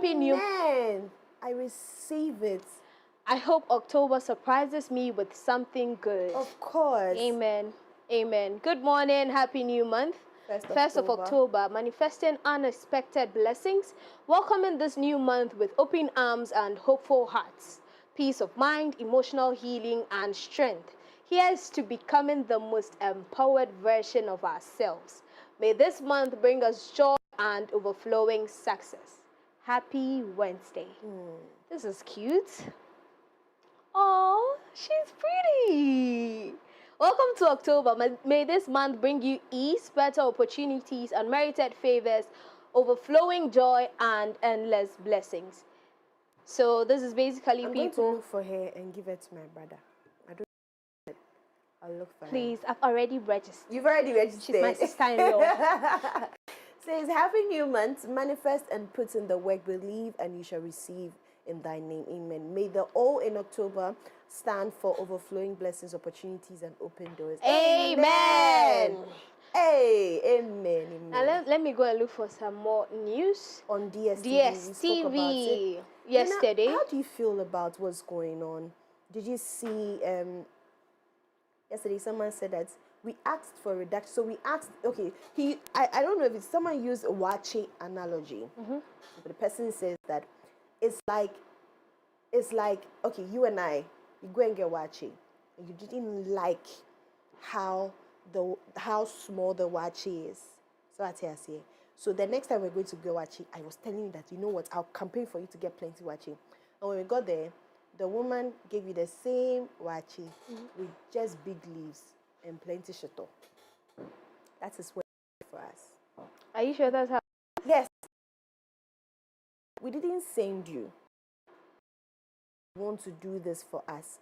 Happy New... Amen. I receive it. I hope October surprises me with something good. Of course. Amen. Amen. Good morning. Happy New Month. 1st of October, manifesting unexpected blessings, welcoming this new month with open arms and hopeful hearts, peace of mind, emotional healing, and strength. Here's to becoming the most empowered version of ourselves. May this month bring us joy and overflowing success. Happy Wednesday. This is cute. Oh, she's pretty. Welcome to October. May this month bring you ease, better opportunities, unmerited favors, overflowing joy, and endless blessings. So this is basically I'm people... going to look for her and give it to my brother. I don't know. I'll look for her. Please, I've already registered. You've already registered. She's my sister-in-law. Says, happy new month, manifest and put in the work, believe, and you shall receive in thy name. Amen. May the all in October stand for overflowing blessings, opportunities, and open doors. Amen. Hey, amen. Amen. Now let me go and look for some more news. On DSTV. DSTV yesterday. You know, how do you feel about what's going on? Did you see, yesterday someone said that we asked for a reduction. So we asked, okay, I don't know if it's someone used a wache analogy. But the person says that it's like, okay, you and I, you go and get wache, and you didn't like how small the wache is. So I tell you, so the next time we're going to go wache, I was telling you that, you know what, I'll campaign for you to get plenty wache. And when we got there, the woman gave you the same wache with just big leaves and plenty shato. That is what for us. Are you sure that's how? Yes. We didn't send you. We want to do this for us.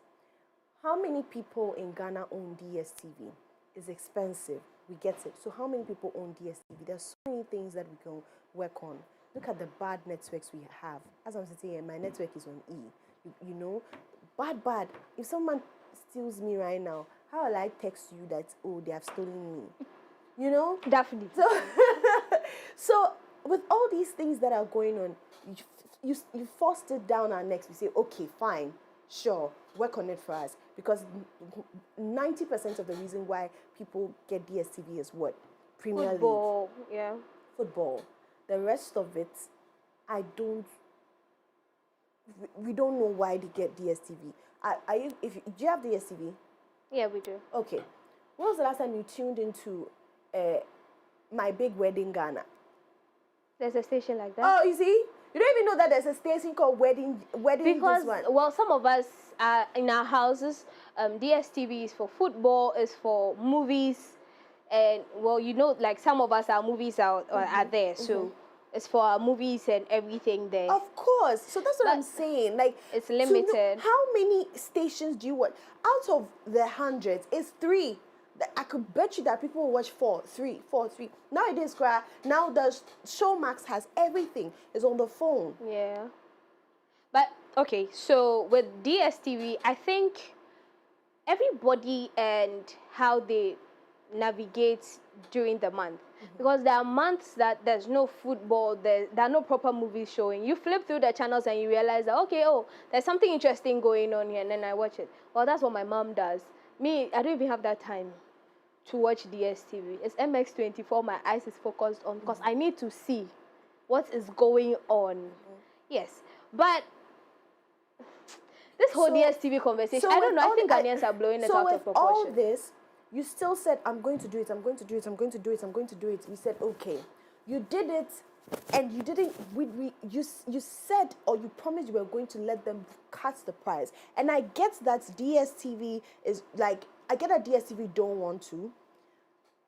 How many people in Ghana own DSTV? It's expensive. We get it. So how many people own DSTV? There's so many things that we can work on. Look at the bad networks we have. As I'm sitting here, my network is on E. You know, bad. If someone steals me right now, how will I text you that, oh, they have stolen me? You know? Definitely. So with all these things that are going on, you forced it down our necks. We say, okay, fine, sure, work on it for us. Because 90% of the reason why people get DSTV is what? Premier Football, League. yeah. Football. The rest of it, we don't know why they get DSTV. Do you have DSTV? Yeah, we do. Okay. When was the last time you tuned into My Big Wedding Ghana? There's a station like that. Oh, you see? You don't even know that there's a station called Wedding because, this one. Well, some of us in our houses, DSTV is for football, is for movies, and, well, you know, like some of us, our movies are there, so it's for our movies and everything there. Of course. So that's what I'm saying. Like, it's limited. How many stations do you watch? Out of the hundreds, it's 3. I could bet you that people will watch 4, 3. Nowadays, now the Showmax has everything. It's on the phone. Yeah. But, okay, so with DSTV, I think everybody and how they navigate during the month. Because there are months that there's no football, there are no proper movies showing. You flip through the channels and you realize that, okay, there's something interesting going on here, and then I watch it. Well, that's what my mom does. Me, I don't even have that time to watch DSTV. It's MX24 my eyes is focused on, because I need to see what is going on. Yes. But this whole DSTV conversation, I don't know, I think Ghanaians are blowing it out of proportion. So with all this, you still said, I'm going to do it. We said, okay. You did it, and you didn't, you said, or you promised you were going to let them cut the price. And I get that DSTV is like, I get that DSTV don't want to,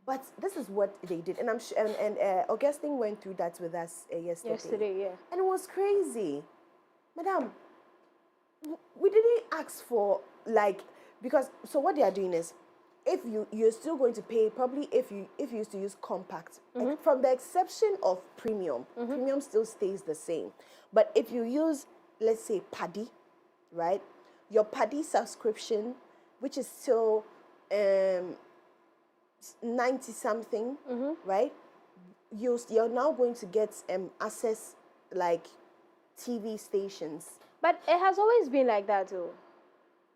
but this is what they did. And I'm sure, and Augustine went through that with us yesterday. Yeah. And it was crazy. Madam, we didn't ask for, like, because, so what they are doing is, if you're still going to pay, probably if you used to use compact, from the exception of premium, premium still stays the same. But if you use, let's say, Paddy, right? Your Paddy subscription, which is still 90 something, right? You're now going to get access like TV stations. But it has always been like that, too.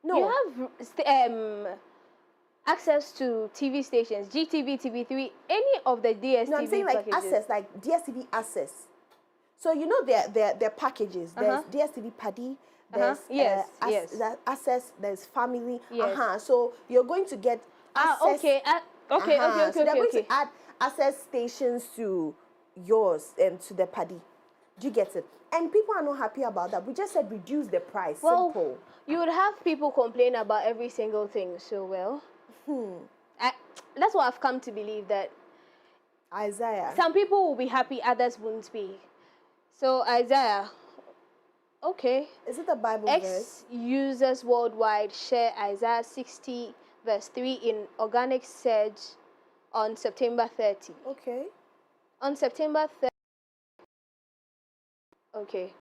No. You have access to TV stations, GTV, TV3, any of the DSTV No, I'm saying like packages. access, like DSTV access. So you know their packages. There's DSTV Paddy. There's Yes. access. There's family. Yes. So you're going to get access. Okay. Okay. So they're going to add access stations to yours and to the Paddy. Do you get it? And people are not happy about that. We just said reduce the price. Well, simple. You would have people complain about every single thing. So that's what I've come to believe, that Isaiah. some people will be happy, others won't be. So Isaiah, okay. Is it the Bible verse? Users worldwide share Isaiah 60 verse 3 in organic search on September 30. Okay. On September 30. Okay.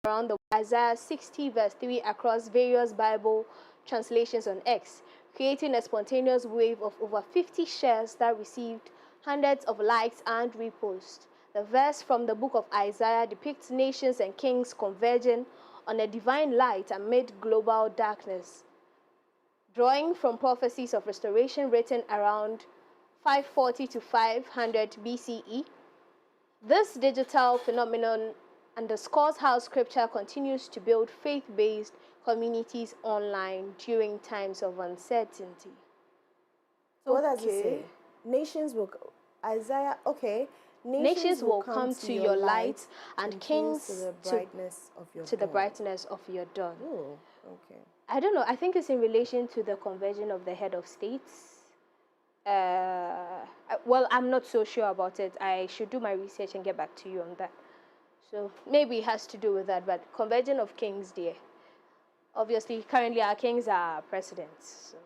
Around the Isaiah 60 verse 3 across various Bible translations on X, creating a spontaneous wave of over 50 shares that received hundreds of likes and reposts. The verse from the book of Isaiah depicts nations and kings converging on a divine light amid global darkness, drawing from prophecies of restoration written around 540 to 500 BCE. This digital phenomenon underscores how scripture continues to build faith-based communities online during times of uncertainty. So what does it say? Nations will, Isaiah, okay. Nations will come to your light, and kings to the brightness of your dawn. The brightness of your dawn. Oh, okay. I don't know. I think it's in relation to the conversion of the head of states. Well, I'm not so sure about it. I should do my research and get back to you on that. So maybe it has to do with that. But conversion of kings, dear. Obviously, currently our kings are presidents. So.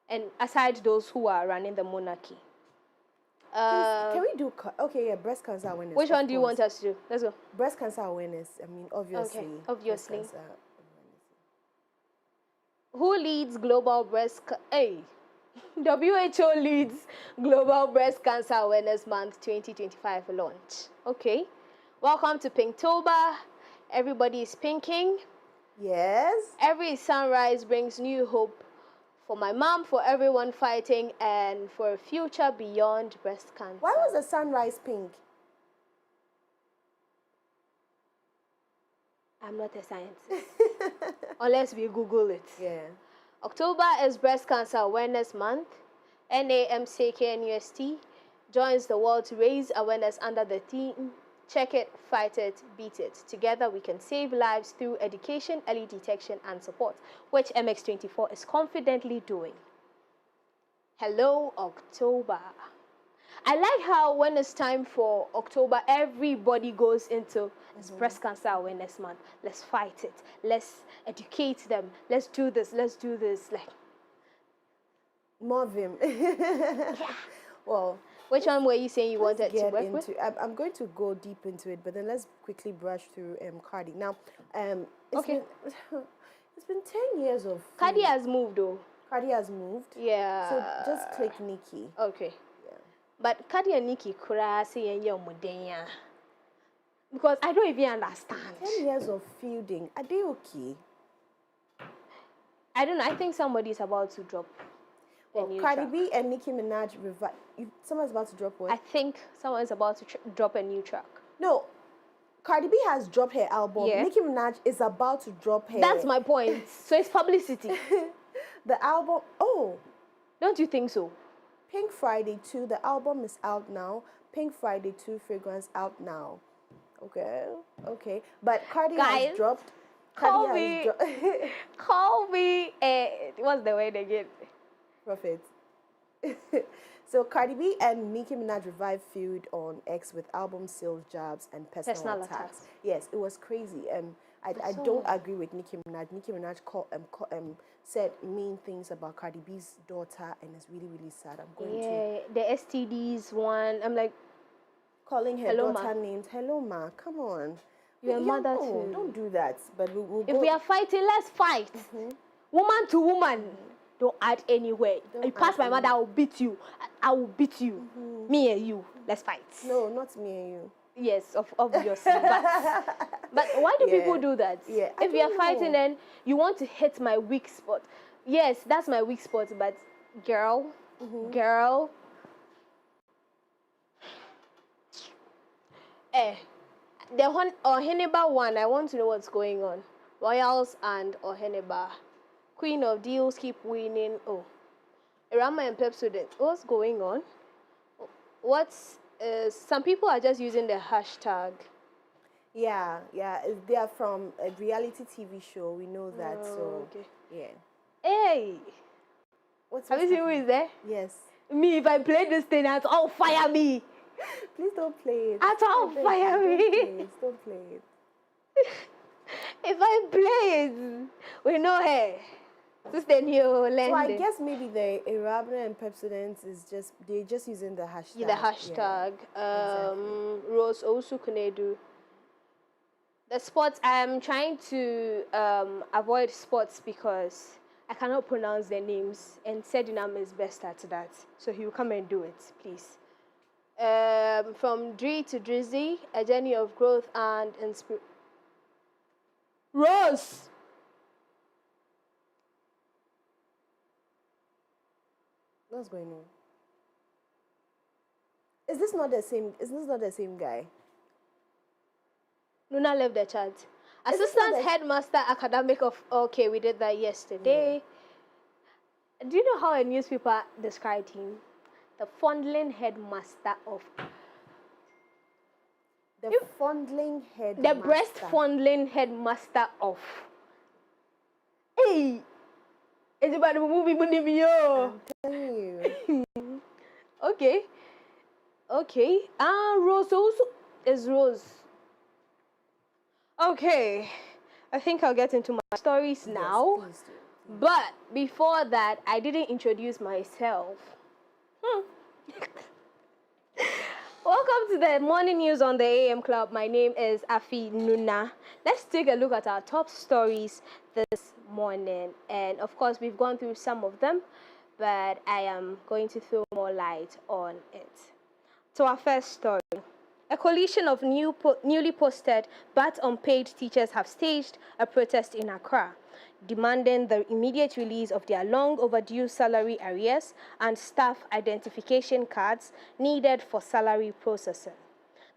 And aside those who are running the monarchy. Can we do, breast cancer awareness. Which one do you want us to do? Let's go. Breast cancer awareness, I mean, obviously. Okay, obviously. Breast cancer Who leads global WHO leads Global Breast Cancer Awareness Month 2025 launch. Okay. Welcome to Pinktober. Everybody is pinking. Yes. Every sunrise brings new hope for my mom, for everyone fighting, and for a future beyond breast cancer. Why was the sunrise pink? I'm not a scientist. Unless we Google it. Yeah. October is Breast Cancer Awareness Month. NAMCKNUST joins the world to raise awareness under the theme, check it, fight it, beat it. Together we can save lives through education, early detection, and support, which MX24 is confidently doing. Hello, October. I like how when it's time for October, everybody goes into it's Breast Cancer Awareness Month. Let's fight it. Let's educate them. Let's do this. Let's do this. Like more vim. Well, which one were you saying you wanted to work with? I'm going to go deep into it, but then let's quickly brush through Cardi. Now, it's been 10 years of Cardi has moved though. Cardi has moved. Yeah. So just click Nikki. Okay. Yeah. But Cardi and Nikki because I don't even understand. 10 years of feuding. Are they okay? I don't know. I think somebody is about to drop a new Cardi track. B and Nicki Minaj someone's about to drop what? I think someone is about to drop a new track. No. Cardi B has dropped her album. Yeah. Nicki Minaj is about to drop her. That's my point. So it's publicity. The album, Don't you think so? Pink Friday 2, the album is out now. Pink Friday 2 fragrance out now. Okay. But Cardi has dropped. Call me. What's the word again? Profit. So Cardi B and Nicki Minaj revived feud on X with album sales jabs and personal attacks. Yes, it was crazy. I don't agree with Nicki Minaj. Nicki Minaj said mean things about Cardi B's daughter, and it's really, really sad. I'm going to the STDs one. I'm like calling her daughter names. Hello, ma. Come on. Your mother too. Don't do that. But we'll if we are fighting, let's fight. Woman to woman. Don't add anywhere. You pass my mother, I will beat you. I will beat you. Me and you. Let's fight. No, not me and you. Yes, obviously. but why do people do that? Yeah, if we are fighting and you want to hit my weak spot. Yes, that's my weak spot, but girl, the Oheneba one, I want to know what's going on. Royals and Oheneba. Queen of Deals keep winning. Oh, Rama and Pepsodent. What's going on? Some people are just using the hashtag. Yeah, they are from a reality TV show. We know that. Okay. Yeah. Hey, have you seen who is there? Yes. Me, if I play this thing, at all fire me. Please don't play it. At all fire me. Don't play it. If I play it, we know her. Sister New Land. So I guess maybe the Arabna and Pepsodent is they're just using the hashtag. Yeah, the hashtag. Exactly. Rose Osu Kunedu. The sports, I'm trying to avoid sports because I cannot pronounce their names, and Edinam is best at that. So he will come and do it, please. From Dre to Drizzy, a journey of growth and inspiration. Rose! What's going on? Is this not the same guy? Luna left the chat. Assistant headmaster academic of... Okay, we did that yesterday. Yeah. Do you know how a newspaper described him? The fondling headmaster of... The breast fondling headmaster of... Hey! It's about the movie I'm telling you. Okay. Rose also is Rose. Okay. I think I'll get into my stories now. Yes, please do. But before that, I didn't introduce myself. Welcome to the morning news on the AM Club. My name is Afi Nuna. Let's take a look at our top stories this morning. And of course, we've gone through some of them, but I am going to throw more light on it. So our first story. A coalition of newly posted but unpaid teachers have staged a protest in Accra, demanding the immediate release of their long overdue salary arrears and staff identification cards needed for salary processing.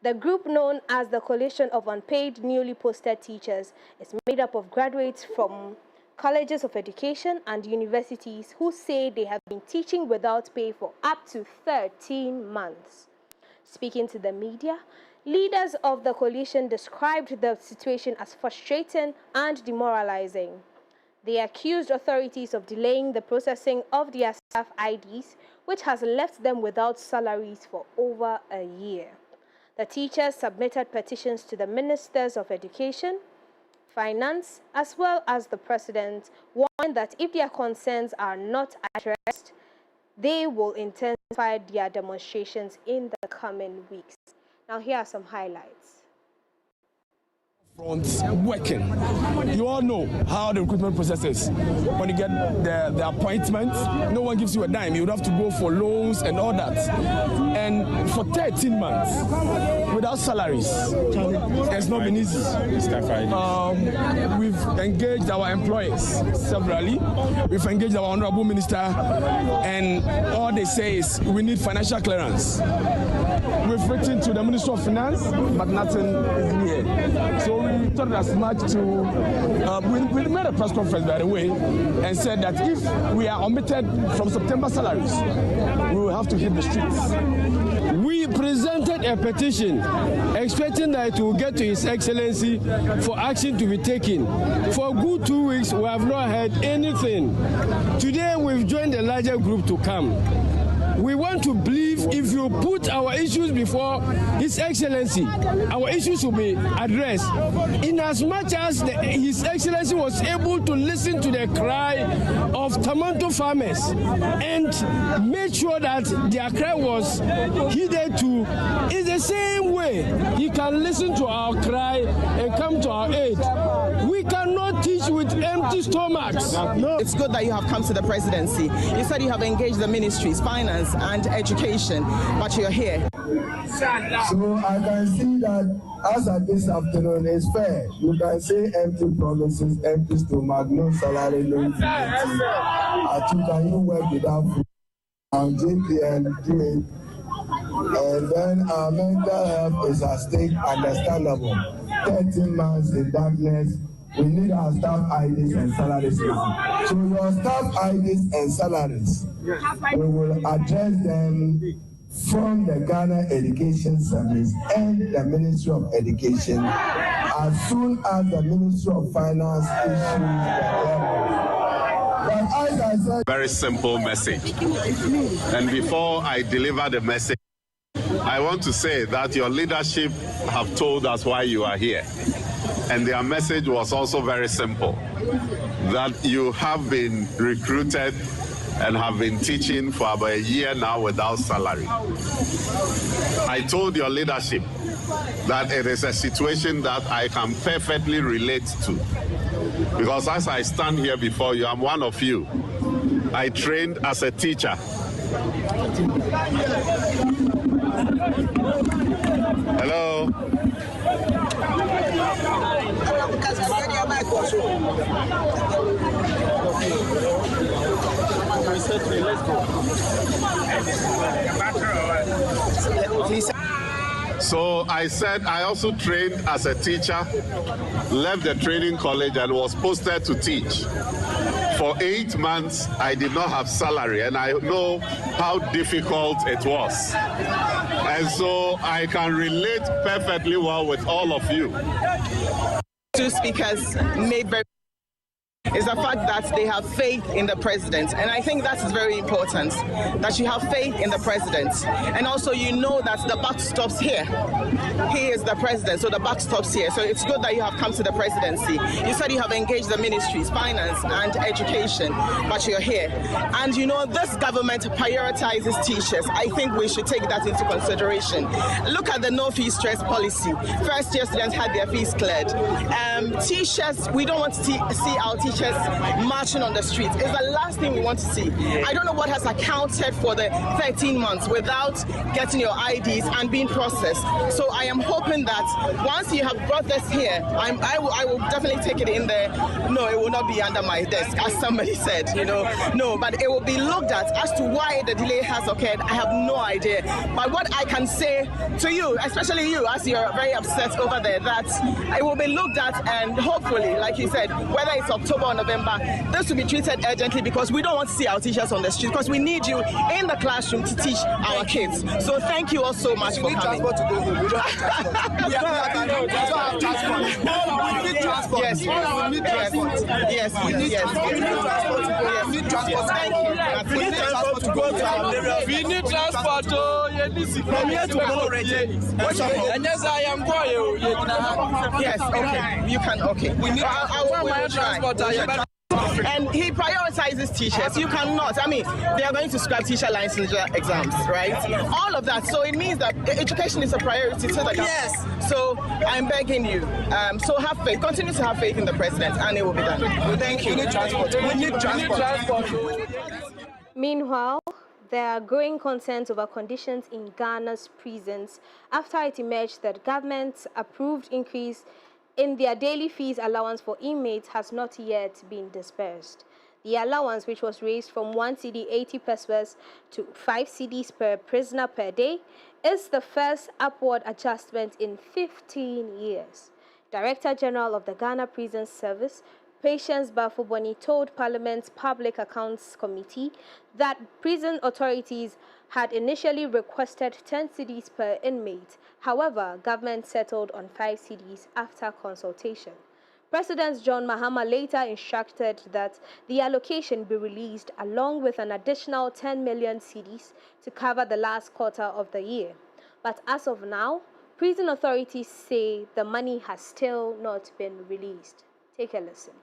The group, known as the Coalition of Unpaid Newly Posted Teachers, is made up of graduates from colleges of education and universities who say they have been teaching without pay for up to 13 months. Speaking to the media, leaders of the coalition described the situation as frustrating and demoralizing. They accused authorities of delaying the processing of their staff IDs, which has left them without salaries for over a year. The teachers submitted petitions to the Ministers of Education, Finance, as well as the President, warning that if their concerns are not addressed, they will intensify their demonstrations in the coming weeks. Now, here are some highlights. Fronts working. You all know how the recruitment process is. When you get the appointment, no one gives you a dime. You would have to go for loans and all that. And for 13 months, without salaries, it's not been easy. We've engaged our employers severally. We've engaged our Honorable Minister, and all they say is we need financial clearance. We've written to the Minister of Finance, but nothing is here. So we thought as much to, we made a press conference, by the way, and said that if we are omitted from September salaries, we will have to hit the streets. We presented a petition expecting that it will get to His Excellency for action to be taken. For a good 2 weeks, we have not heard anything. Today, we've joined a larger group to come. We want to believe if you put our issues before His Excellency, our issues will be addressed. In as much as His Excellency was able to listen to the cry of tomato farmers and made sure that their cry was heeded to, in the same way He can listen to our cry and come to our aid. We cannot teach with empty stomachs. No. It's good that you have come to the presidency. You said you have engaged the ministries, finance and education, but you're here. So I can see that as at this afternoon is fair. You can say empty promises, empty stomach, no salary, no dignity. Can you work without food? JPL do it. And then our mental health is at stake, understandable. 13 months in darkness. We need our staff IDs and salaries now. So your staff IDs and salaries, we will address them from the Ghana Education Service and the Ministry of Education as soon as the Ministry of Finance issues the level. But as I said, very simple message. And before I deliver the message, I want to say that your leadership have told us why you are here. And their message was also very simple, that you have been recruited and have been teaching for about a year now without salary. I told your leadership that it is a situation that I can perfectly relate to. Because as I stand here before you, I'm one of you. I trained as a teacher. Hello? So I said I also trained as a teacher, left the training college and was posted to teach. For 8 months, I did not have salary, and I know how difficult it was. And so I can relate perfectly well with all of you. Two speakers made very is the fact that they have faith in the president. And I think that is very important, that you have faith in the president. And also you know that the buck stops here. He is the president, so the buck stops here. So it's good that you have come to the presidency. You said you have engaged the ministries, finance and education, but you're here. And you know, this government prioritizes teachers. I think we should take that into consideration. Look at the no fee stress policy. First year students had their fees cleared. Teachers, we don't want to see our teachers marching on the streets. It's the last thing we want to see. I don't know what has accounted for the 13 months without getting your IDs and being processed. So I am hoping that once you have brought this here, I will definitely take it in there. No, it will not be under my desk, as somebody said, you know. No, but it will be looked at as to why the delay has occurred. I have no idea. But what I can say to you, especially you, as you're very upset over there, that it will be looked at, and hopefully, like you said, whether it's October or November, this will be treated urgently, because we don't want to see our teachers on the street, because we need you in the classroom to teach our kids. So thank you all so much for coming. We need transport. Yes, okay. You can, okay. We need transport. And he prioritizes teachers. You cannot. I mean, they are going to scrap teacher licensure exams, right? All of that. So it means that education is a priority to the government. Yes. So I'm begging you. So have faith. Continue to have faith in the president, and it will be done. Thank you. We need transport. We need transport. Meanwhile, there are growing concerns over conditions in Ghana's prisons after it emerged that government's approved increase in their daily fees allowance for inmates has not yet been dispersed. The allowance, which was raised from 1 cedi 80 pesos to 5 cedis per prisoner per day, is the first upward adjustment in 15 years. Director General of the Ghana Prison Service, Patience Bafuboni, told Parliament's Public Accounts Committee that prison authorities had initially requested 10 cedis per inmate. However, government settled on 5 cedis after consultation. President John Mahama later instructed that the allocation be released along with an additional 10 million cedis to cover the last quarter of the year. But as of now, prison authorities say the money has still not been released. Take a listen.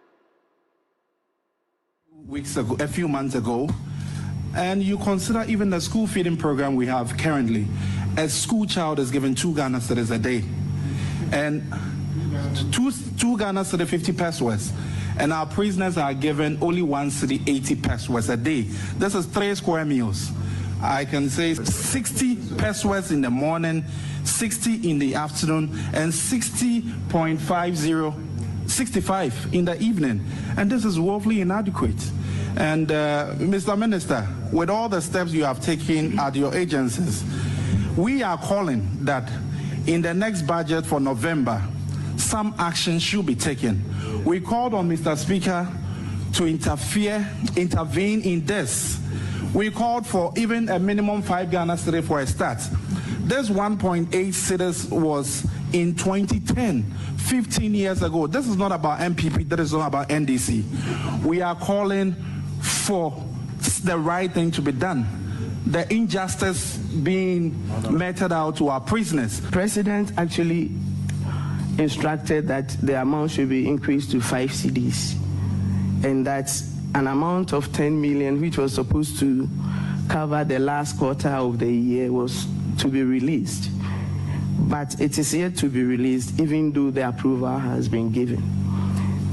Weeks ago, a few months ago, and you consider even the school feeding program we have currently, a school child is given 2 Ghana cedis a day, and 2 Ghana cedi 50 pesos, and our prisoners are given only 1 cedi 80 pesos a day. This is 3 square meals. I can say 60 pesos in the morning, 60 in the afternoon, and 65 in the evening. And this is woefully inadequate. And Mr. Minister, with all the steps you have taken at your agencies, we are calling that in the next budget for November, some action should be taken. We called on Mr. Speaker to intervene in this. We called for even a minimum 5 Ghana cedi for a start. This 1.8 cedis was in 2010, 15 years ago. This is not about MPP, that is not about NDC. We are calling for the right thing to be done. The injustice being meted out to our prisoners. President actually instructed that the amount should be increased to 5 cedis, and that's an amount of 10 million, which was supposed to cover the last quarter of the year, was to be released. But it is yet to be released, even though the approval has been given.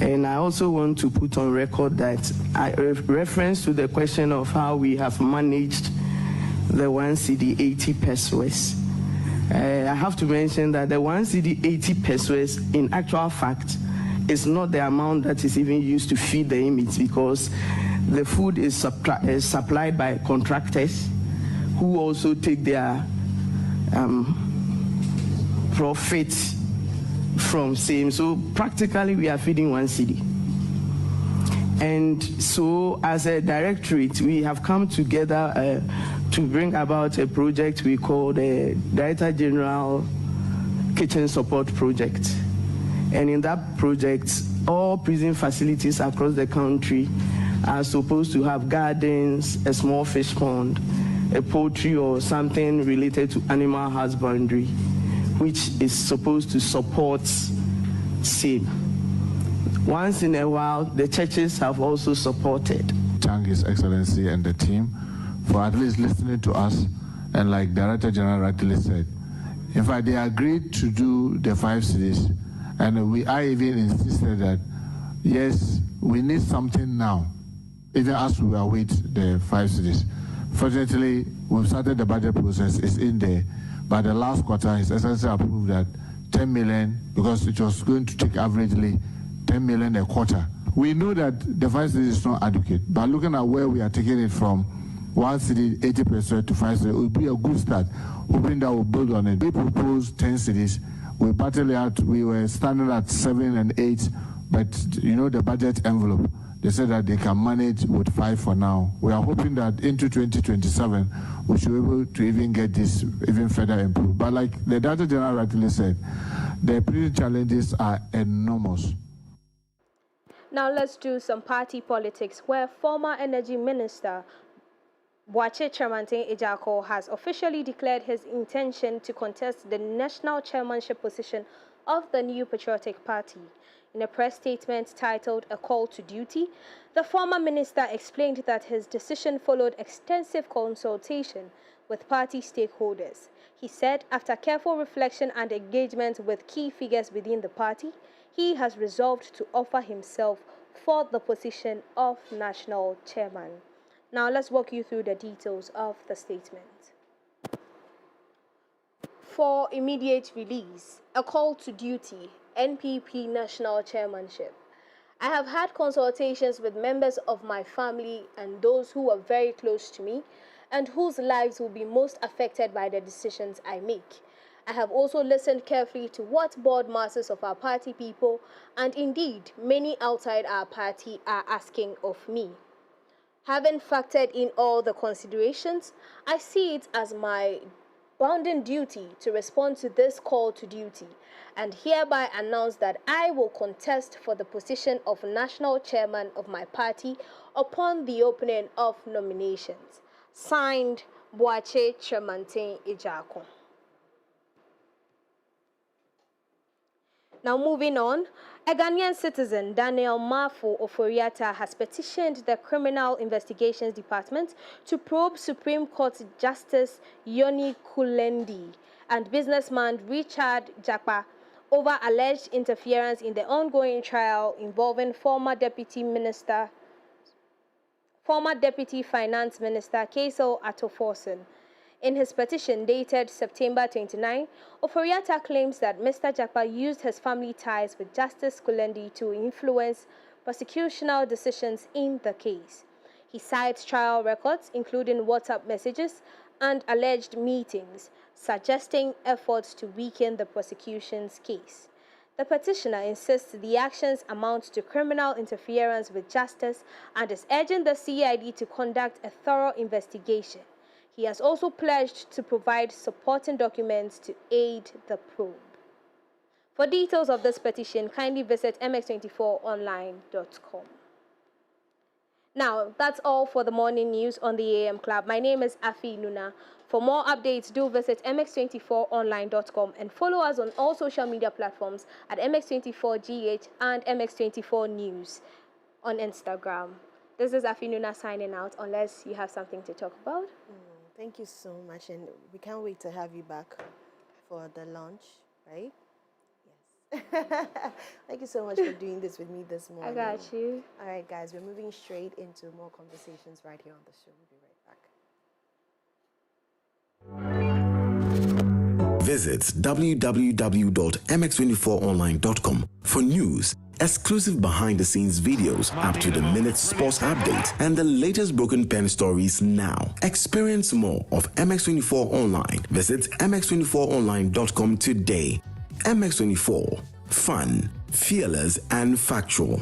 And I also want to put on record that reference to the question of how we have managed the 1 cedi 80 pesos. I have to mention that the 1 cedi 80 pesos, in actual fact, is not the amount that is even used to feed the inmates, because the food is supplied by contractors who also take their profits from same. So practically we are feeding 1 cedi. And so as a directorate, we have come together to bring about a project we call the Director General Kitchen Support Project. And in that project, all prison facilities across the country are supposed to have gardens, a small fish pond, a poultry or something related to animal husbandry, which is supposed to support same. Once in a while, the churches have also supported. Thank His Excellency and the team for at least listening to us, and like Director General rightly said, in fact, they agreed to do the 5 cedis, and I even insisted that, yes, we need something now, even as we await the 5 cedis. Fortunately, we've started the budget process, it's in there. By the last quarter, His Excellency approved that 10 million, because it was going to take averagely 10 million a quarter. We know that the 5 cedis is not adequate, but looking at where we are taking it from, 1 cedi 80% to 5 cedis, it would be a good start, hoping that we'll build on it. We proposed 10 cedis. We were standing at 7 and 8, but you know the budget envelope, they said that they can manage with 5 for now. We are hoping that into 2027, we should be able to even get this even further improved. But like the Director General rightly said, the prison challenges are enormous. Now let's do some party politics, where former Energy Minister Boakye Kyerematen Ejiakor has officially declared his intention to contest the national chairmanship position of the New Patriotic Party. In a press statement titled "A Call to Duty," the former minister explained that his decision followed extensive consultation with party stakeholders. He said after careful reflection and engagement with key figures within the party, he has resolved to offer himself for the position of national chairman. Now let's walk you through the details of the statement. For immediate release, a call to duty, NPP national chairmanship. I have had consultations with members of my family and those who are very close to me and whose lives will be most affected by the decisions I make. I have also listened carefully to what board masters of our party people and indeed many outside our party are asking of me. Having factored in all the considerations, I see it as my bounden duty to respond to this call to duty and hereby announce that I will contest for the position of national chairman of my party upon the opening of nominations. Signed, Boakye Kyerematen Ejiakor. Now moving on, a Ghanaian citizen, Daniel Mafo Oforiatta, has petitioned the Criminal Investigations Department to probe Supreme Court Justice Yoni Kulendi and businessman Richard Jakpa over alleged interference in the ongoing trial involving former Deputy Finance Minister Keisel Atoforson. In his petition dated September 29, Oforiatta claims that Mr. Jakpa used his family ties with Justice Kulendi to influence prosecutorial decisions in the case. He cites trial records, including WhatsApp messages and alleged meetings, suggesting efforts to weaken the prosecution's case. The petitioner insists the actions amount to criminal interference with justice and is urging the CID to conduct a thorough investigation. He has also pledged to provide supporting documents to aid the probe. For details of this petition, kindly visit mx24online.com. Now, that's all for the morning news on the AM Club. My name is Afi Nuna. For more updates, do visit mx24online.com and follow us on all social media platforms at mx24gh and mx24news on Instagram. This is Afi Nuna signing out, unless you have something to talk about. Thank you so much, and we can't wait to have you back for the launch, right? Yes. Thank you so much for doing this with me this morning. I got you. All right, guys, we're moving straight into more conversations right here on the show. We'll be right back. Visit www.mx24online.com for news, exclusive behind-the-scenes videos, up-to-the-minute sports updates, and the latest broken pen stories now. Experience more of MX24 Online. Visit mx24online.com today. MX24. Fun, fearless, and factual.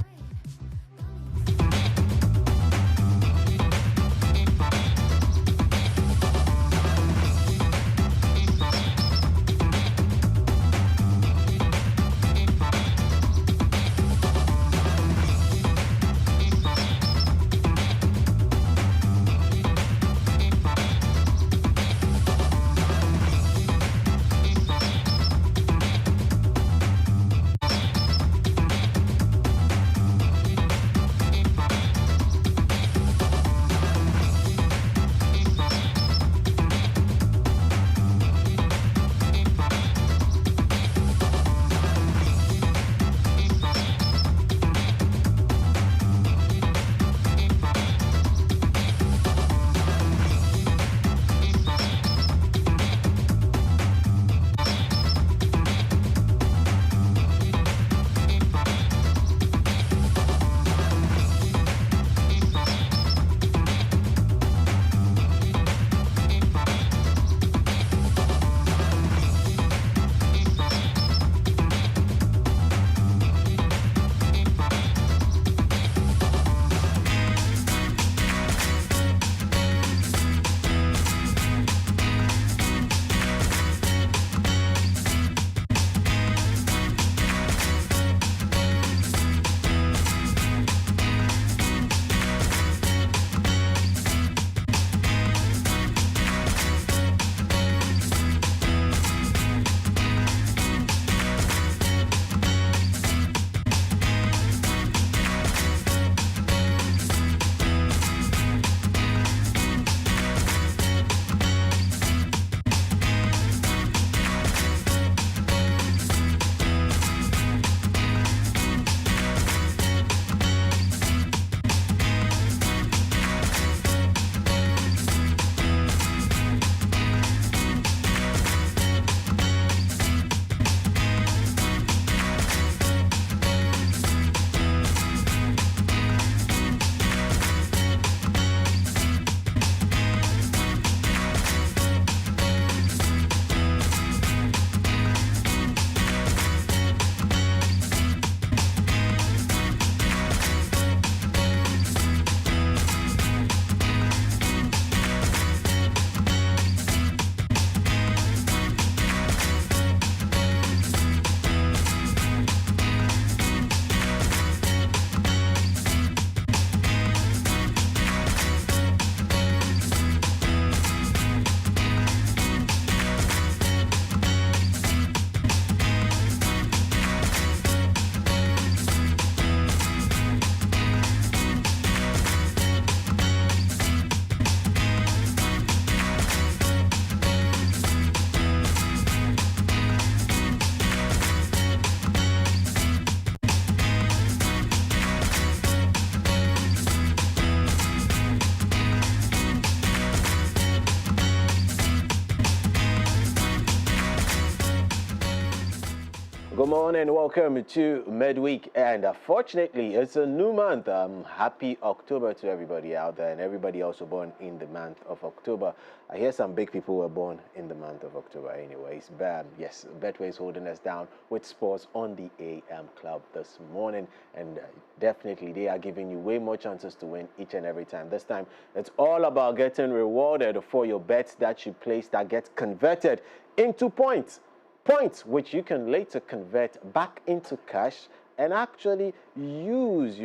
Good morning, welcome to midweek, and fortunately it's a new month. Happy October to everybody out there, and everybody also born in the month of October. I hear some big people were born in the month of October anyways. Yes, Betway is holding us down with sports on the AM Club this morning, and definitely they are giving you way more chances to win each and every time. This time it's all about getting rewarded for your bets that you place that gets converted into points which you can later convert back into cash and actually use,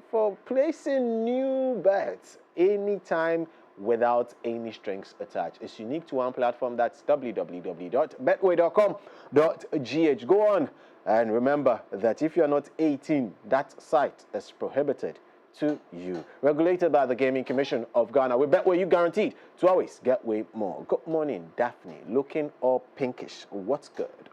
for placing new bets anytime without any strings attached. It's unique to one platform. That's www.betway.com.gh. Go on and remember that if you're not 18, that site is prohibited to you. Regulated by the Gaming Commission of Ghana. With Betway, you guaranteed to always get way more. Good morning, Daphne. Looking all pinkish. What's good?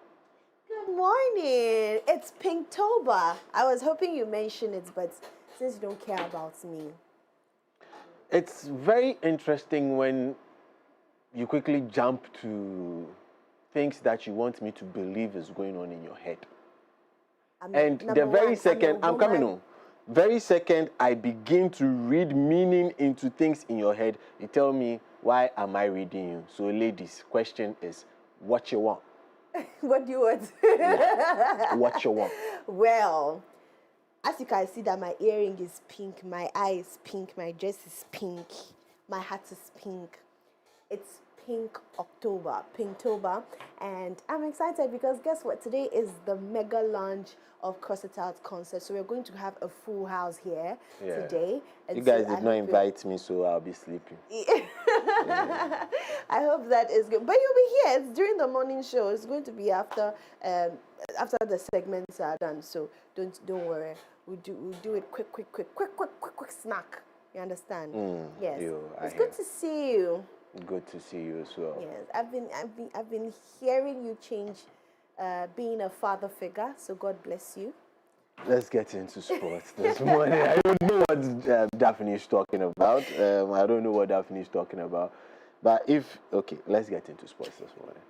Good morning. It's Pinktober. I was hoping you mentioned it, but since you don't care about me. It's very interesting when you quickly jump to things that you want me to believe is going on in your head. And the very second, I'm coming on. Very second, I begin to read meaning into things in your head. You tell me, why am I reading you? So, ladies, question is, what you want? What do you want? What you want? Well, as you can see that my earring is pink, my eye is pink, my dress is pink, my hat is pink. It's Pink October, Pinktober, and I'm excited because guess what? Today is the mega launch of Crox It Out Concert, so we're going to have a full house here today. And you guys did not invite me, so I'll be sleeping. I hope that is good, but you'll be here. It's during the morning show. It's going to be after the segments are done, so don't worry. We'll do it quick snack. You understand? Yes. It's good to see you. Good to see you as well. Yes, I've been hearing you change, being a father figure. So God bless you. Let's get into sports this morning. I don't know what Daphne is talking about. But let's get into sports this morning.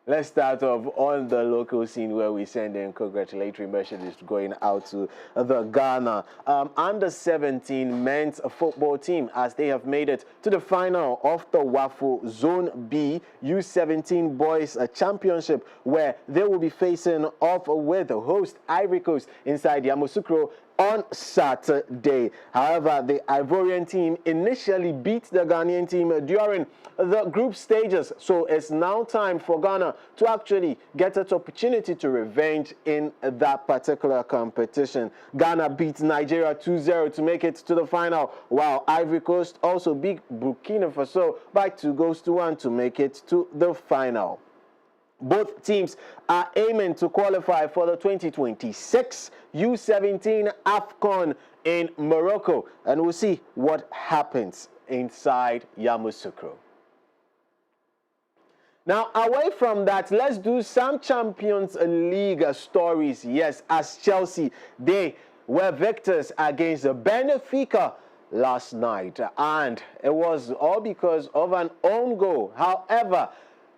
Let's start off on the local scene where we send in congratulatory messages going out to the Ghana under-17 men's football team as they have made it to the final of the WAFO Zone B U17 Boys Championship, where they will be facing off with the host Ivory Coast inside Yamoussoukro on Saturday. However, the Ivorian team initially beat the Ghanaian team during the group stages, so it's now time for Ghana to actually get its opportunity to revenge in that particular competition. Ghana beat Nigeria 2-0 to make it to the final, while Ivory Coast also beat Burkina Faso by 2-1 to make it to the final. Both teams are aiming to qualify for the 2026 U17 AFCON in Morocco, and we'll see what happens inside Yamoussoukro. Now, away from that, let's do some Champions League stories. Yes, as Chelsea, they were victors against Benfica last night, and it was all because of an own goal. However,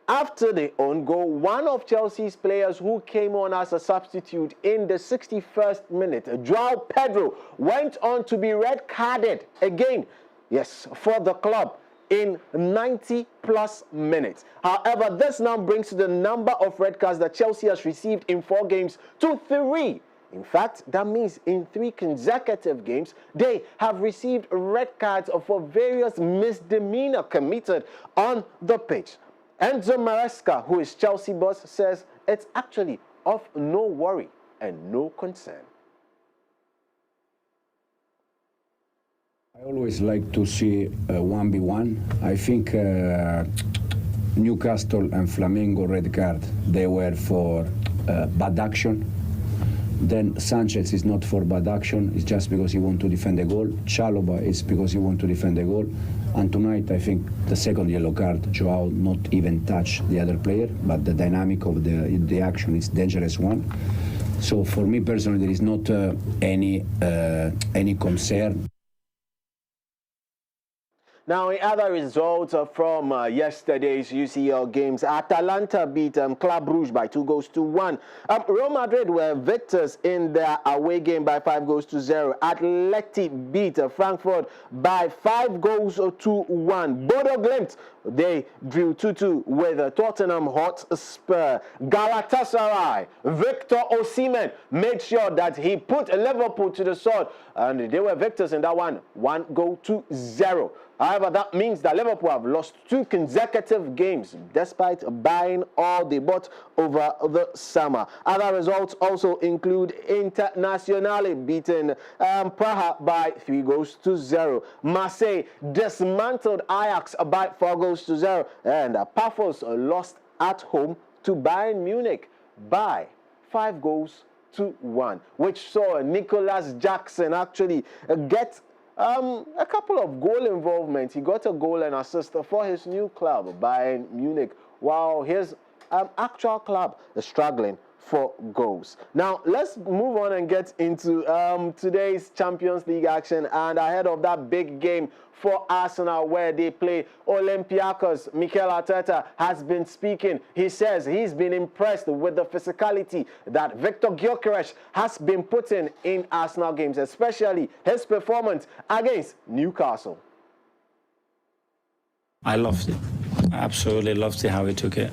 after the own goal, one of Chelsea's players who came on as a substitute in the 61st minute, Joao Pedro, went on to be red-carded again, yes, for the club in 90-plus minutes. However, this now brings the number of red cards that Chelsea has received in 4 games to 3. In fact, that means in 3 consecutive games, they have received red cards for various misdemeanor committed on the pitch. Enzo Maresca, who is Chelsea boss, says it's actually of no worry and no concern. I always like to see 1v1. I think Newcastle and Flamengo red card, they were for bad action. Then Sanchez is not for bad action, it's just because he wants to defend the goal. Chalobah is because he wants to defend the goal. And tonight, I think the second yellow card, Joao not even touch the other player, but the dynamic of the action is dangerous one. So for me personally, there is not any concern. Now, in other results from yesterday's UCL games, Atalanta beat Club Brugge by 2-1. Real Madrid were victors in their away game by 5-0. Atleti beat Frankfurt by 5-1. Bodo Glimt, they drew 2-2 with Tottenham Hotspur. Galatasaray, Victor Osimhen made sure that he put Liverpool to the sword, and they were victors in that one, 1-0. However, that means that Liverpool have lost 2 consecutive games despite buying all they bought over the summer. Other results also include Internazionale beating Praha by 3-0. Marseille dismantled Ajax by 4-0. And Pafos lost at home to Bayern Munich by 5-1, which saw Nicholas Jackson actually get a couple of goal involvements. He got a goal and assist for his new club, Bayern Munich, while his actual club is struggling for goals. Now, let's move on and get into today's Champions League action. And ahead of that big game for Arsenal where they play Olympiacos, Mikel Arteta has been speaking. He says he's been impressed with the physicality that Victor Gyökeres has been putting in Arsenal games, especially his performance against Newcastle. I loved it. I absolutely loved it how he took it.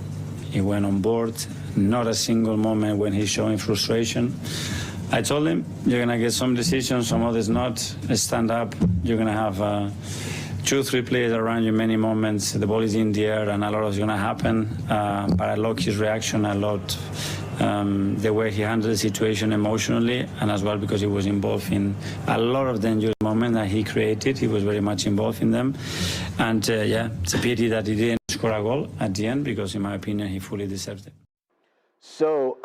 He went on board, not a single moment when he's showing frustration. I told him, you're going to get some decisions, some others not. Stand up. You're going to have 2-3 players around you many moments. The ball is in the air and a lot is going to happen. But I loved his reaction. I loved the way he handled the situation emotionally, and as well because he was involved in a lot of dangerous moments that he created. He was very much involved in them. And yeah, it's a pity that he didn't score a goal at the end because, in my opinion, he fully deserved it. So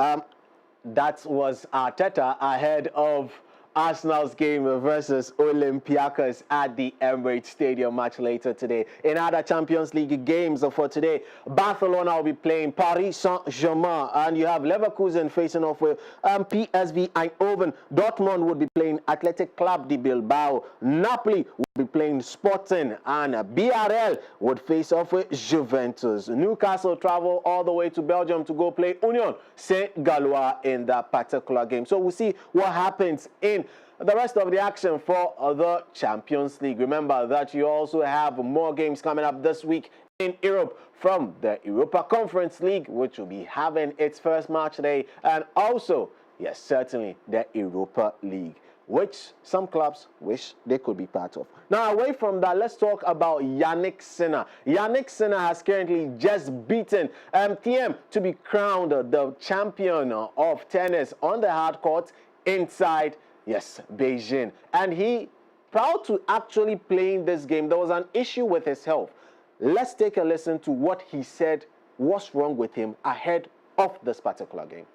that was Arteta ahead of Arsenal's game versus Olympiacos at the Emirates Stadium much later today. In other Champions League games for today, Barcelona will be playing Paris Saint-Germain, and you have Leverkusen facing off with PSV Eindhoven. Dortmund would be playing Athletic Club de Bilbao. Napoli would be playing Sporting, and BRL would face off with Juventus. Newcastle travel all the way to Belgium to go play Union Saint-Galois in that particular game. So we'll see what happens in the rest of the action for the Champions League. Remember that you also have more games coming up this week in Europe from the Europa Conference League, which will be having its first match today, and also, yes, certainly the Europa League, which some clubs wish they could be part of. Now, away from that, let's talk about Yannick Sinner. Yannick Sinner has currently just beaten Thiem to be crowned the champion of tennis on the hard court inside, yes, Beijing. And he proud to actually playing this game. There was an issue with his health. Let's take a listen to what he said was wrong with him ahead of this particular game.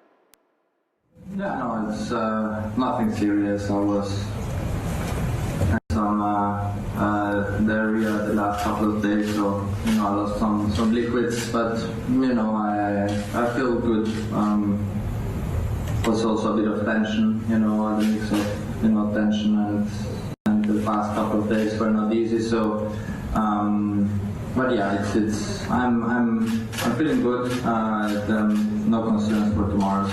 Yeah, no, it's nothing serious. I was some diarrhea the last couple of days, so I lost some liquids, but I feel good. Was also a bit of tension, a mix of tension and the past couple of days were not easy. So, but yeah, I'm feeling good. No concerns for tomorrow.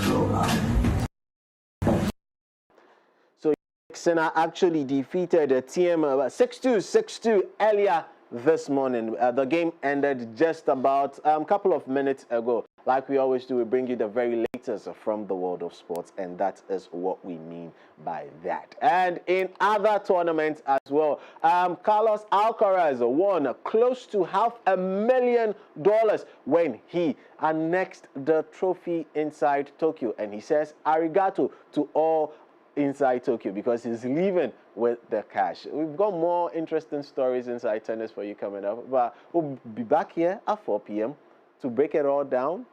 So Sinner actually defeated Thiem 6-2, 6-2 earlier this morning. The game ended just about a couple of minutes ago. Like we always do, we bring you the very latest from the world of sports, and that is what we mean by that. And in other tournaments as well, Carlos Alcaraz won close to $500,000 when he annexed the trophy inside Tokyo. And he says arigato to all inside Tokyo because he's leaving with the cash. We've got more interesting stories inside tennis for you coming up, but we'll be back here at 4 p.m. to break it all down,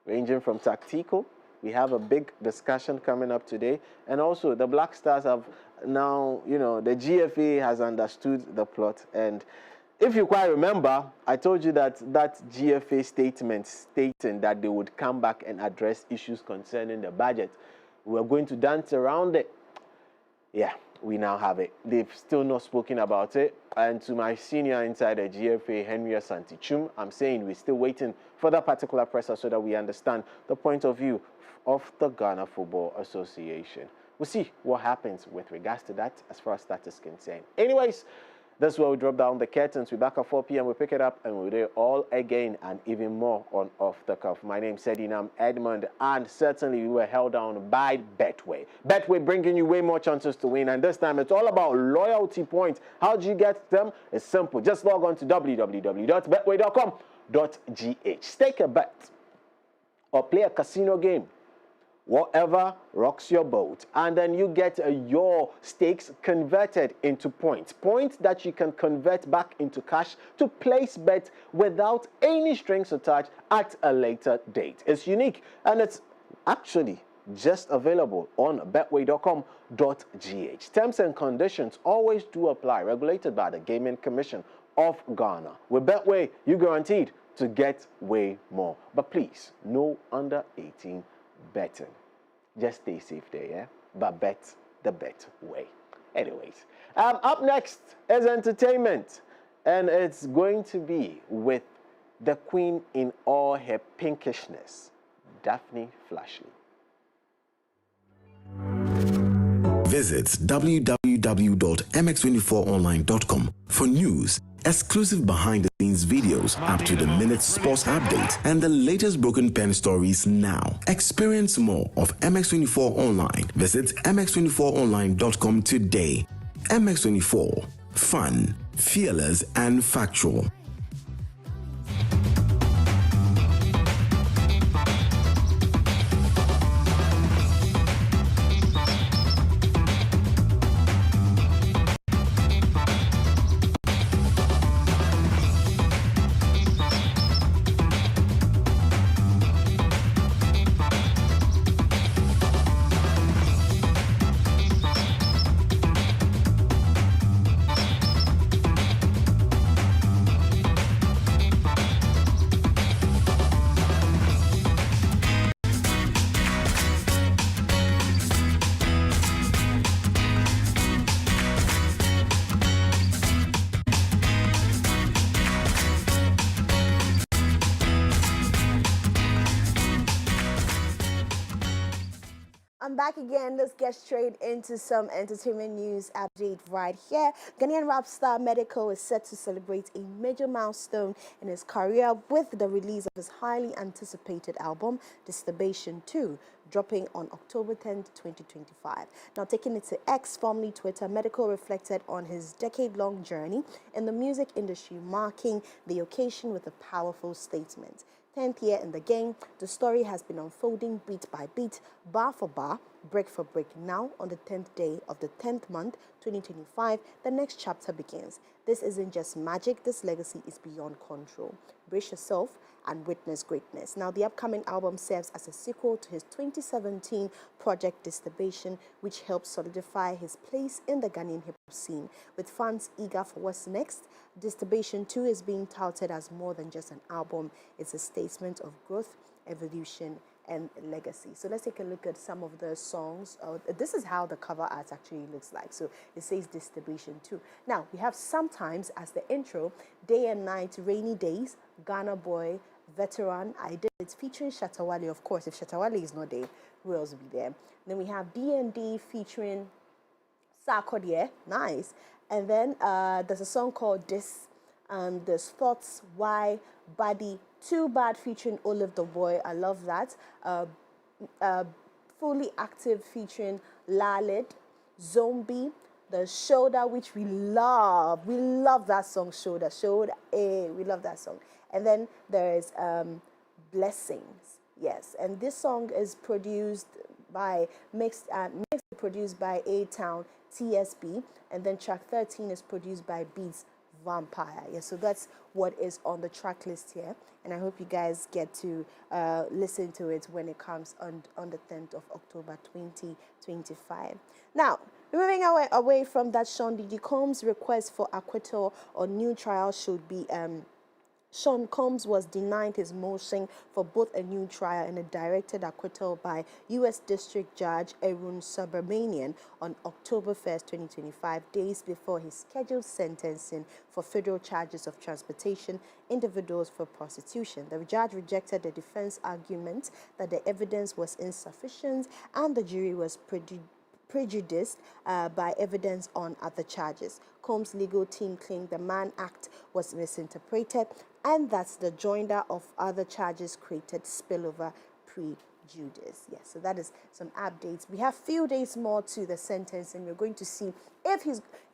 ranging from tactical. We have a big discussion coming up today, and also the Black Stars have now, the GFA has understood the plot. And if you quite remember, I told you that GFA statement stating that they would come back and address issues concerning the budget, we're going to dance around it. Yeah, we now have it. They've still not spoken about it. And to my senior inside the GFA, Henry Santichum, I'm saying we're still waiting for that particular presser so that we understand the point of view of the Ghana Football Association. We'll see what happens with regards to that as far as that is concerned. Anyways, that's where we drop down the curtains. We're back at 4 p.m. We pick it up and we'll do it all again and even more on Off the Cuff. My name is Edinam Edmund, and certainly we were held down by Betway. Betway bringing you way more chances to win, and this time it's all about loyalty points. How do you get them? It's simple. Just log on to www.betway.com.gh. Stake a bet or play a casino game, whatever rocks your boat, and then you get your stakes converted into points that you can convert back into cash to place bets without any strings attached at a later date. It's unique, and it's actually just available on betway.com.gh. Terms and conditions always do apply, regulated by the Gaming Commission of Ghana. With Betway, you're guaranteed to get way more, but please, no under 18 betting. Just stay safe there, yeah? But bet the bet way. Anyways, up next is entertainment, and it's going to be with the queen in all her pinkishness, Daphne Flashley. Visit www.mx24online.com for news, exclusive behind-the-scenes videos, up-to-the-minute sports updates, and the latest broken pen stories now. Experience more of MX24 Online. Visit mx24online.com today. MX24. Fun, fearless, and factual. I'm back again. Let's get straight into some entertainment news update right here. Ghanaian rap star Medical is set to celebrate a major milestone in his career with the release of his highly anticipated album, Disturbation 2, dropping on October 10th, 2025. Now, taking it to X, formerly Twitter, Medical reflected on his decade-long journey in the music industry, marking the occasion with a powerful statement. 10th year in the game, the story has been unfolding beat by beat, bar for bar, break for break. Now, on the 10th day of the 10th month, 2025, the next chapter begins. This isn't just magic, this legacy is beyond control. Brace yourself and witness greatness. Now, the upcoming album serves as a sequel to his 2017 project Disturbation, which helped solidify his place in the Ghanaian hip-hop scene. With fans eager for what's next, Disturbation 2 is being touted as more than just an album. It's a statement of growth, evolution, and legacy. So let's take a look at some of the songs. This is how the cover art actually looks like. So it says Disturbation 2. Now, we have Sometimes as the intro, Day and Night, Rainy Days, Ghana Boy, Veteran, I Did It, featuring Shatawale. Of course, if Shatawale is not there, who else will be there? Then we have D&D featuring Sarkodie, nice. And then there's a song called This, and there's Thoughts, Why, Body, Too Bad featuring Olive the Boy, I love that. Fully Active featuring Lali, Zombie, The Shoulder, which we love that song, Shoulder, we love that song. And then there's Blessings, yes, and this song is produced by produced by A-Town, TSB, and then track 13 is produced by Beats Vampire. Yeah, so that's what is on the track list here, and I hope you guys get to listen to it when it comes on the 10th of October 2025. Now, moving away from that, Sean Diddy Combs' request for acquittal or new trial should be Sean Combs was denied his motion for both a new trial and a directed acquittal by U.S. District Judge Arun Subramanian on October 1st, 2025, days before his scheduled sentencing for federal charges of transportation individuals for prostitution. The judge rejected the defense argument that the evidence was insufficient and the jury was prejudiced by evidence on other charges. Combs' legal team claimed the Mann Act was misinterpreted and that the joinder of other charges created spillover prejudice. Yes, so that is some updates. We have few days more to the sentence, and we're going to see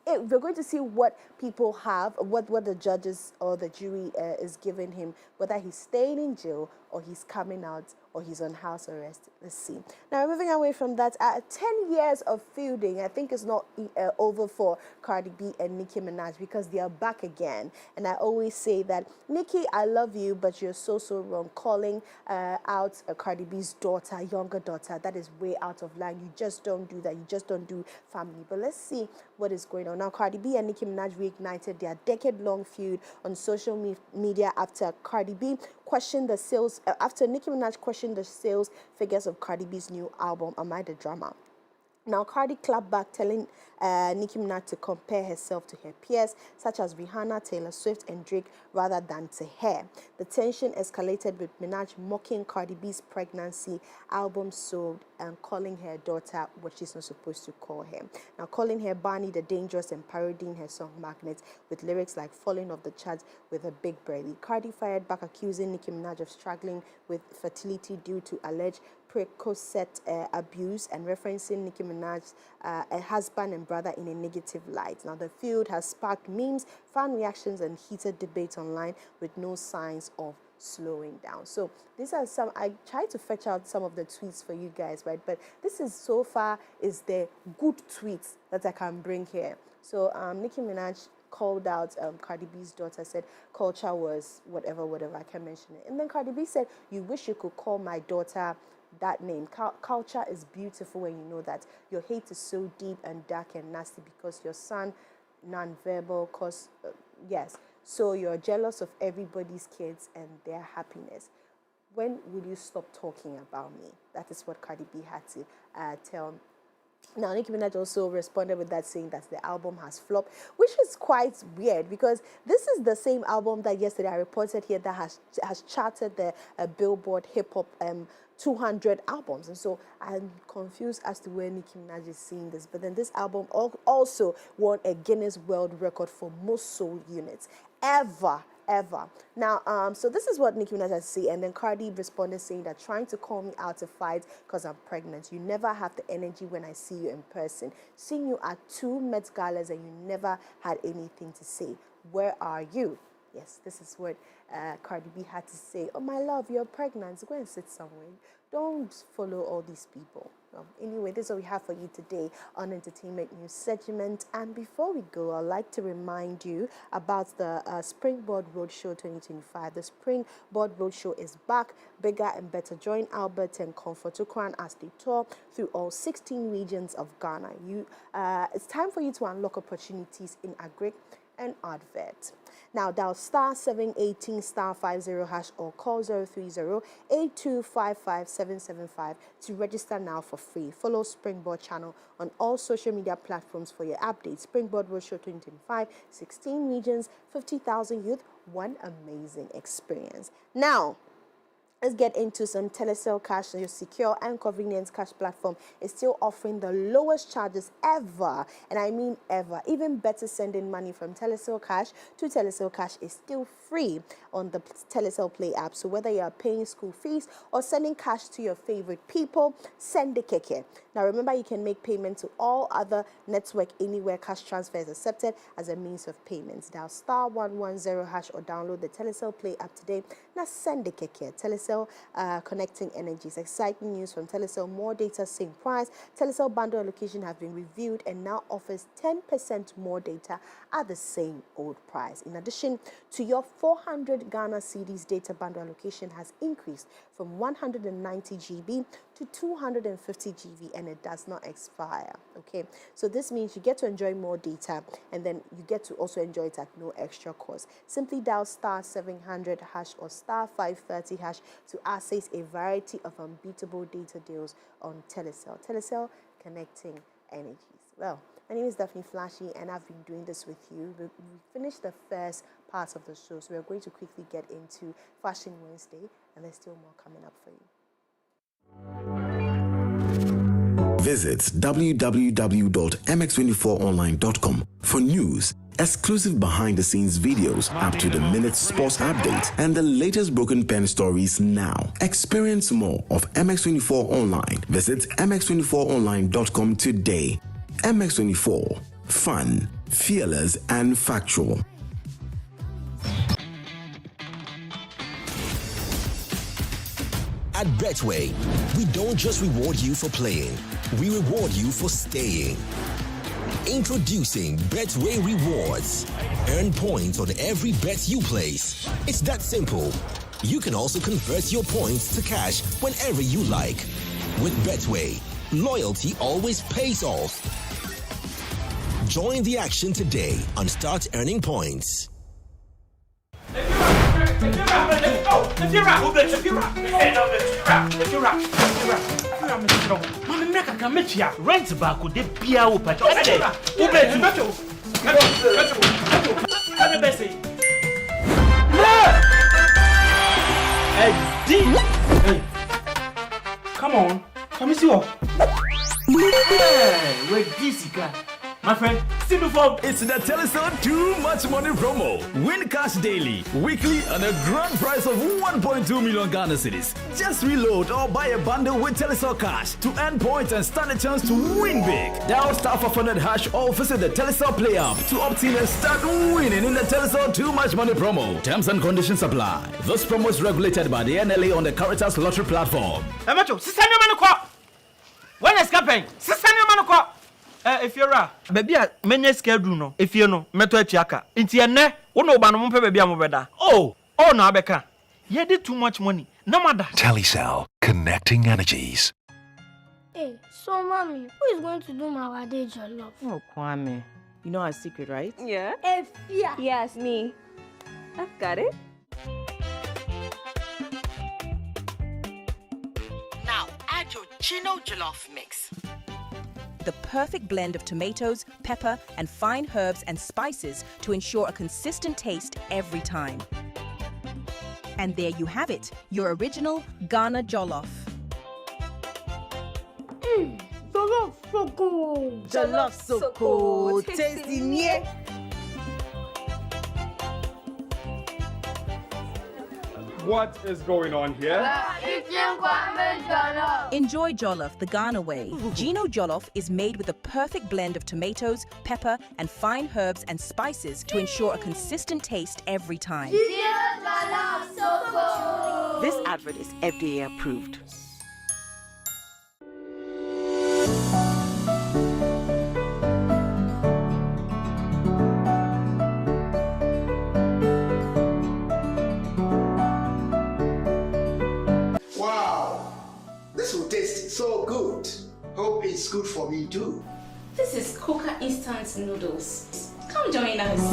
we're going to see what people have, what the judges or the jury is giving him, whether he's staying in jail or he's coming out or he's on house arrest. Let's see. Now, moving away from that, 10 years of feuding, I think is not over for Cardi B and Nicki Minaj because they are back again. And I always say that, Nicki, I love you, but you're so wrong. Calling out Cardi B's daughter, younger daughter, that is way out of line. You just don't do that. You just don't do family. But let's see what is going on. Now, Cardi B and Nicki Minaj reignited their decade-long feud on social media after Cardi B questioned the sales, after Nicki Minaj questioned the sales figures of Cardi B's new album, Am I the Drama? Now, Cardi clapped back, telling Nicki Minaj to compare herself to her peers, such as Rihanna, Taylor Swift, and Drake, rather than to her. The tension escalated with Minaj mocking Cardi B's pregnancy, album sold, and calling her daughter what she's not supposed to call her. Now, calling her Barney the Dangerous and parodying her song Magnet with lyrics like falling off the charts with a big belly. Cardi fired back, accusing Nicki Minaj of struggling with fertility due to alleged Percocet abuse and referencing Nicki Minaj's husband and brother in a negative light. Now, the feud has sparked memes, fan reactions, and heated debate online with no signs of slowing down. So these are some, I tried to fetch out some of the tweets for you guys, right? But this is so far is the good tweets that I can bring here. So Nicki Minaj called out Cardi B's daughter, said culture was whatever, I can mention it. And then Cardi B said, you wish you could call my daughter that name. Culture is beautiful when you know that your hate is so deep and dark and nasty because your son non-verbal cause yes, so you're jealous of everybody's kids and their happiness. When will you stop talking about me? That is what Cardi B had to tell. Now, Nicki Minaj also responded with that, saying that the album has flopped, which is quite weird because this is the same album that yesterday I reported here that has charted the Billboard Hip Hop 200 albums. And so I'm confused as to where Nicki Minaj is seeing this. But then this album also won a Guinness World Record for most sold units ever. Now, so this is what Nicki Minaj has to say, and then Cardi responded saying that trying to call me out to fight because I'm pregnant. You never have the energy when I see you in person. Seeing you at 2 Met Galas and you never had anything to say. Where are you? Yes, this is what Cardi B had to say. Oh, my love, you're pregnant. Go and sit somewhere. Don't follow all these people. Anyway, this is what we have for you today on Entertainment News segment. And before we go, I'd like to remind you about the Springboard Roadshow 2025. The Springboard Roadshow is back, bigger and better. Join Albert and Comfort Ukran as they tour through all 16 regions of Ghana. It's time for you to unlock opportunities in agri and advert. Now, dial star 718 star 50 hash or call 030-8255-775 to register now for free. Follow Springboard channel on all social media platforms for your updates. Springboard Roadshow 2025, 16 regions, 50,000 youth, one amazing experience. Now, let's get into some Telecel Cash. Your secure and convenient cash platform is still offering the lowest charges ever, and I mean ever. Even better, sending money from Telecel Cash to Telecel Cash is still free on the Telecel Play app. So whether you are paying school fees or sending cash to your favorite people, send the keke. Now remember, you can make payment to all other network anywhere cash transfer is accepted as a means of payments. Dial star 110 hash or download the Telecel Play app today. Now send the keke. Telecel connecting energies. Exciting news from Telecel. More data, same price. Telecel bundle allocation have been reviewed and now offers 10% more data at the same old price. In addition to your 400 Ghana cedis, data bundle allocation has increased from 190 GB to 250 GB, and it does not expire. Okay, so this means you get to enjoy more data, and then you get to also enjoy it at no extra cost. Simply dial *700# or *530# to access a variety of unbeatable data deals on Telecel. Telecel, connecting energies. Well, my name is Daphne Flashy, and I've been doing this with you. We finished the first part of the show, so we're going to quickly get into Fashion Wednesday, and there's still more coming up for you. Visit www.mx24online.com for news, exclusive behind-the-scenes videos, up-to-the-minute sports updates, and the latest broken pen stories now. Experience more of MX24 Online. Visit mx24online.com today. MX24, fun, fearless, and factual. At Betway, we don't just reward you for playing, we reward you for staying. Introducing Betway Rewards. Earn points on every bet you place. It's that simple. You can also convert your points to cash whenever you like. With Betway, loyalty always pays off. Join the action today and start earning points. Rent back with the beer. Come on, come see what? Wait, this guy. My friend, see before. It's the Telecel Too Much Money promo. Win cash daily, weekly, and a grand prize of 1.2 million Ghana cedis. Just reload or buy a bundle with Telecel Cash to earn points and stand a chance to win big. Dial *500# or visit the Telecel Play app to opt in and start winning in the Telecel Too Much Money promo. Terms and conditions apply. This promo is regulated by the NLA on the Caritas Lottery platform. Amacho, sister man ko. When is campaign? Sister man ko. If you're a baby, many schedule no. If you know, meto etiaka. Inti ene, uno ba no mpe baby amobeda. Oh no abeka. You did too much money. No matter. Telecel, connecting energies. Hey, so mommy, who is going to do my wade jollof? Oh, Kwame. You know our secret, right? Yeah. Efia. Yes, me. I've got it. Now add your Chino jollof mix. The perfect blend of tomatoes, pepper, and fine herbs and spices to ensure a consistent taste every time. And there you have it, your original Ghana jollof. Jollof so good. Jollof so good. Tasty, yeah. What is going on here? Enjoy jollof the Ghana way. Gino jollof is made with the perfect blend of tomatoes, pepper, and fine herbs and spices to ensure a consistent taste every time. This advert is FDA approved. So good. Hope it's good for me too. This is Coca Instant Noodles. Come join us.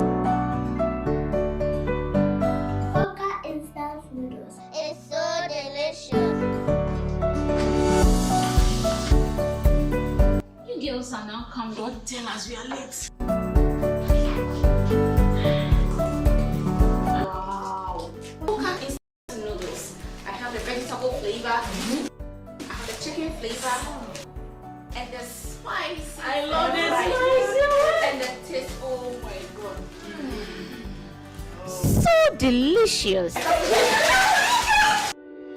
Coca Instant Noodles. It's so delicious. You girls are now come. Don't tell us we are late. Wow. Coca Instant Noodles. I have the vegetable flavor. Chicken flavor and the spice. I love it. And the taste. Oh my god. So delicious.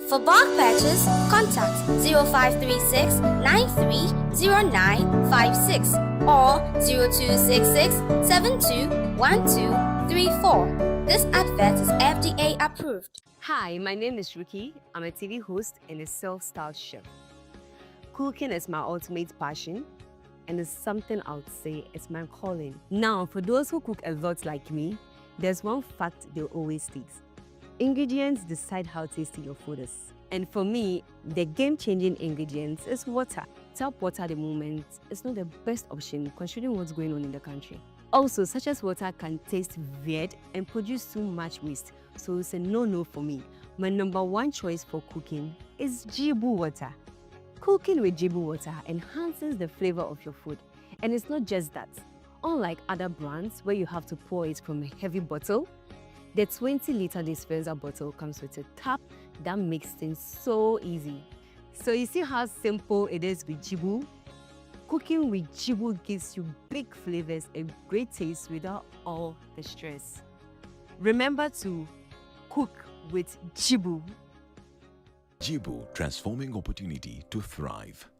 For bulk purchase, contact 0536 930956 or 0266 721234. This advert is FDA approved. Hi, my name is Ruki. I'm a TV host and a self-styled chef. Cooking is my ultimate passion, and it's something I would say is my calling. Now, for those who cook a lot like me, there's one fact they'll always state. Ingredients decide how tasty your food is. And for me, the game-changing ingredients is water. Tap water at the moment is not the best option considering what's going on in the country. Also, such as water can taste weird and produce too much waste, so it's a no-no for me. My number one choice for cooking is Jibu water. Cooking with Jibu water enhances the flavor of your food. And it's not just that. Unlike other brands where you have to pour it from a heavy bottle, the 20-liter dispenser bottle comes with a tap that makes things so easy. So you see how simple it is with Jibu? Cooking with Jibu gives you big flavors and great taste without all the stress. Remember to cook with Jibu. Jibu, transforming opportunity to thrive.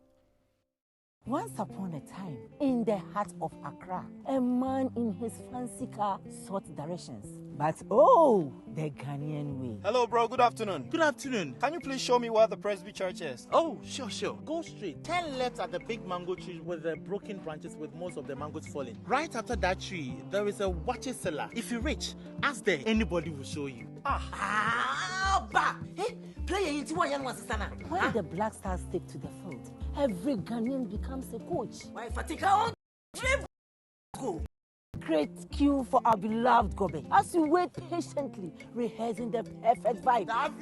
Once upon a time, in the heart of Accra, a man in his fancy car sought directions. But oh, the Ghanaian way. Hello, bro. Good afternoon. Good afternoon. Can you please show me where the Presby Church is? Oh, sure. Go straight. 10 left at the big mango tree with the broken branches with most of the mangoes falling. Right after that tree, there is a watch cellar. If you reach, ask there. Anybody will show you. When the Black Stars take to the field, every Ghanaian becomes a coach. Great cue for our beloved Gobe as we wait patiently, rehearsing the perfect vibe.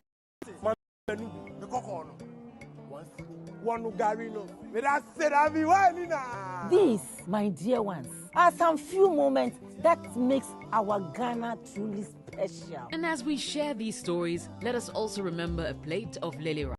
These, my dear ones, are some few moments that makes our Ghana truly special. And as we share these stories, let us also remember a plate of lily rice.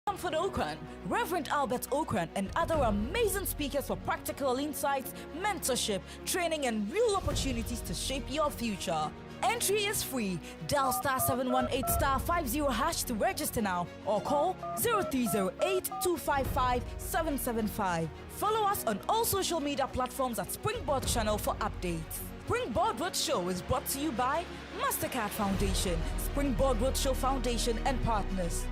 Comfort Okran, Reverend Albert Okran, and other amazing speakers for practical insights, mentorship, training, and real opportunities to shape your future. Entry is free. Dial *718*50# to register now or call 0308-255-775. Follow us on all social media platforms at Springboard Channel for updates. Springboard Roadshow is brought to you by Mastercard Foundation, Springboard Roadshow Foundation and partners.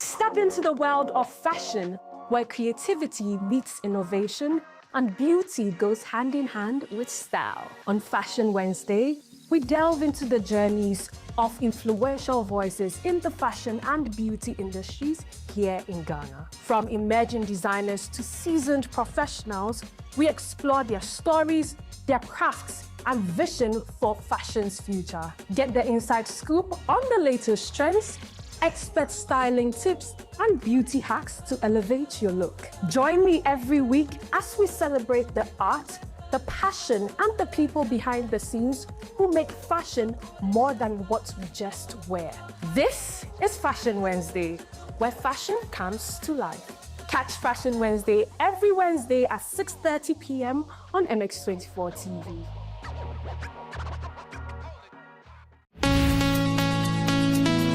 Step into the world of fashion, where creativity meets innovation and beauty goes hand in hand with style. On Fashion Wednesday, we delve into the journeys of influential voices in the fashion and beauty industries here in Ghana. From emerging designers to seasoned professionals, we explore their stories, their crafts, and vision for fashion's future. Get the inside scoop on the latest trends, expert styling tips, and beauty hacks to elevate your look. Join me every week as we celebrate the art, the passion and the people behind the scenes who make fashion more than what we just wear. This is Fashion Wednesday, where fashion comes to life. Catch Fashion Wednesday every Wednesday at 6:30 p.m. on MX24 TV.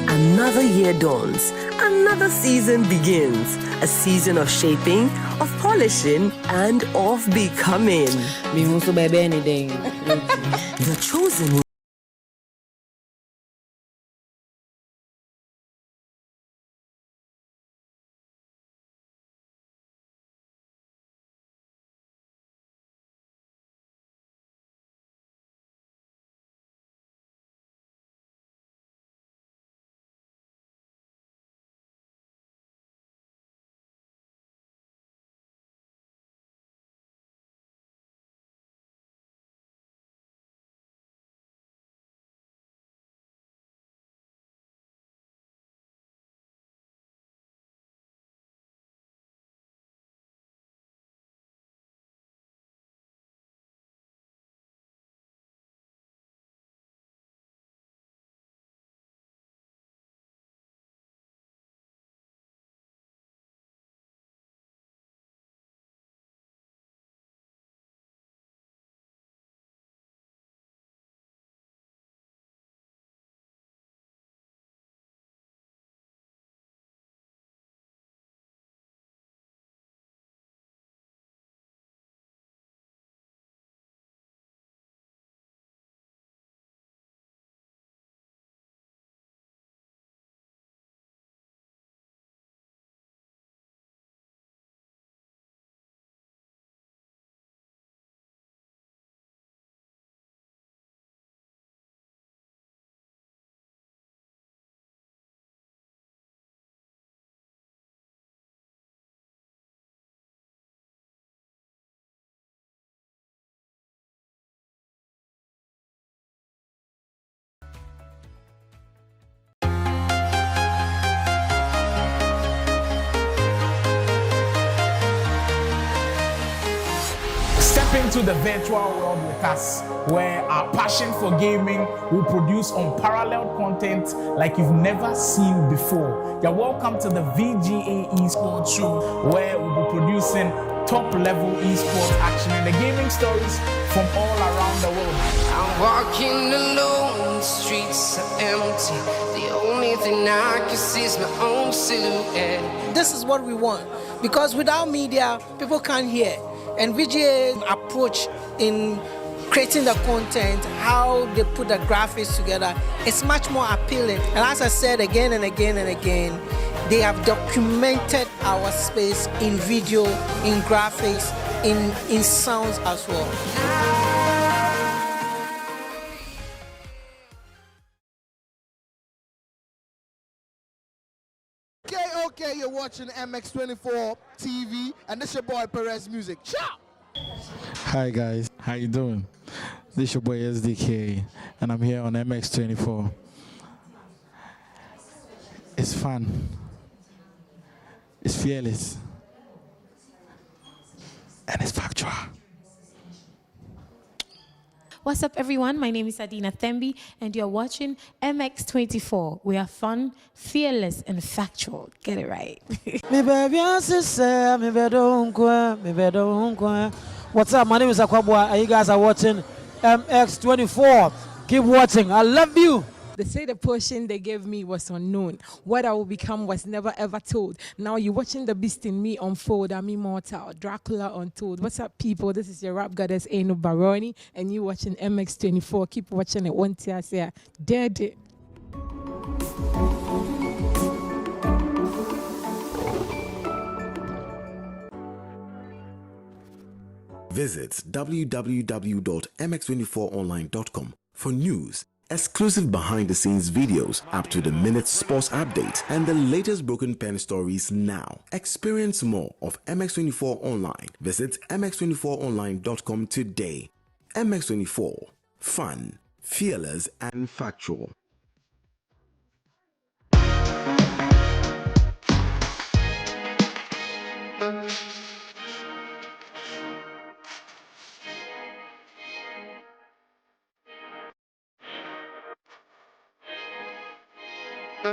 Another year dawns, another season begins. A season of shaping, of polishing, and of becoming. The chosen. Step into the virtual world with us, where our passion for gaming will produce unparalleled content like you've never seen before. You're welcome to the VGA Esports Show, where we'll be producing top-level esports action and the gaming stories from all around the world. I'm walking alone, the streets are empty. The only thing I can see is my own silhouette. This is what we want, because without media, people can't hear. And VGA approach in creating the content, how they put the graphics together, it's much more appealing. And as I said again and again and again, they have documented our space in video, in graphics, in sounds as well. Okay, you're watching MX24 TV, and this your boy Perez Music. Ciao! Hi guys, how you doing? This is your boy SDK, and I'm here on MX24. It's fun. It's fearless. And it's factual. What's up, everyone? My name is Adina Thembi, and you're watching MX24. We are fun, fearless, and factual. Get it right. What's up? My name is Akwabwa, and you guys are watching MX24. Keep watching. I love you. They say the portion they gave me was unknown. What I will become was never ever told. Now you're watching the beast in me unfold. I'm immortal. Dracula untold. What's up, people? This is your rap goddess, Eno Baroni, and you watching MX24. Keep watching it. One tear say, dead it. Visit www.mx24online.com for news, exclusive behind-the-scenes videos, up-to-the-minute sports updates, and the latest broken pen stories now. Experience more of MX24 Online. Visit mx24online.com today. MX24. Fun, fearless, and factual. I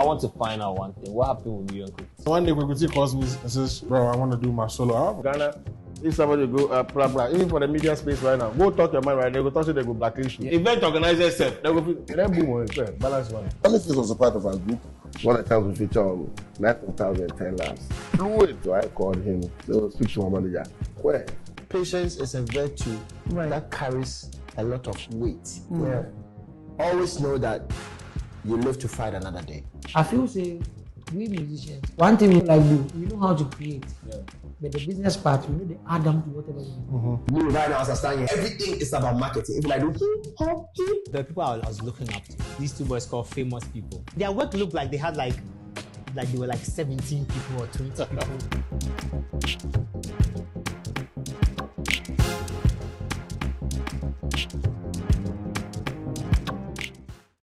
want to find out one thing. What happened with you and Cookie? One day Kwekuti calls me and says, bro, I want to do my solo album. Ghana, if somebody go, blah, blah, even for the media space right now, go talk your mind right now, they go talk to they go blacklist you. Event organizers, they go, then boom, balance one. Honestly, was a part of our group. One of the times we feature on 9,010 labs. Fluid, so I called him, so speak to my manager. Where? Patience is a virtue that carries a lot of weight. Yeah. Always know that you live to fight another day. I feel say we musicians, one thing we like do, we know how to create. But the business part, we know they add them to whatever we do. Me right now, as I stand here, everything is about marketing. If I do the people I was looking up to, these two boys called famous people. Their work looked like they had like they were like 17 people or 20 people.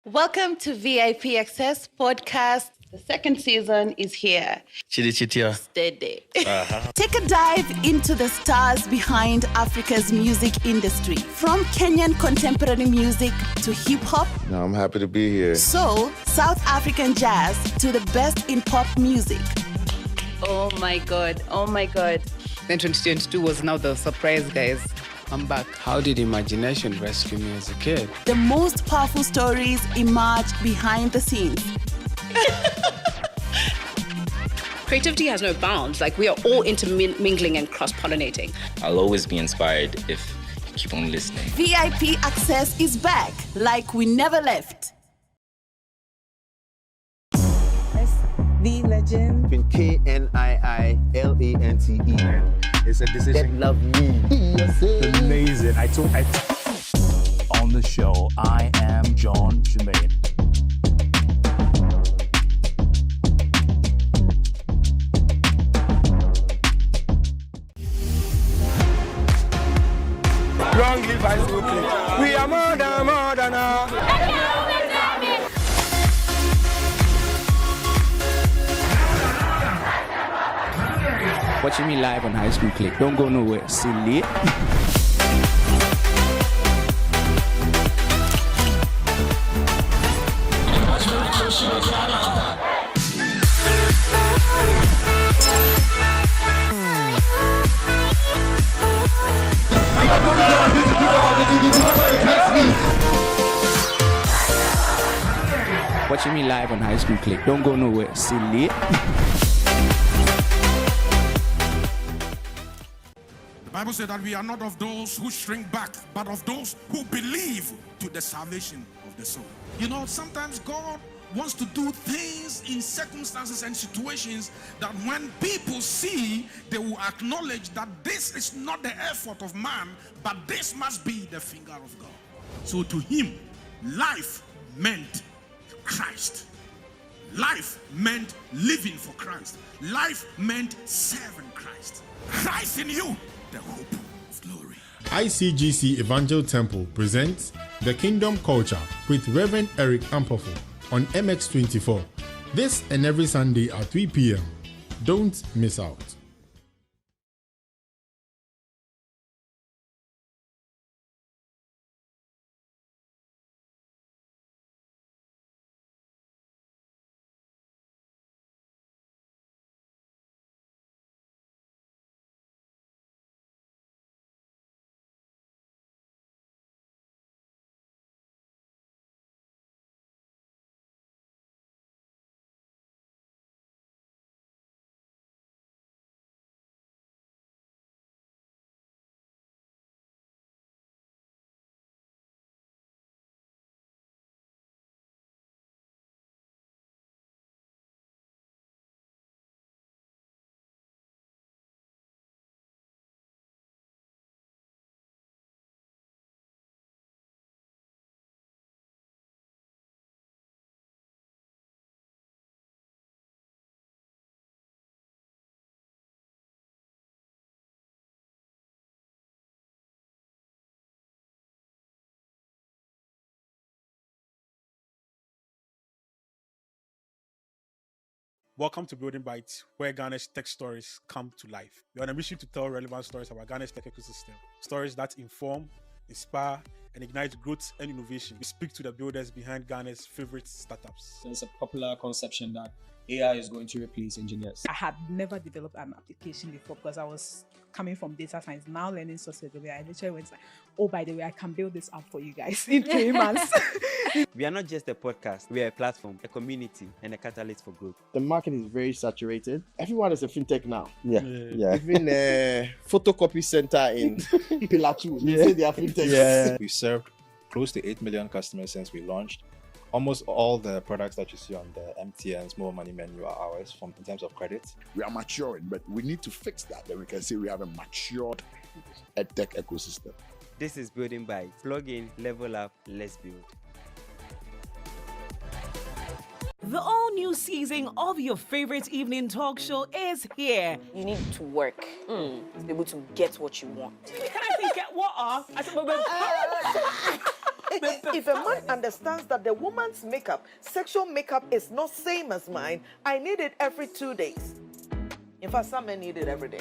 Welcome to VIP Access Podcast. The second season is here. Steady. Take a dive into the stars behind Africa's music industry. From Kenyan contemporary music to hip hop. No, I'm happy to be here. Soul, South African jazz to the best in pop music. Oh my God. Then 2022 was now the surprise, guys. I'm back. How did imagination rescue me as a kid? The most powerful stories emerge behind the scenes. Creativity has no bounds. Like, we are all intermingling and cross-pollinating. I'll always be inspired if you keep on listening. VIP Access is back like we never left. The legend. KNIILANTE. It's a decision. That love me. Amazing. On the show, I am John Jermaine. Long live high school play. We are more than Watching me live on High School Click. Don't go nowhere. Silly. Watching me live on High School Click. Don't go nowhere. Silly. Bible said that we are not of those who shrink back, but of those who believe to the salvation of the soul. You know, sometimes God wants to do things in circumstances and situations that when people see, they will acknowledge that this is not the effort of man, but this must be the finger of God. So to him, life meant Christ. Life meant living for Christ. Life meant serving Christ. Christ in you, the hope of glory. ICGC Evangel Temple presents The Kingdom Culture with Reverend Eric Ampofo on MX24. This and every Sunday at 3 p.m. Don't miss out. Welcome to Building Bites, where Ghana's tech stories come to life. We are on a mission to tell relevant stories about Ghana's tech ecosystem. Stories that inform, inspire, and ignite growth and innovation. We speak to the builders behind Ghana's favorite startups. There's a popular conception that AI is going to replace engineers. I had never developed an application before because I was coming from data science, now learning social media. I literally went like, oh, by the way, I can build this app for you guys in 3 months. We are not just a podcast, we are a platform, a community, and a catalyst for growth. The market is very saturated. Everyone is a fintech now. Yeah. Even a photocopy center in Pillar 2, they say they are fintech. We've served close to 8 million customers since we launched. Almost all the products that you see on the MTN's mobile money menu are ours in terms of credit. We are maturing, but we need to fix that. Then we can say we have a matured edtech ecosystem. This is Building By. Plug in, level up, let's build. The all-new season of your favorite evening talk show is here. You need to work to be able to get what you want. Can I think get what off? If a man understands that the woman's makeup, sexual makeup, is not same as mine, I need it every 2 days. In fact, some men need it every day.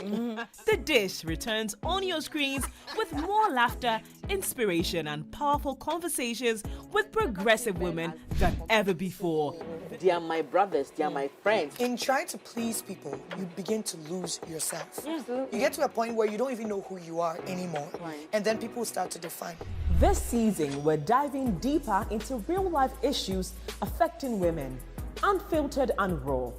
The Dish returns on your screens with more laughter, inspiration, and powerful conversations with progressive women than ever before. They are my brothers, they are my friends. In trying to please people, you begin to lose yourself. You get to a point where you don't even know who you are anymore. And then people start to define. This season, we're diving deeper into real-life issues affecting women, unfiltered and raw.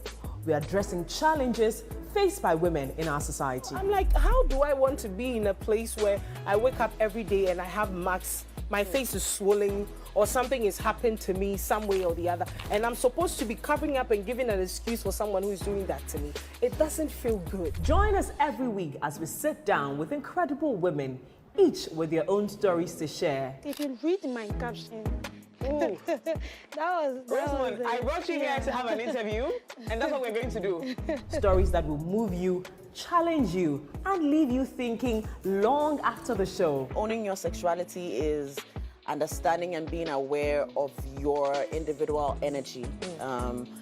We're addressing challenges faced by women in our society. I'm like, how do I want to be in a place where I wake up every day and I have marks, my face is swollen, or something has happened to me some way or the other, and I'm supposed to be covering up and giving an excuse for someone who is doing that to me? It doesn't feel good. Join us every week as we sit down with incredible women, each with their own stories to share. If you read my caption, that was I brought you here to have an interview, and that's what we're going to do. Stories that will move you, challenge you, and leave you thinking long after the show. Owning your sexuality is understanding and being aware of your individual energy.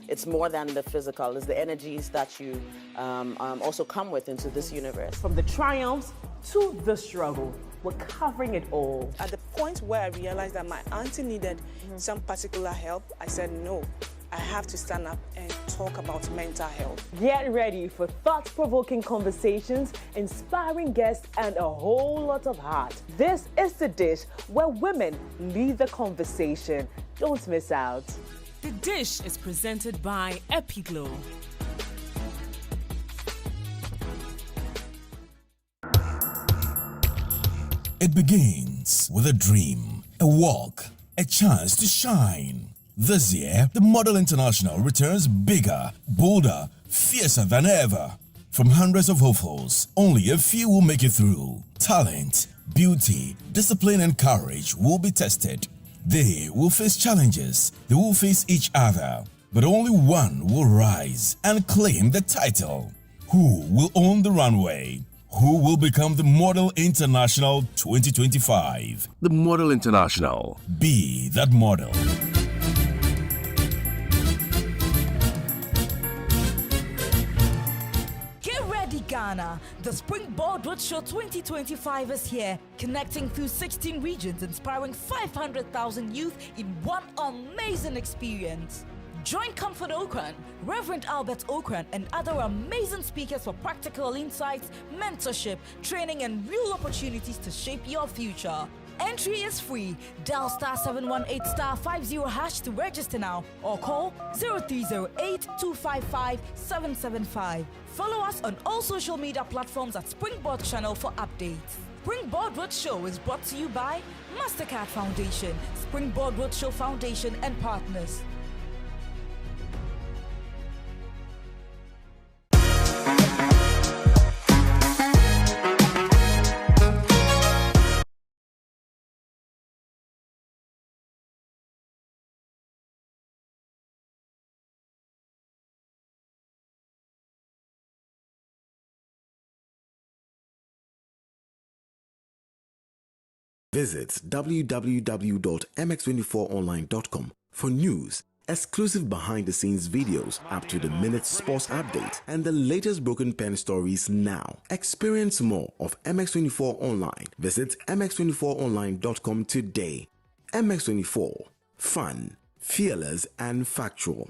It's more than the physical, it's the energies that you also come with into this universe. From the triumphs to the struggle, we're covering it all. At the point where I realized that my auntie needed some particular help, I said, no, I have to stand up and talk about mental health. Get ready for thought-provoking conversations, inspiring guests, and a whole lot of heart. This is The Dish, where women lead the conversation. Don't miss out. The Dish is presented by Epiglow. It begins with a dream, a walk, a chance to shine. This year, the Model International returns bigger, bolder, fiercer than ever. From hundreds of hopefuls, only a few will make it through. Talent, beauty, discipline, and courage will be tested. They will face challenges, they will face each other, but only one will rise and claim the title. Who will own the runway? Who will become the Model International 2025? The Model International. Be that model. Get ready, Ghana. The Springboard Roadshow 2025 is here, connecting through 16 regions, inspiring 500,000 youth in one amazing experience. Join Comfort Okran, Reverend Albert Okran, and other amazing speakers for practical insights, mentorship, training, and real opportunities to shape your future. Entry is free. Dial *718*50# to register now or call 0308-255-775. Follow us on all social media platforms at Springboard Channel for updates. Springboard Roadshow is brought to you by Mastercard Foundation, Springboard Roadshow Foundation, and partners. Visit www.mx24online.com for news, exclusive behind-the-scenes videos, up-to-the-minute sports updates, and the latest broken pen stories now. Experience more of MX24 Online. Visit mx24online.com today. MX24. Fun, fearless, and factual.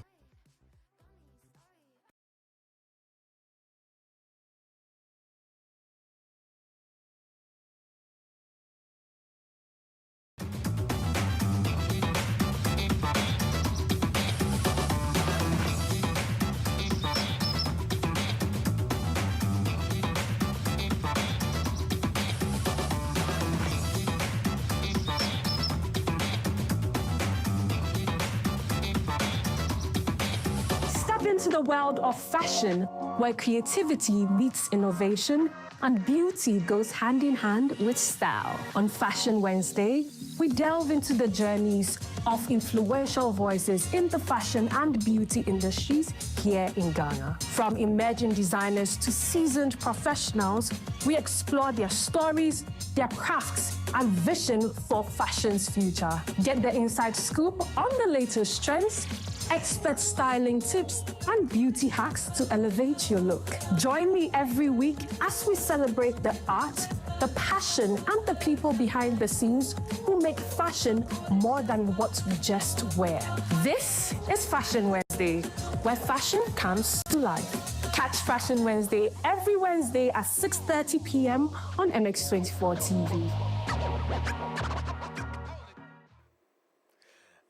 Into the world of fashion, where creativity meets innovation and beauty goes hand in hand with style. On Fashion Wednesday, we delve into the journeys of influential voices in the fashion and beauty industries here in Ghana. From emerging designers to seasoned professionals, we explore their stories, their crafts, and vision for fashion's future. Get the inside scoop on the latest trends, expert styling tips, and beauty hacks to elevate your look. Join me every week as we celebrate the art, the passion, and the people behind the scenes who make fashion more than what we just wear. This is Fashion Wednesday, where fashion comes to life. Catch Fashion Wednesday every Wednesday at 6:30 p.m. on MX24 TV.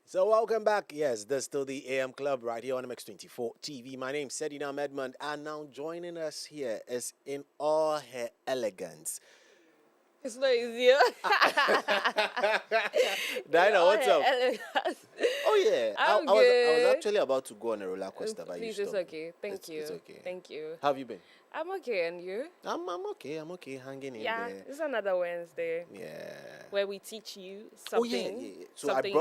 So welcome back. Yes, there's still the AM Club right here on MX24 TV. My name's Edinam Kumbey, and now joining us here is in all her elegance. It's not easier. Dinah, what's up? Oh yeah, I was good. actually about to go on a roller coaster, but Please, you it's stopped. okay. Thank you. It's okay. Thank you. How have you been? I'm okay, and you? I'm okay. I'm okay. Hanging in Yeah, there. it's another Wednesday. Yeah. Where we teach you something. Oh yeah. So something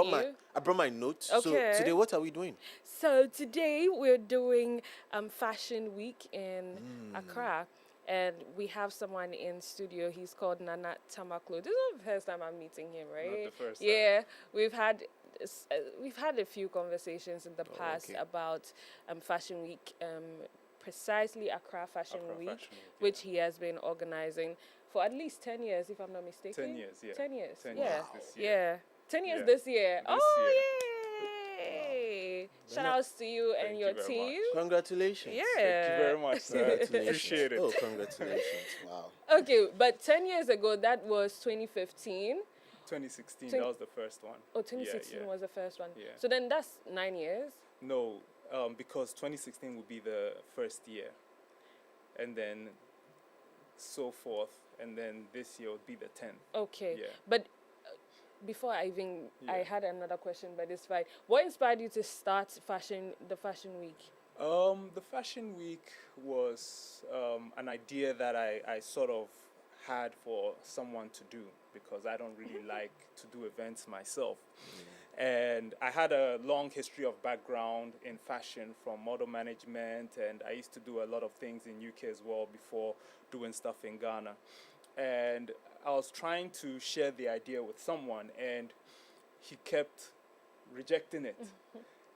I brought my notes. Okay. So today, what are we doing? So today we're doing Fashion Week in Accra. And we have someone in studio. He's called Addo Tamakloe. This is not the first time I'm meeting him, right? Not the first time. Yeah, we've had a few conversations in the past about Fashion Week, precisely Accra Fashion Week, which he has been organizing for at least 10 years, if I'm not mistaken. 10 years, yeah. 10 years, 10 yeah. years this year. Yeah, 10 years Yeah. this year. This Oh, year. yay! Shout outs to you and your team. Congratulations. Yeah. Thank you very much, sir. Congratulations. Appreciate it. Oh, congratulations. Wow. Okay, but 10 years ago, that was 2015. 2016, that was the first one. Oh, 2016 Yeah. was the first one. Yeah. So then that's 9 years. No, because 2016 would be the first year. And then so forth, and then this year would be the 10th. Okay. Yeah. But before I Yeah. had another question, but it's fine. What inspired you to start the fashion week? The fashion week was an idea that I sort of had for someone to do, because I don't really like to do events myself. And I had a long history of background in fashion, from model management, and I used to do a lot of things in UK as well before doing stuff in Ghana. And I was trying to share the idea with someone, and he kept rejecting it.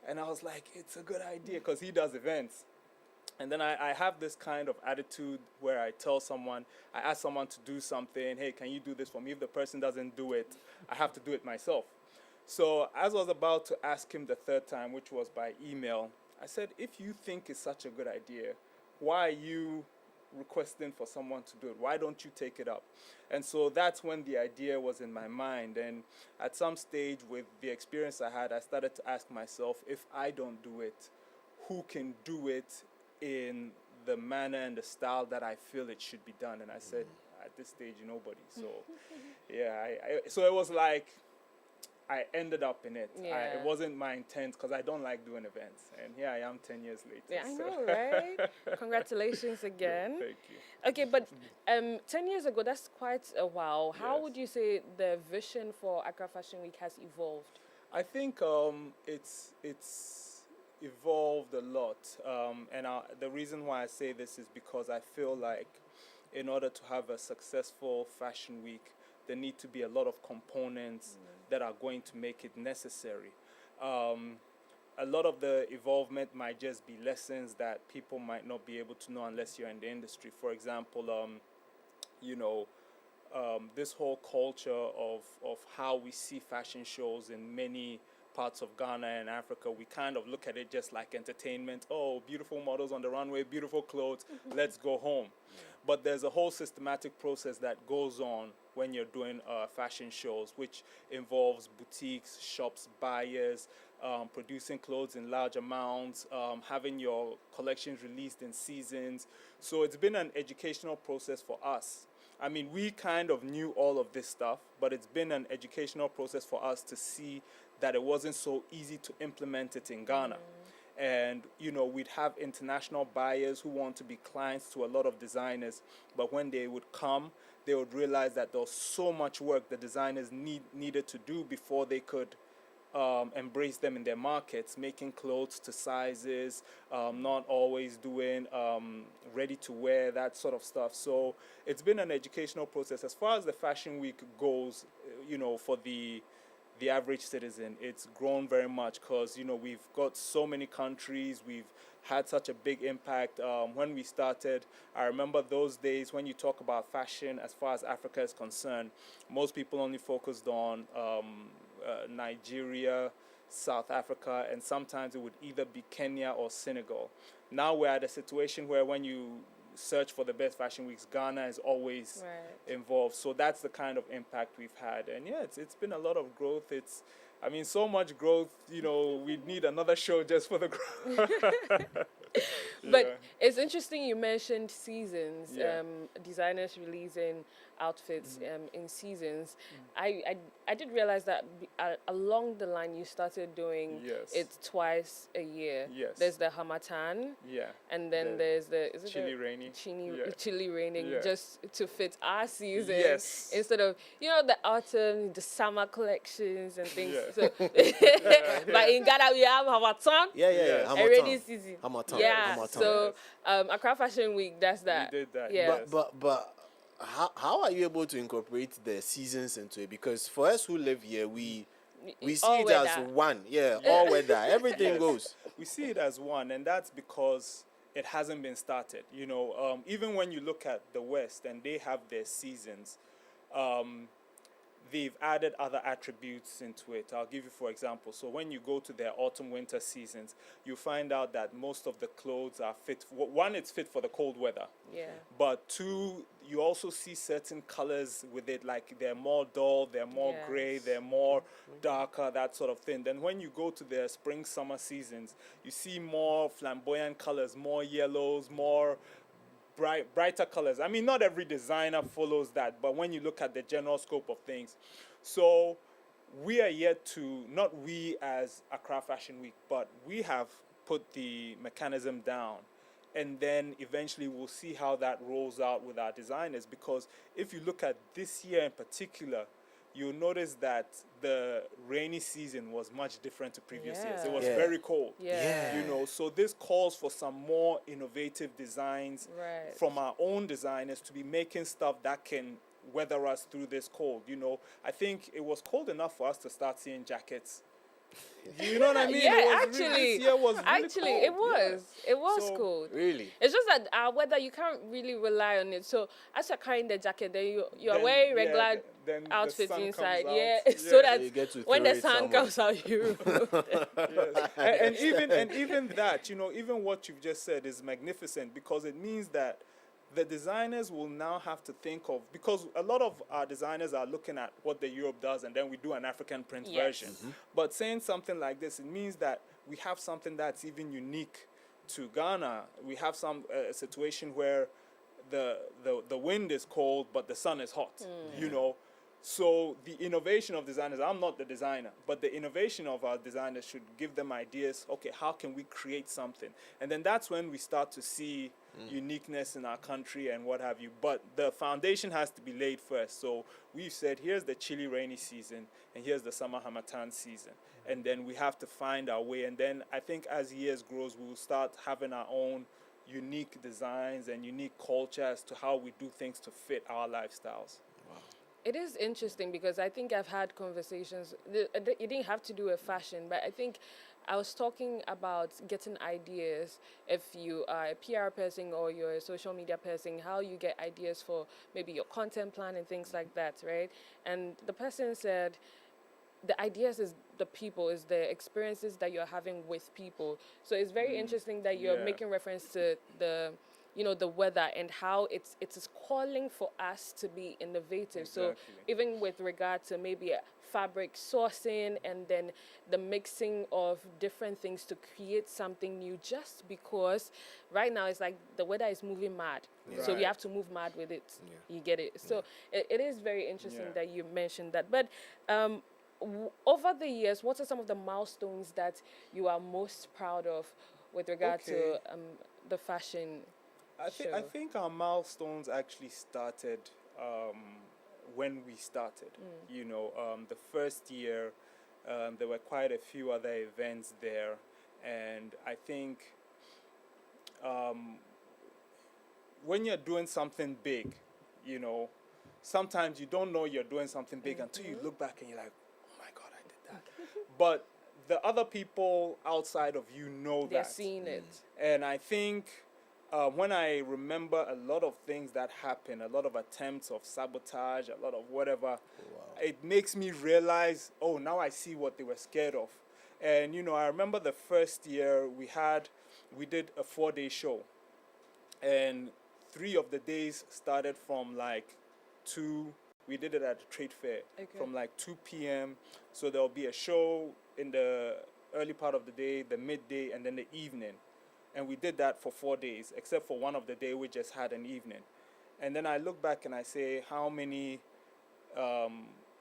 And I was like, it's a good idea, because he does events. And then I have this kind of attitude where I tell someone, I ask someone to do something, hey, can you do this for me? If the person doesn't do it, I have to do it myself. So as I was about to ask him the third time, which was by email, I said, if you think it's such a good idea, why are you requesting for someone to do it? Why don't you take it up? And so that's when the idea was in my mind. And at some stage, with the experience I had, I started to ask myself, if I don't do it, who can do it in the manner and the style that I feel it should be done? And I said, at this stage, nobody. So yeah, so it was like, I ended up in it. Yeah. It wasn't my intent, because I don't like doing events. And here I am 10 years later. Yeah, I so. know, right? Congratulations again. Thank you. Okay, but 10 years ago, that's quite a while. How Yes. would you say the vision for Accra Fashion Week has evolved? I think it's evolved a lot. And the reason why I say this is because I feel like in order to have a successful fashion week, there need to be a lot of components that are going to make it necessary. A lot of the evolvement might just be lessons that people might not be able to know unless you're in the industry. For example, this whole culture of how we see fashion shows in many parts of Ghana and Africa, we kind of look at it just like entertainment. Oh, beautiful models on the runway, beautiful clothes, let's go home. But there's a whole systematic process that goes on when you're doing fashion shows, which involves boutiques, shops, buyers, producing clothes in large amounts, having your collections released in seasons. So it's been an educational process for us. I mean, we kind of knew all of this stuff, but it's been an educational process for us to see that it wasn't so easy to implement it in Ghana. And, we'd have international buyers who want to be clients to a lot of designers, but when they would come, they would realize that there was so much work the designers needed to do before they could embrace them in their markets, making clothes to sizes, not always doing ready to wear, that sort of stuff. So it's been an educational process. As far as the fashion week goes, for the average citizen, it's grown very much, because we've got so many countries, we've had such a big impact. When we started, I remember those days when you talk about fashion as far as Africa is concerned, most people only focused on Nigeria, South Africa, and sometimes it would either be Kenya or Senegal. Now we're at a situation where when you search for the best fashion weeks, Ghana is always involved. So that's the kind of impact we've had. And yeah, it's been a lot of growth. So much growth, we need another show just for the growth. But it's interesting you mentioned seasons, Yeah. designers releasing outfits in seasons. I did realize that along the line you started doing Yes. it twice a year. Yes. There's the Hamatan, Yeah. and then there's the Chili Rainy. Chili Raining, Yeah. just to fit our season. Yes. Instead of the autumn, the summer collections and things. Yeah. So, but in Ghana we have Hamatan. Yeah. A rainy season. Hamatan. Yeah. Hamatan. So Accra Fashion Week, that's that. We did that. Yeah. But how are you able to incorporate the seasons into it? Because for us who live here, we see All it weather. as one. Yeah, all weather. Everything Yes. goes. We see it as one, and that's because it hasn't been started. Even when you look at the West and they have their seasons, they've added other attributes into it. I'll give you, for example, so when you go to their autumn-winter seasons, you find out that most of the clothes are fit. One, it's fit for the cold weather. Yeah. But two, you also see certain colors with it, like they're more dull, they're more gray, they're more darker, that sort of thing. Then when you go to the spring-summer seasons, you see more flamboyant colors, more yellows, more brighter colors. I mean, not every designer follows that, but when you look at the general scope of things. So we are yet to, not we as Accra Fashion Week, but we have put the mechanism down. And then eventually we'll see how that rolls out with our designers. Because if you look at this year in particular, you'll notice that the rainy season was much different to previous years. It was very cold. You know, so this calls for some more innovative designs from our own designers to be making stuff that can weather us through this cold. You know, I think it was cold enough for us to start seeing jackets. You know what I mean? Yeah, This year was really cold. It was So, cold. Really? It's just that our weather, you can't really rely on it. So as you're carrying the jacket, then you're wearing regular then the outfits sun inside. comes Yeah, out. so that You get to when throw the it sun somewhere. comes out, you remove it. and even that, you know, even what you've just said is magnificent, because it means that the designers will now have to think of, because a lot of our designers are looking at what the Europe does and then we do an African print version. But saying something like this, it means that we have something that's even unique to Ghana. We have some situation where the wind is cold but the sun is hot, you know. So the innovation of designers, I'm not the designer, but the innovation of our designers should give them ideas. Okay, how can we create something? And then that's when we start to see uniqueness in our country and what have you. But the foundation has to be laid first. So we've said, here's the chilly rainy season and here's the summer Hamatan season. And then we have to find our way. And then I think as years grows, we'll start having our own unique designs and unique culture as to how we do things to fit our lifestyles. It is interesting because I think I've had conversations. It didn't have to do with fashion, but I think I was talking about getting ideas. If you are a PR person or you're a social media person, how you get ideas for maybe your content plan and things like that, right? And the person said, the ideas is the people, is the experiences that you're having with people. So it's very interesting that you're making reference to the, you know, the weather and how it's calling for us to be innovative. So even with regard to maybe fabric sourcing and then the mixing of different things to create something new, just because right now it's like the weather is moving mad. So we have to move mad with it. You get it? So it is very interesting that you mentioned that. But over the years, what are some of the milestones that you are most proud of with regard to the fashion show? I think our milestones actually started when we started. You know, the first year, there were quite a few other events there. And I think when you're doing something big, you know, sometimes you don't know you're doing something big until you look back and you're like, but the other people outside of you know They're that. seeing it. And I think when I remember a lot of things that happen, a lot of attempts of sabotage, a lot of whatever, it makes me realize, oh, now I see what they were scared of. And, you know, I remember the first year we did a 4-day show. And 3 of the days started from like 2. We did it at the trade fair from like 2 p.m. So there'll be a show in the early part of the day, the midday, and then the evening. And we did that for 4 days, except for one of the day we just had an evening. And then I look back and I say, how many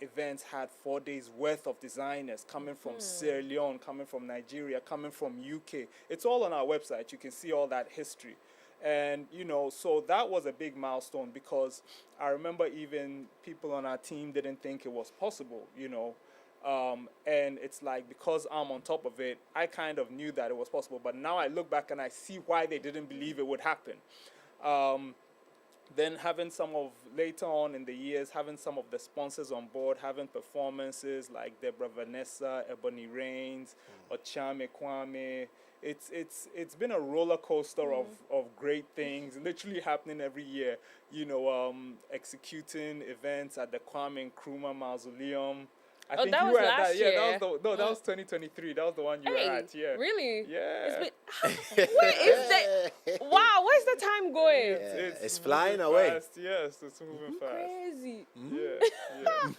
events had 4 days worth of designers coming from Sierra Leone, coming from Nigeria, coming from UK. It's all on our website. You can see all that history. And, you know, so that was a big milestone, because I remember even people on our team didn't think it was possible, you know. And it's like, because I'm on top of it, I kind of knew that it was possible. But now I look back and I see why they didn't believe it would happen. Then having later on in the years, having some of the sponsors on board, having performances like Deborah Vanessa, Ebony Rains, Ochame Kwame. It's been a roller coaster of great things literally happening every year. You know, executing events at the Kwame Nkrumah Mausoleum. I think that you was were at last that. year. Yeah, that was 2023. That was the one you were at. Yeah. Really? Yeah. Wow, where's the time going? It's flying away. Fast. Yes, it's moving fast. Crazy. Yeah.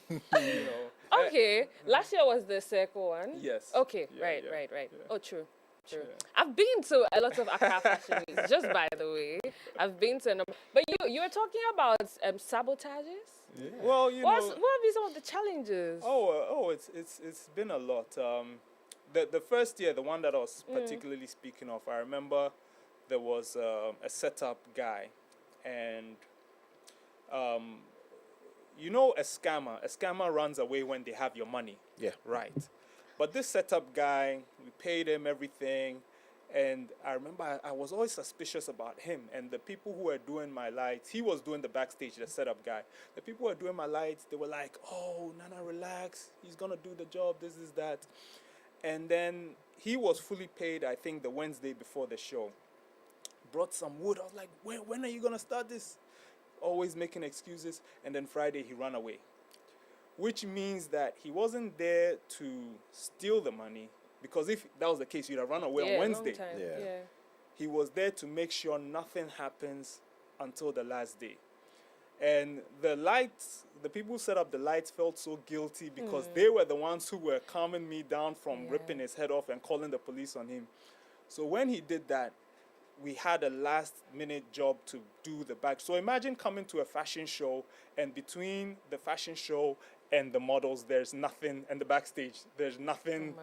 You know. Okay, last year was the circle one. Yes. Okay, Yeah, right. yeah. Oh, true. True. I've been to a lot of Accra fashion weeks, just by the way. I've been to, but you were talking about sabotages. Yeah. Well, what have been some of the challenges? It's been a lot. The first year, the one that I was particularly speaking of, I remember there was a setup guy, and a scammer runs away when they have your money. Yeah. Right. But this setup guy, we paid him everything, and I remember I was always suspicious about him. And the people who were doing my lights, he was doing the backstage, the setup guy. The people who were doing my lights, they were like, "Oh, Nana, relax. He's gonna do the job. This is that." And then he was fully paid, I think, the Wednesday before the show. Brought some wood. I was like, when are you gonna start this? Always making excuses. And then Friday he ran away, which means that he wasn't there to steal the money, because if that was the case, he'd have run away on Wednesday. He was there to make sure nothing happens until the last day. And the people who set up the lights felt so guilty because they were the ones who were calming me down from ripping his head off and calling the police on him. So when he did that, we had a last-minute job to do the back. So imagine coming to a fashion show, and between the fashion show and the models, there's nothing, and the backstage, there's nothing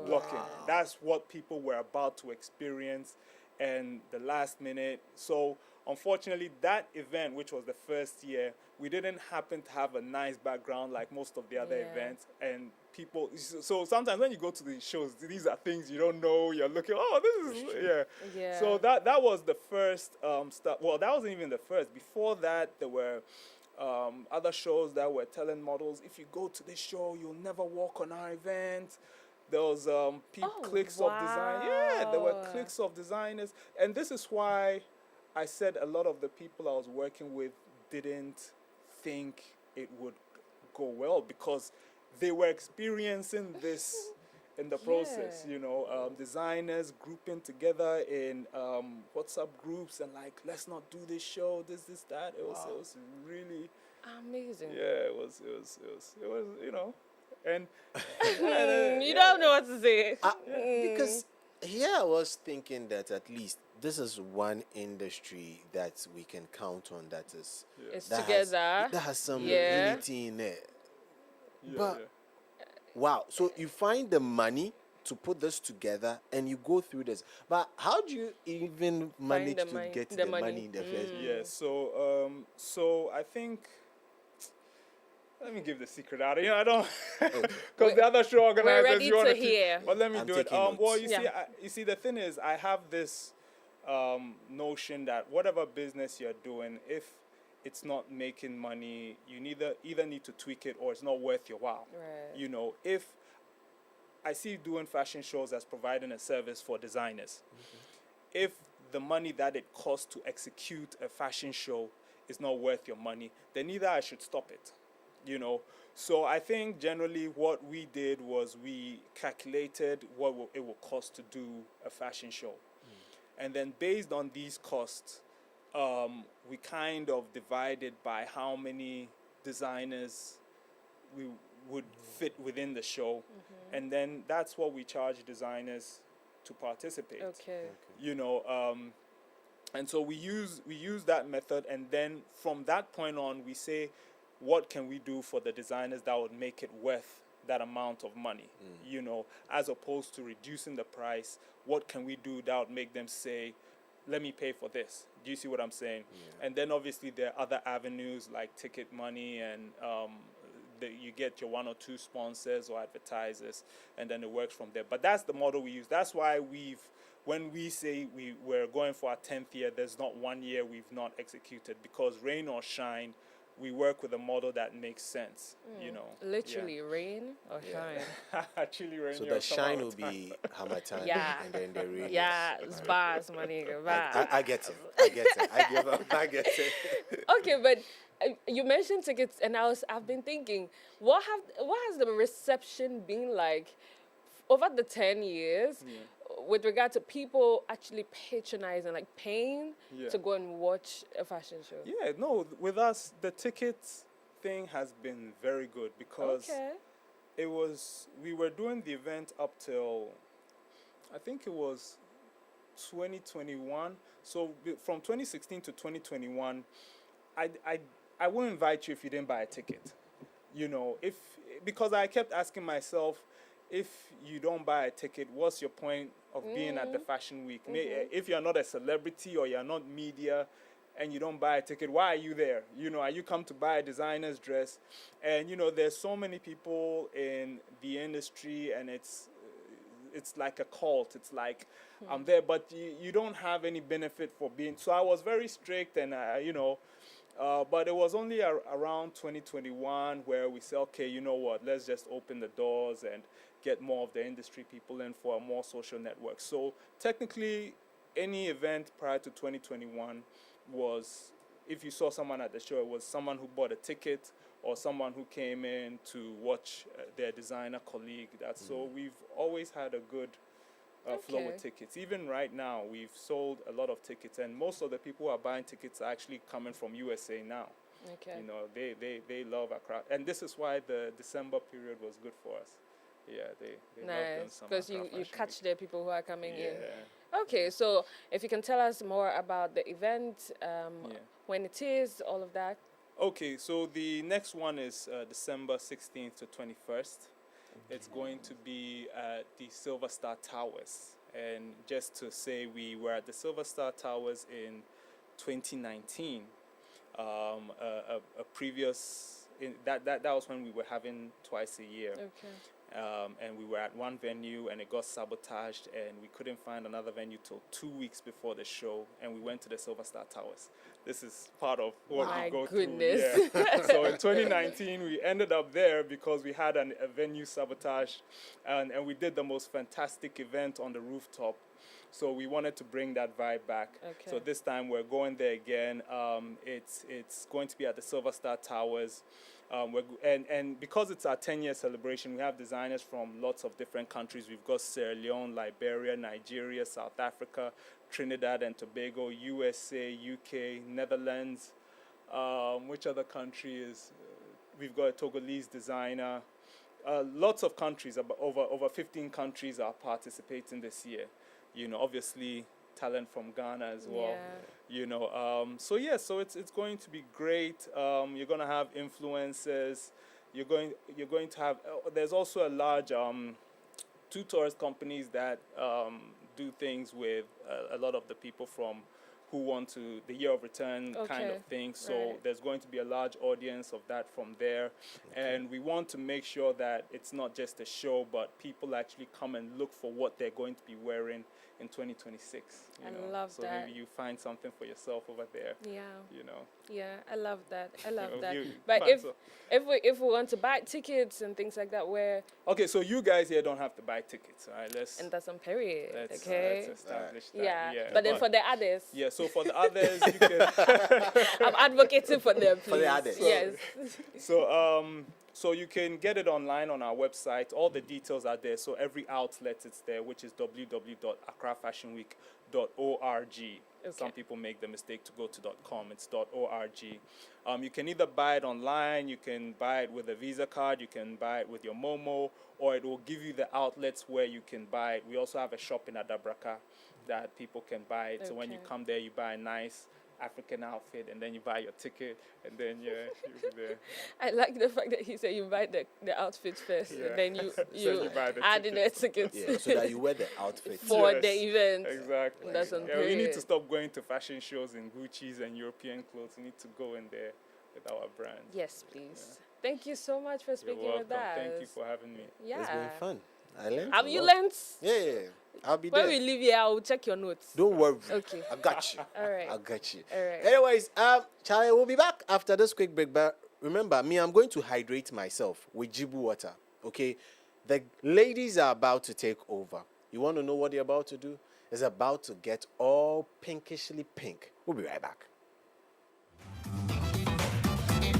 blocking. That's what people were about to experience, and the last minute. So unfortunately, that event, which was the first year, we didn't happen to have a nice background like most of the other events, and people. So sometimes when you go to these shows, these are things you don't know. You're looking, this is yeah. So that was the first stuff. Well, that wasn't even the first. Before that, there were other shows that were telling models, if you go to this show, you'll never walk on our event. There was cliques of design. Yeah, there were cliques of designers, and this is why I said a lot of the people I was working with didn't think it would go well, because they were experiencing this in the process, designers grouping together in WhatsApp groups and like, let's not do this show, this, that. It was really amazing. Yeah, it was, and you don't know what to say. Because I was thinking that at least this is one industry that we can count on that is it's together. That has some unity in it. But wow, so you find the money to put this together and you go through this. But how do you even manage to get the money in the first place? Yeah, so I think, let me give the secret out. I don't, because the other show organizers, we're ready you want to hear. But let me do it. Well, you see, the thing is, I have this notion that whatever business you're doing, if it's not making money, you either need to tweak it or it's not worth your while. Right. If I see doing fashion shows as providing a service for designers, if the money that it costs to execute a fashion show is not worth your money, then either I should stop it. So I think generally what we did was we calculated what it will cost to do a fashion show. And then based on these costs, we kind of divided by how many designers we would fit within the show. And then that's what we charge designers to participate. Okay. And so we use that method, and then from that point on, we say, what can we do for the designers that would make it worth that amount of money? As opposed to reducing the price, what can we do that would make them say, let me pay for this? Do you see what I'm saying? Yeah. And then obviously there are other avenues like ticket money, and you get your one or two sponsors or advertisers, and then it works from there. But that's the model we use. That's why when we say we're going for our 10th year, there's not 1 year we've not executed, because rain or shine, we work with a model that makes sense, Literally, rain or shine. Actually, rain. So the shine will be Hamatan, and then the rain. It's bars, my nigga, bars. I get it. I give up. I get it. Okay, but you mentioned tickets, and I've been thinking, what has the reception been like over the 10 years? With regard to people actually patronizing, like paying to go and watch a fashion show? Yeah, no, with us, the tickets thing has been very good, because we were doing the event up till I think it was 2021. So from 2016 to 2021, I wouldn't invite you if you didn't buy a ticket. You know, because I kept asking myself, if you don't buy a ticket, what's your point of being at the fashion week? If you're not a celebrity or you're not media and you don't buy a ticket, why are you there? You know, are you come to buy a designer's dress? And, you know, there's so many people in the industry, and it's like a cult. It's like, I'm there, but you don't have any benefit for being. So I was very strict, and, you know, but it was only around 2021 where we said, okay, you know what, let's just open the doors and get more of the industry people in for a more social network. So technically, any event prior to 2021 was, if you saw someone at the show, it was someone who bought a ticket or someone who came in to watch their designer colleague. So we've always had a good flow with tickets. Even right now, we've sold a lot of tickets, and most of the people who are buying tickets are actually coming from USA now. Okay. You know, they love Accra, and this is why the December period was good for us. Yeah, they nice, because you catch the people who are coming in. Yeah. Okay, so if you can tell us more about the event, when it is, all of that. Okay, so the next one is December 16th to 21st. It's going to be at the Silver Star Towers. And just to say, we were at the Silver Star Towers in 2019. A previous, that was when we were having twice a year. Okay. And we were at one venue, and it got sabotaged, and we couldn't find another venue till 2 weeks before the show, and we went to the Silver Star Towers. This is part of what we go through. Yeah. So in 2019, we ended up there because we had a venue sabotage, and we did the most fantastic event on the rooftop. So we wanted to bring that vibe back. Okay. So this time we're going there again. It's going to be at the Silver Star Towers. And because it's our 10-year celebration, we have designers from lots of different countries. We've got Sierra Leone, Liberia, Nigeria, South Africa, Trinidad and Tobago, USA, UK, Netherlands. Which other country is? We've got a Togolese designer. Lots of countries, over 15 countries are participating this year. You know, obviously talent from Ghana as well. Yeah. You know, so it's going to be great. You're going to have influencers. You're going to have. There's also a large 2 tourist companies that do things with a lot of the people from who want to the year of return kind of thing. So there's going to be a large audience of that from there. And we want to make sure that it's not just a show, but people actually come and look for what they're going to be wearing in 2026. I love so that. So maybe you find something for yourself over there. Yeah. You know. Yeah, I love that. I love that. You But if we want to buy tickets and things like that, where? Okay, so you guys here don't have to buy tickets, all right? And that's on period. Let's establish that. Yeah. But then for the others. Yeah. So for the others, you can. I'm advocating for them, please. For the others. Yes. So you can get it online on our website. All the details are there. So every outlet is there, which is www.accrafashionweek.org. Okay. Some people make the mistake to go to .com. It's .org. You can either buy it online, you can buy it with a Visa card, you can buy it with your Momo, or it will give you the outlets where you can buy it. We also have a shop in Adabraka that people can buy it. Okay. So when you come there, you buy a nice African outfit, and then you buy your ticket, and then you'll be there. I like the fact that he said you buy the outfit first, and then you add in the tickets. Yeah, so that you wear the outfit for the event. Exactly. That's we need to stop going to fashion shows in Gucci's and European clothes. We need to go in there with our brand. Yes, please. Yeah. Thank you so much for speaking with us. Thank you for having me. Yeah. It's been fun. I learned. Have you learned? Yeah. I'll be when there. When we leave here, I'll check your notes. Don't worry. Okay. I got you. All right. I got you. All right. Anyways, Charlie, we'll be back after this quick break. But remember, I'm going to hydrate myself with Jibu water. Okay? The ladies are about to take over. You want to know what they're about to do? It's about to get all pinkishly pink. We'll be right back.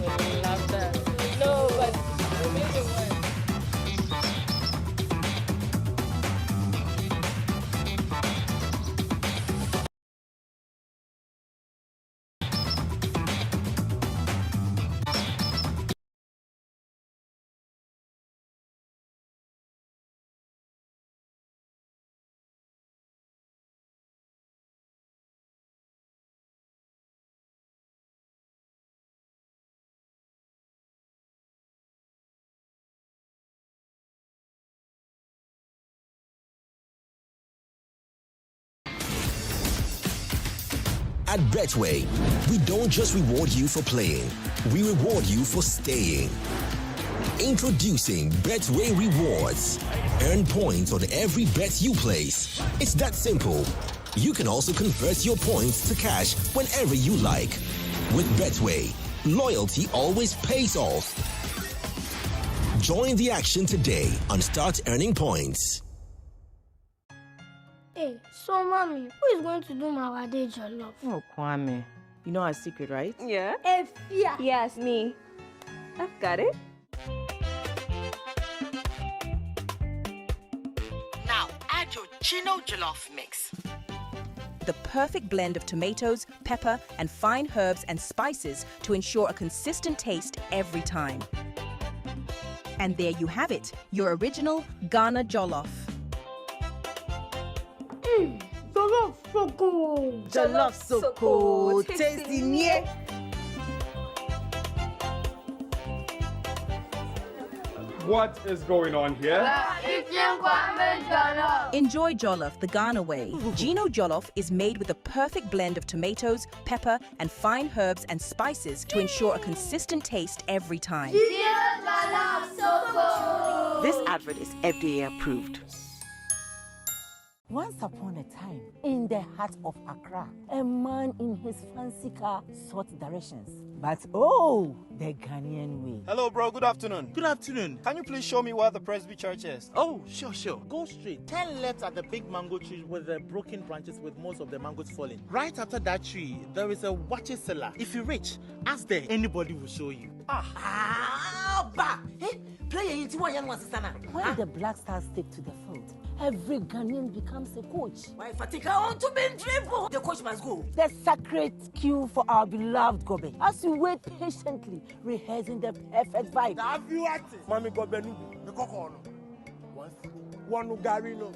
I love that. No, but amazing work. At Betway, we don't just reward you for playing, we reward you for staying. Introducing Betway Rewards. Earn points on every bet you place. It's that simple. You can also convert your points to cash whenever you like. With Betway, loyalty always pays off. Join the action today and start earning points. Hey, so mommy, who is going to do my wade jollof? Oh, Kwame. You know our secret, right? Yeah. Efia. Yes, me. I've got it. Now add your Gino Jollof mix. The perfect blend of tomatoes, pepper, and fine herbs and spices to ensure a consistent taste every time. And there you have it, your original Ghana Jollof. Jollof so good. Jollof so good. Tasty, yeah. What is going on here? Enjoy Jollof the Ghana way. Gino Jollof is made with the perfect blend of tomatoes, pepper, and fine herbs and spices to ensure a consistent taste every time. This advert is FDA approved. Once upon a time, in the heart of Accra, a man in his fancy car sought directions. But oh, the Ghanaian way. Hello, bro. Good afternoon. Good afternoon. Can you please show me where the Presby Church is? Oh, sure. Go straight. 10 left at the big mango tree with the broken branches with most of the mangoes falling. Right after that tree, there is a water cellar. If you reach, ask there. Anybody will show you. When the Black Stars stick to the field, every Ghanaian becomes a coach. Why Fatika on to be dribble? The coach must go. The sacred cue for our beloved Gobe. As we wait patiently, rehearsing the perfect vibe. Have you acted? Mami Gobe Nubi. The cocoa. One Garino.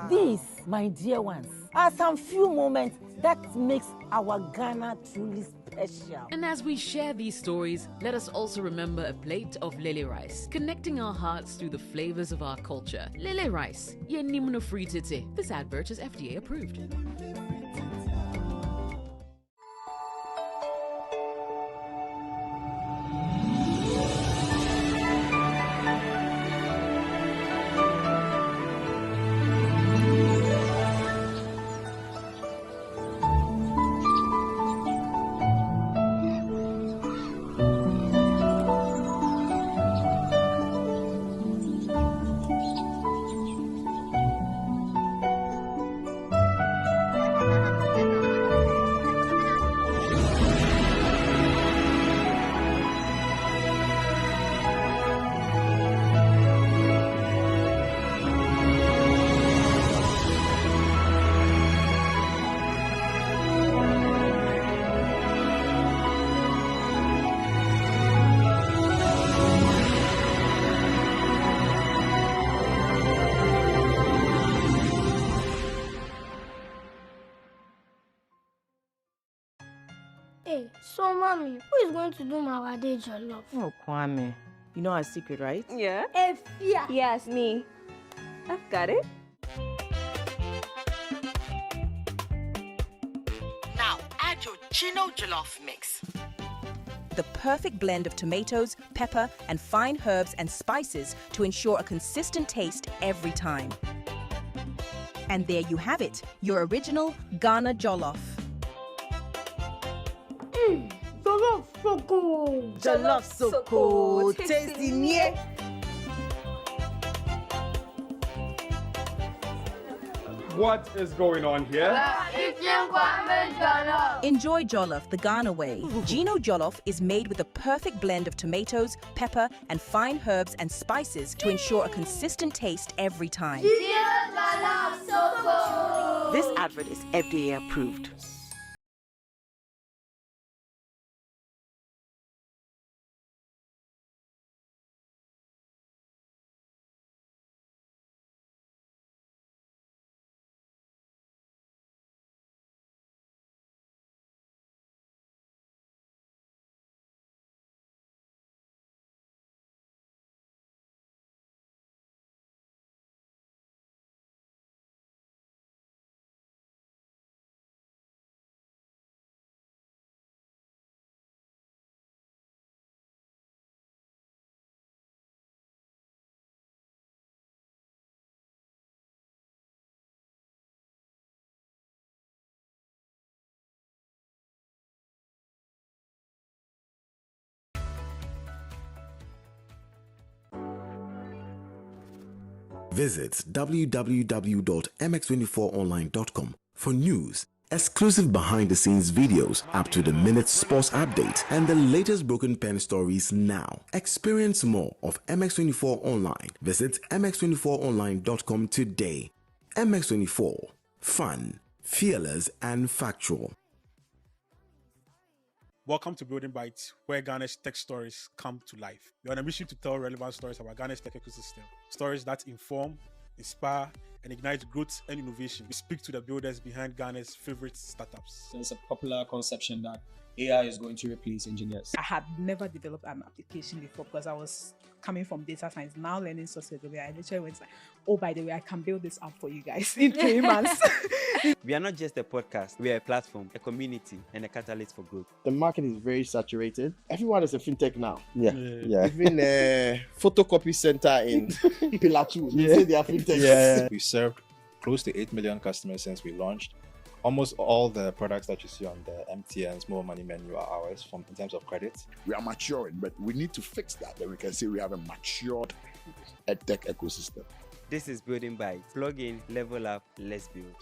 These, my dear ones, are some few moments that makes our Ghana truly special. And as we share these stories, let us also remember a plate of lele rice, connecting our hearts through the flavors of our culture. Lele rice, ye nimno free tete. This advert is FDA approved. Hey, so mommy, who is going to do my wade jollof? Oh, Kwame. You know our secret, right? Yeah. Efia. Yes, me. I've got it. Now add your Gino Jollof mix. The perfect blend of tomatoes, pepper, and fine herbs and spices to ensure a consistent taste every time. And there you have it, your original Ghana Jollof. Jollof so good. Jollof so good. Tasty, yeah. What is going on here? Enjoy Jollof the Ghana way. Gino Jollof is made with the perfect blend of tomatoes, pepper, and fine herbs and spices to ensure a consistent taste every time. This advert is FDA approved. Visit www.mx24online.com for news, exclusive behind-the-scenes videos, up-to-the-minute sports updates, and the latest broken pen stories now. Experience more of MX24 Online. Visit mx24online.com today. MX24. Fun, fearless, and factual. Welcome to Building Bites, where Ghana's tech stories come to life. We're on a mission to tell relevant stories about Ghana's tech ecosystem. Stories that inform, inspire, and ignite growth and innovation. We speak to the builders behind Ghana's favorite startups. There's a popular conception that AI is going to replace engineers. I had never developed an application before because I was coming from data science, now learning software development. I literally went like, oh, by the way, I can build this app for you guys in 3 months. We are not just a podcast, we are a platform, a community, and a catalyst for growth. The market is very saturated. Everyone is a fintech now. Yeah. Even a photocopy center in Pillar 2, they say they are fintech. Yeah. We served close to 8 million customers since we launched. Almost all the products that you see on the MTN's More Money menu are ours in terms of credit. We are maturing, but we need to fix that. Then we can say we have a matured edtech ecosystem. This is Building Bites. Plug in, level up, let's build.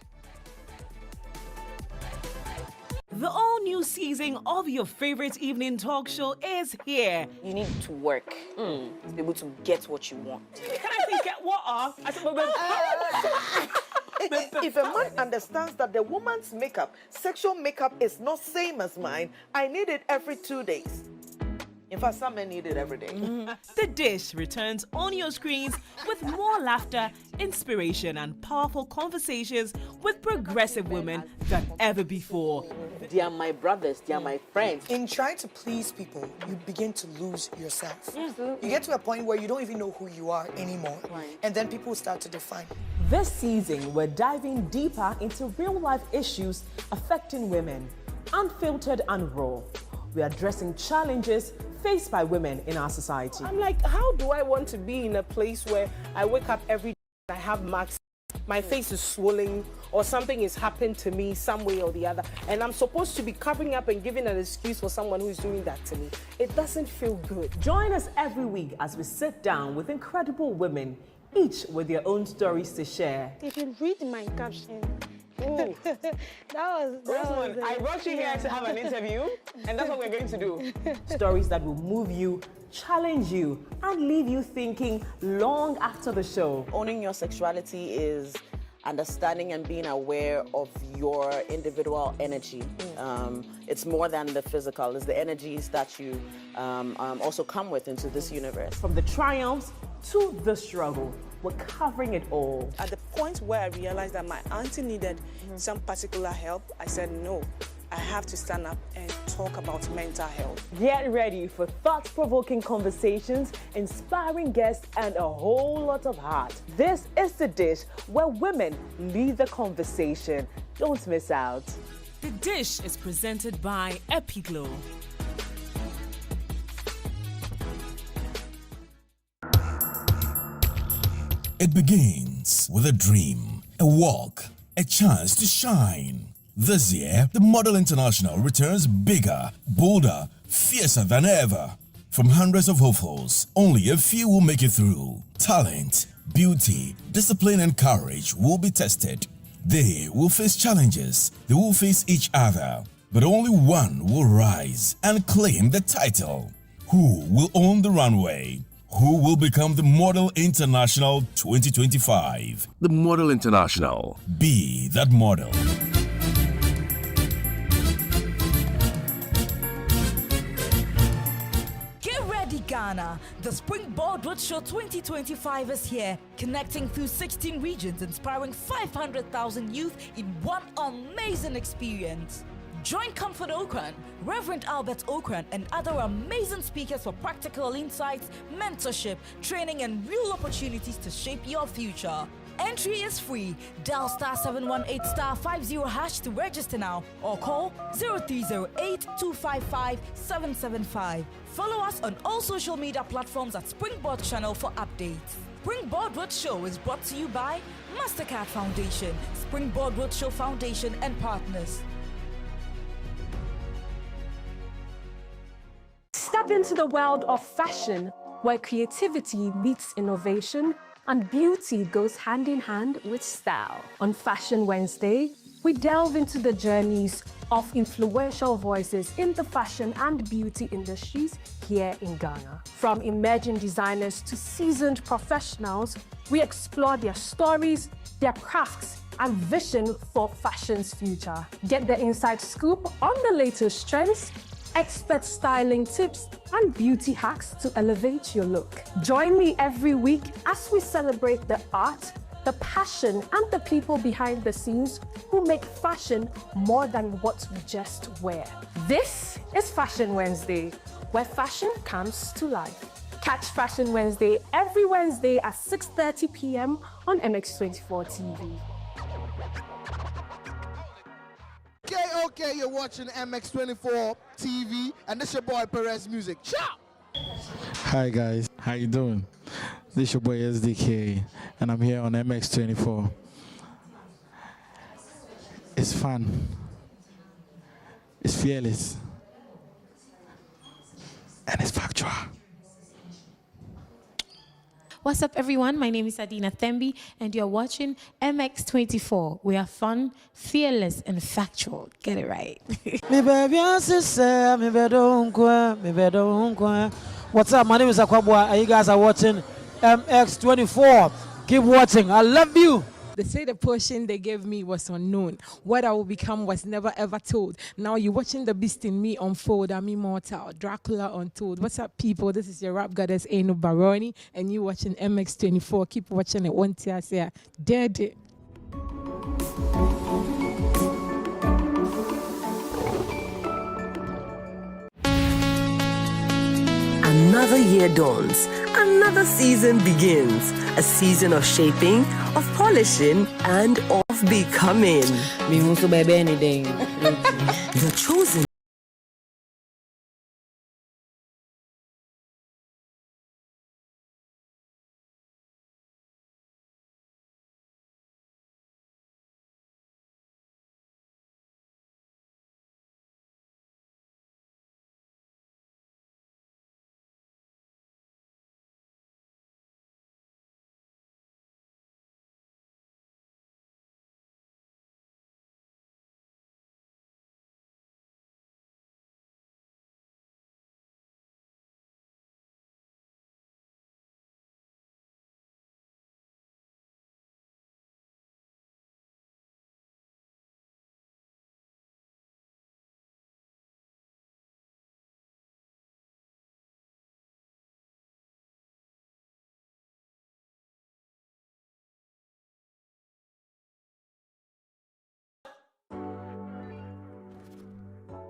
The all-new season of your favorite evening talk show is here. You need to work to be able to get what you want. Can I say get what? If a man understands that the woman's makeup, sexual makeup, is not same as mine, I need it every 2 days. In fact, some men need it every day. The Dish returns on your screens with more laughter, inspiration, and powerful conversations with progressive women than ever before. They are my brothers, they are my friends. In trying to please people, you begin to lose yourself. You get to a point where you don't even know who you are anymore. And then people start to define you. This season, we're diving deeper into real-life issues affecting women, unfiltered and raw. We're addressing challenges faced by women in our society. I'm like, how do I want to be in a place where I wake up every day and I have marks, my face is swollen, or something has happened to me some way or the other, and I'm supposed to be covering up and giving an excuse for someone who is doing that to me? It doesn't feel good. Join us every week as we sit down with incredible women, each with their own stories to share. If you read my caption, that was I brought you here to have an interview, and that's what we're going to do. Stories that will move you, challenge you, and leave you thinking long after the show. Owning your sexuality is understanding and being aware of your individual energy. It's more than the physical, it's the energies that you also come with into this universe. From the triumphs to the struggle, we're covering it all. At the point where I realized that my auntie needed some particular help, I said no. I have to stand up and talk about mental health. Get ready for thought-provoking conversations, inspiring guests, and a whole lot of heart. This is The Dish, where women lead the conversation. Don't miss out. The Dish is presented by Epiglow. It begins with a dream, a walk, a chance to shine. This year, the Model International returns bigger, bolder, fiercer than ever. From hundreds of hopefuls, only a few will make it through. Talent, beauty, discipline, and courage will be tested. They will face challenges, they will face each other, but only one will rise and claim the title. Who will own the runway? Who will become the Model International 2025? The Model International. Be that model. Get ready, Ghana! The Springboard Roadshow 2025 is here, connecting through 16 regions, inspiring 500,000 youth in one amazing experience. Join Comfort Okran, Reverend Albert Okran, and other amazing speakers for practical insights, mentorship, training, and real opportunities to shape your future. Entry is free. Dial *718*50# to register now, or call 0308-255-775. Follow us on all social media platforms at Springboard Channel for updates. Springboard Roadshow is brought to you by Mastercard Foundation, Springboard Roadshow Foundation, and partners. Step into the world of fashion, where creativity meets innovation, And beauty goes hand in hand with style. On Fashion Wednesday, we delve into the journeys of influential voices in the fashion and beauty industries here in Ghana. From emerging designers to seasoned professionals, we explore their stories, their crafts, and vision for fashion's future. Get the inside scoop on the latest trends, expert styling tips, and beauty hacks to elevate your look. Join me every week as we celebrate the art, the passion, and the people behind the scenes who make fashion more than what we just wear. This is Fashion Wednesday, where fashion comes to life. Catch Fashion Wednesday every Wednesday at 6:30 p.m. on MX24 TV. Okay, you're watching MX24 TV, and this your boy Perez Music. Ciao! Hi guys, how you doing? This is your boy SDK, and I'm here on MX24. It's fun. It's fearless. And it's factual. What's up, everyone? My name is Addo Tamakloe, and you're watching MX24. We are fun, fearless, and factual. Get it right. What's up? My name is Akwabwa, and you guys are watching MX24. Keep watching. I love you. They say the portion they gave me was unknown. What I will become was never ever told. Now you're watching the beast in me unfold. I'm immortal. Dracula untold. What's up, people? This is your rap goddess, Eno Baroni, and you watching MX24. Keep watching it. One tear say, dead it. Another year dawns, another season begins. A season of shaping, of polishing, and of becoming. The chosen.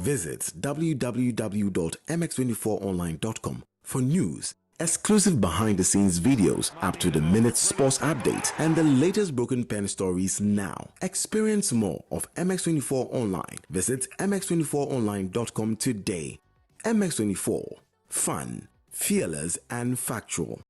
Visit www.mx24online.com for news, exclusive behind-the-scenes videos, up-to-the-minute sports updates, and the latest broken pen stories now. Experience more of MX24 Online. Visit mx24online.com today. MX24. Fun, fearless, and factual.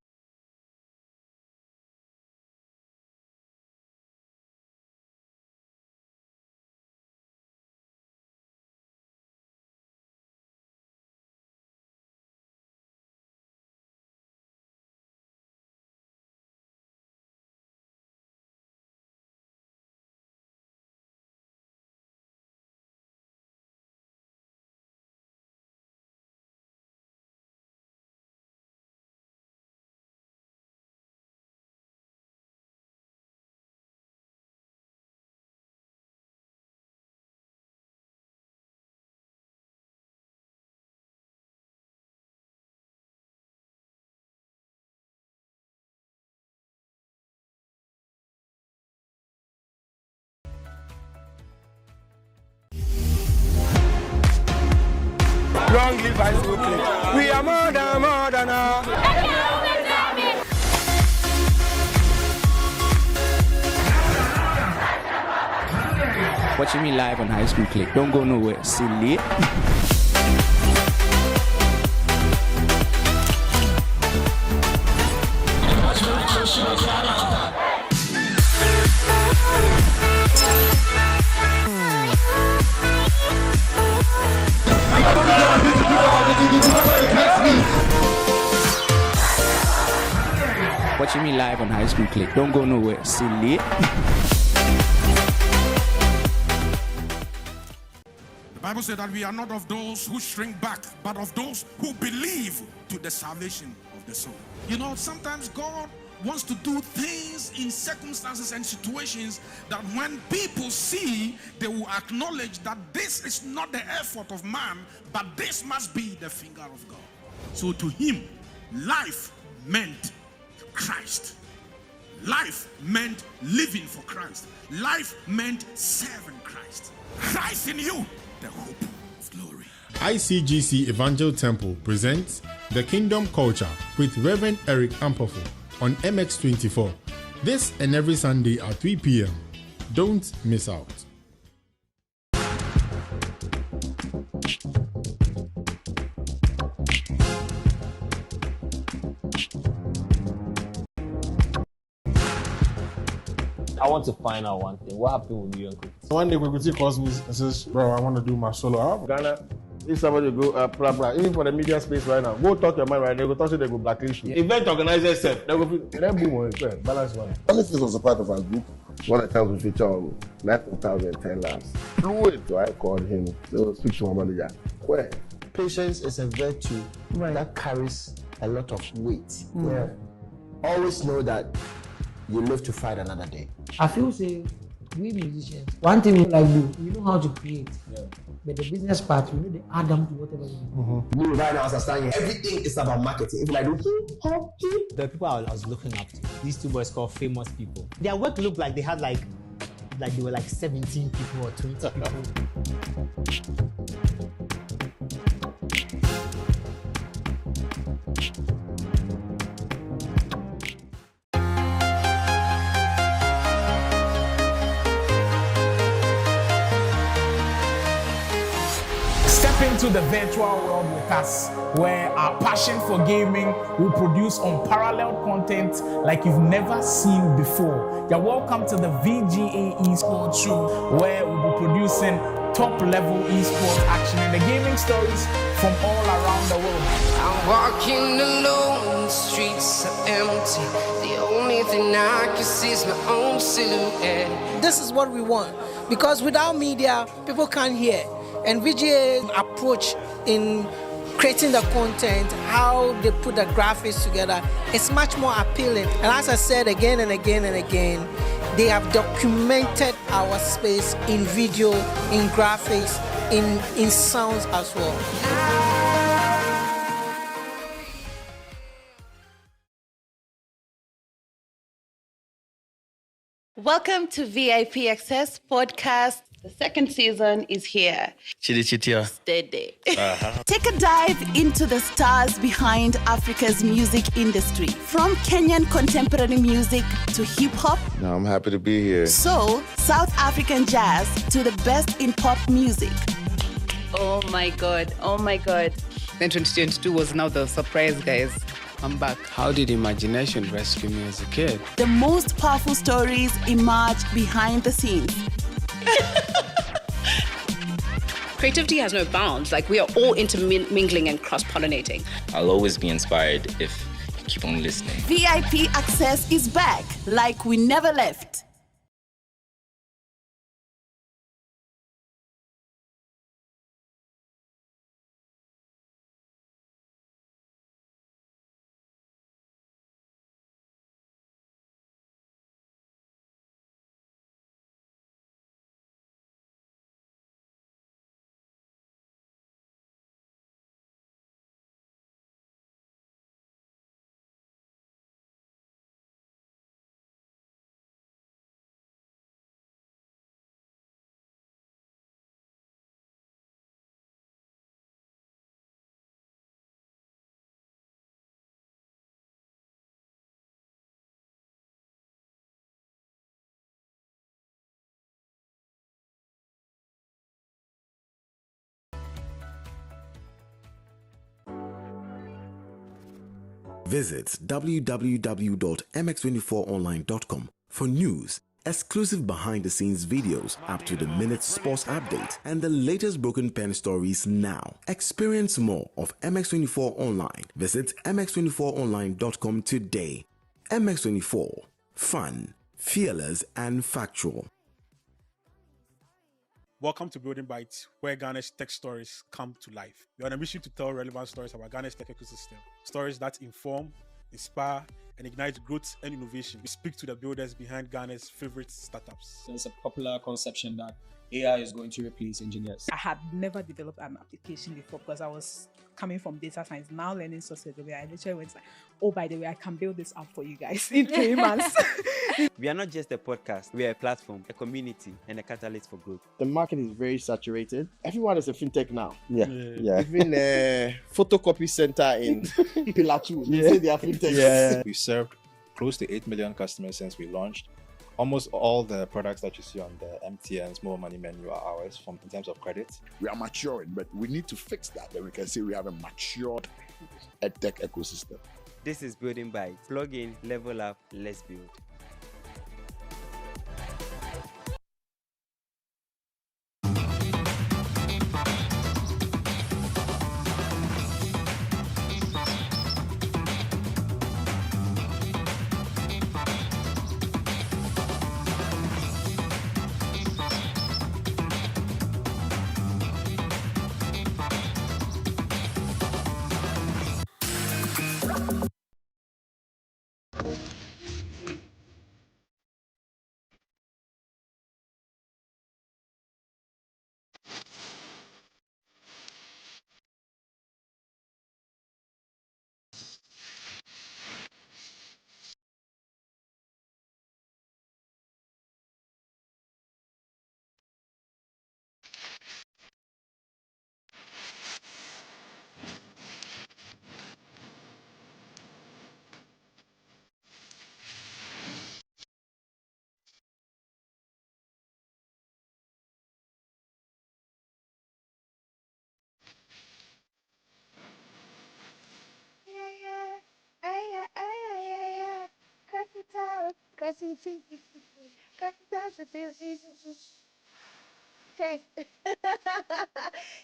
Long live high school clique. We are more than Watching me live on High School Click. Don't go nowhere. Silly. watching me live on High School Click. Don't go nowhere. Silly. The Bible said that we are not of those who shrink back, but of those who believe to the salvation of the soul. You know, sometimes God wants to do things in circumstances and situations that when people see, they will acknowledge that this is not the effort of man, but this must be the finger of God. So to him, life meant Christ. Life meant living for Christ. Life meant serving Christ. Christ in you, the hope of glory. ICGC Evangel Temple presents The Kingdom Culture with Reverend Eric Ampofo on MX24. This and every Sunday at 3 p.m. Don't miss out. I want to find out one thing. What happened with you and Cookie? One day Cookie calls me and says, bro, I want to do my solo album. Ghana, if somebody go, blah, blah, even for the media space right now, go talk your mind right now, go talk to they go blacklist you. Event organizers, they go, then boom, balance one. This was a part of our group. One of the times we featured on 9,010 laughs. Fluid, so I called him. So speak to my manager. Where? Patience is a virtue that carries a lot of weight. Yeah. Always know that you live to fight another day. I feel say we musicians, one thing we like do, we know how to create. But the business part, we know they add them to whatever we do. Me right now, as I stand here, everything is about marketing. If I do the people I was looking up to, these two boys called famous people. Their work looked like they had like they were like 17 people or 20 people. Into the virtual world with us, where our passion for gaming will produce unparalleled content like you've never seen before. You're welcome to the VGA Esports Show, where we'll be producing top-level esports action and the gaming stories from all around the world. I'm walking alone, the streets are empty. The only thing I can see is my own silhouette. This is what we want, because without media, people can't hear. And VGA approach in creating the content, how they put the graphics together, it's much more appealing. And as I said again and again and again, they have documented our space in video, in graphics, in sounds as well. Welcome to VIP Access Podcast. The second season is here. Chidichitia. Steady. Take a dive into the stars behind Africa's music industry. From Kenyan contemporary music to hip-hop. No, I'm happy to be here. Soul, South African jazz to the best in pop music. Oh my God. Oh my God. Then 2022 was now the surprise, guys. I'm back. How did imagination rescue me as a kid? The most powerful stories emerge behind the scenes. Creativity has no bounds. Like, we are all intermingling and cross-pollinating. I'll always be inspired if you keep on listening. VIP Access is back like we never left. Visit www.mx24online.com for news, exclusive behind-the-scenes videos, up-to-the-minute sports updates, and the latest broken pen stories now. Experience more of MX24 Online. Visit mx24online.com today. MX24. Fun, fearless, and factual. Welcome to Building Bites, where Ghana's tech stories come to life. We're on a mission to tell relevant stories about Ghana's tech ecosystem. Stories that inform, inspire, and ignite growth and innovation. We speak to the builders behind Ghana's favorite startups. There's a popular conception that AI is going to replace engineers. I had never developed an application before because I was coming from data science, now learning software development. I literally went like, oh, by the way, I can build this app for you guys in 3 months. We are not just a podcast, we are a platform, a community, and a catalyst for growth. The market is very saturated. Everyone is a fintech now. Yeah. Even a photocopy center in Pillar 2, they say they are fintech. Yeah. We've served close to 8 million customers since we launched. Almost all the products that you see on the MTN's mobile money menu are ours in terms of credit. We are maturing, but we need to fix that. Then we can say we have a matured edtech ecosystem. This is Building Bites. Plug in, level up, let's build.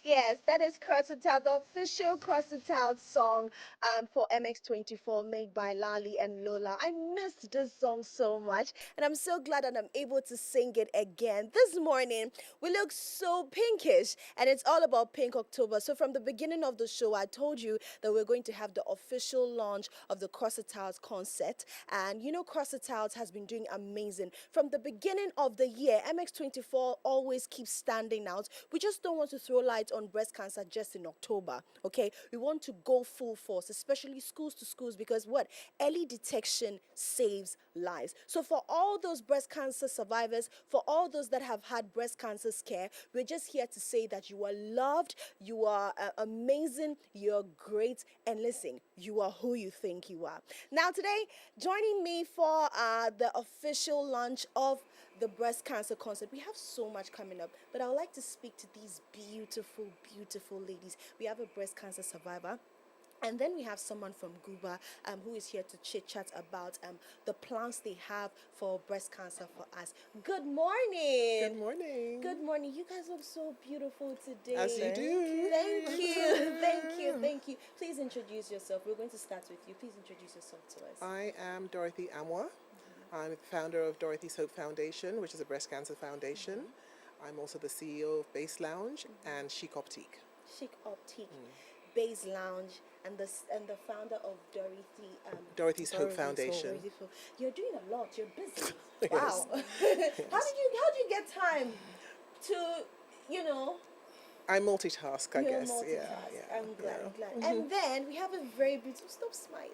Yes, that is Crox It Out, the official Crox It Out song for MX24, made by Lali and Lola. I missed this song so much, and I'm so glad that I'm able to sing it again. This morning, we look so pinkish, and it's all about Pink October. So from the beginning of the show, I told you that we're going to have the official launch of the Crox It Out concert. And you know, Crox It Out has been doing amazing. From the beginning of the year, MX24 always keeps standing out. We just don't want to throw light on breast cancer just in October, okay? We want to go full force, especially schools to schools, because what? Early detection saves lives. So for all those breast cancer survivors, for all those that have had breast cancer scare, we're just here to say that you are loved, you are amazing, you're great, and listen, you are who you think you are. Now today, joining me for the official launch of the breast cancer concert. We have so much coming up, but I would like to speak to these beautiful, beautiful ladies. We have a breast cancer survivor. And then we have someone from Guba who is here to chit-chat about the plans they have for breast cancer for us. Good morning. Good morning. Good morning. You guys look so beautiful today. As you do. Thank you. Thank you. Thank you. Please introduce yourself. We're going to start with you. Please introduce yourself to us. I am Dorothy Amuah. I'm the founder of Dorothy's Hope Foundation, which is a breast cancer foundation. I'm also the CEO of Base Lounge and Chic Optique. Chic Optique, Base Lounge, and the founder of Dorothy's Hope Foundation. You're doing a lot. You're busy. Wow. How did you get time to, you know? I multitask, I guess. Multitask. Yeah. I'm glad. And then we have a very beautiful. Stop smiling.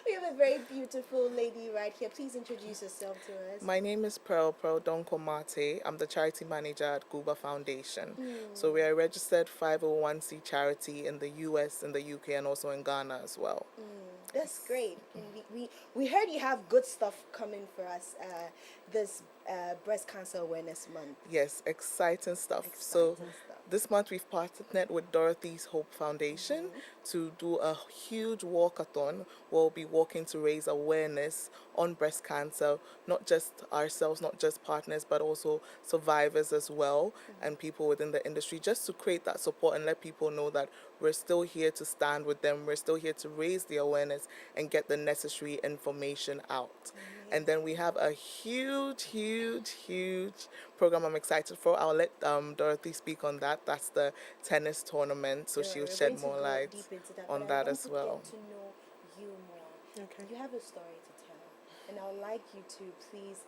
We have a very beautiful lady right here. Please introduce yourself to us. My name is Pearl Donko Mate. I'm the charity manager at Guba Foundation. So we are a registered 501c charity in the US, in the UK, and also in Ghana as well. That's great. And we heard you have good stuff coming for us this breast cancer awareness month. Yes, exciting stuff. this month we've partnered with Dorothy's Hope Foundation to do a huge walkathon where we'll be walking to raise awareness on breast cancer, not just ourselves, not just partners, but also survivors as well and people within the industry, just to create that support and let people know that we're still here to stand with them. We're still here to raise the awareness and get the necessary information out. And then we have a huge program I'm excited for. I'll let Dorothy speak on that. That's the tennis tournament, so she'll shed more light on that as well. Get to know you more. Okay. You have a story to tell, and I would like you to please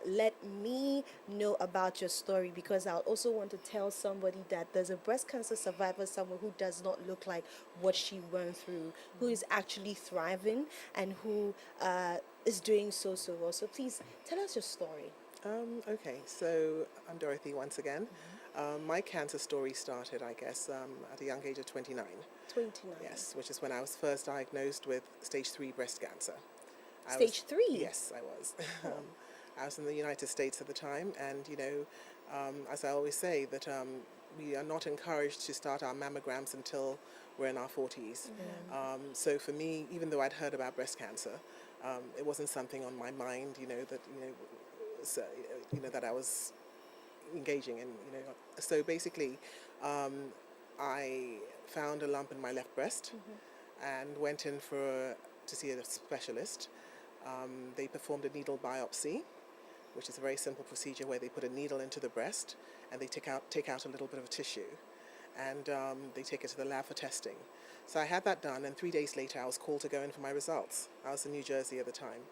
let me know about your story, because I also want to tell somebody that there's a breast cancer survivor somewhere who does not look like what she went through, who is actually thriving and who is doing so well. So please tell us your story. Okay, so I'm Dorothy once again. My cancer story started, I guess, at a young age of 29. 29. Yes, which is when I was first diagnosed with stage 3 breast cancer. Stage 3? Yes, I was. I was in the United States at the time, and as I always say, that we are not encouraged to start our mammograms until we're in our 40s. So for me, even though I'd heard about breast cancer, it wasn't something on my mind, that I was engaging in. So basically, I found a lump in my left breast and went in to see a specialist. They performed a needle biopsy, which is a very simple procedure where they put a needle into the breast and they take out a little bit of tissue, and they take it to the lab for testing. So I had that done, and 3 days later I was called to go in for my results. I was in New Jersey at the time.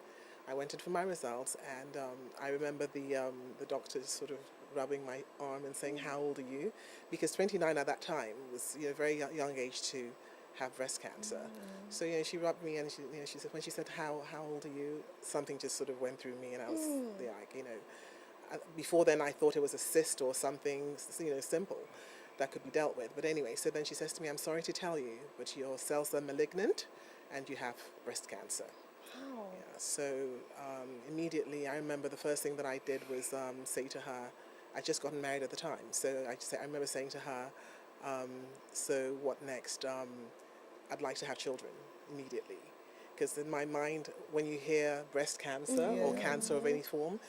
I went in for my results, and I remember the doctor sort of rubbing my arm and saying, "How old are you?" Because 29 at that time was a very young age to have breast cancer. So she rubbed me, and she said, when she said, "How old are you?" something just sort of went through me, and I was like, before then I thought it was a cyst or something simple that could be dealt with. But anyway, so then she says to me, "I'm sorry to tell you, but your cells are malignant and you have breast cancer." Wow. Yeah, so immediately I remember the first thing that I did was say to her, I'd just gotten married at the time, so I remember saying to her, "So what next? I'd like to have children immediately." Because in my mind, when you hear breast cancer or cancer of any form,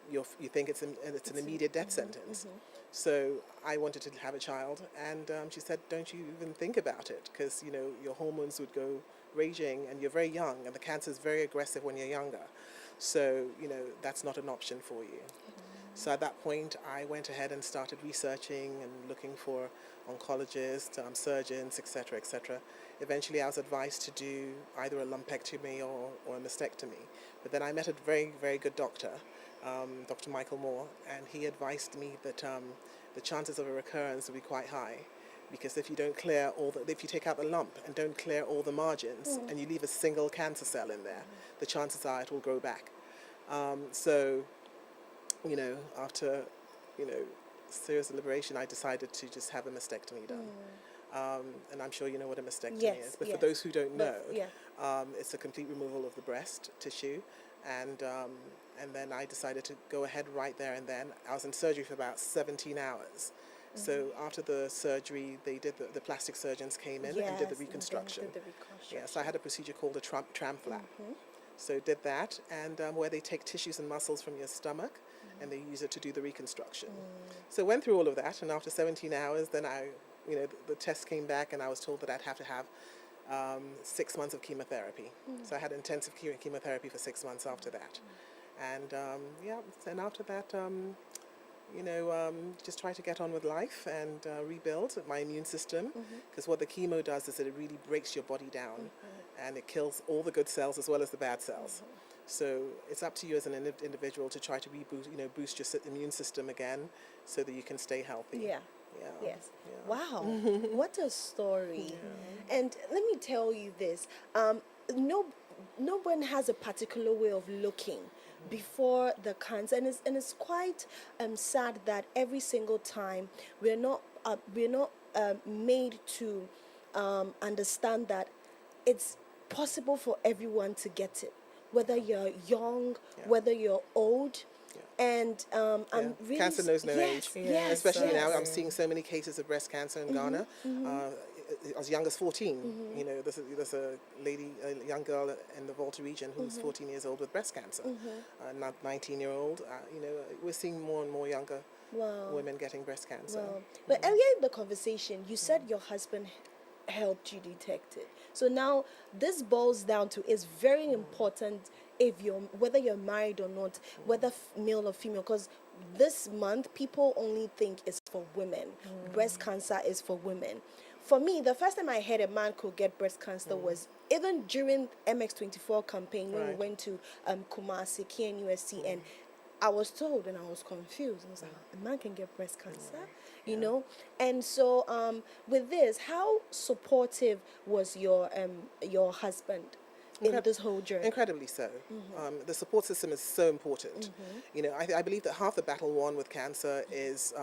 you think it's an immediate death sentence. So I wanted to have a child, and she said, "Don't you even think about it, because your hormones would go raging, and you're very young, and the cancer is very aggressive when you're younger. So that's not an option for you." So at that point, I went ahead and started researching and looking for oncologists, surgeons, etc., etc. Eventually, I was advised to do either a lumpectomy or a mastectomy. But then I met a very, very good doctor, Dr. Michael Moore, and he advised me that the chances of a recurrence would be quite high, because if you don't clear if you take out the lump and don't clear all the margins, and you leave a single cancer cell in there, the chances are it will grow back. So after serious deliberation, I decided to just have a mastectomy done. And I'm sure you know what a mastectomy is, but for those who don't know, it's a complete removal of the breast tissue, and then I decided to go ahead right there and then. I was in surgery for about 17 hours. So after the surgery, they did the plastic surgeons came in and did the reconstruction. So I had a procedure called a tram flap. So did that, and where they take tissues and muscles from your stomach, and they use it to do the reconstruction. So went through all of that, and after 17 hours, then the test came back, and I was told that I'd have to have 6 months of chemotherapy. So I had intensive chemotherapy for 6 months after that. And and after that, just try to get on with life and rebuild my immune system, because what the chemo does is that it really breaks your body down, and it kills all the good cells as well as the bad cells. So it's up to you as an individual to try to boost your immune system again, so that you can stay healthy. Wow, what a story. And let me tell you this, no one has a particular way of looking before the cancer, and it's quite sad that every single time we're not made to understand that it's possible for everyone to get it, whether you're young, whether you're old, And I'm really cancer knows no age. Yes, Especially yes. now, I'm seeing so many cases of breast cancer in Ghana. As young as 14, you know, there's a lady, a young girl in the Volta region who's 14 years old with breast cancer. Not 19-year-old. You know, we're seeing more and more younger women getting breast cancer. Wow. But earlier in the conversation, you said your husband helped you detect it. So now this boils down to, it's very important if whether you're married or not, whether male or female, because this month people only think it's for women. Breast cancer is for women. For me, the first time I heard a man could get breast cancer was even during MX24 campaign when we went to Kumasi, KNUST, and I was told, and I was confused. I was like, a man can get breast cancer, you know? And so with this, how supportive was your husband in this whole journey? Incredibly so. The support system is so important. You know, I believe that half the battle won with cancer is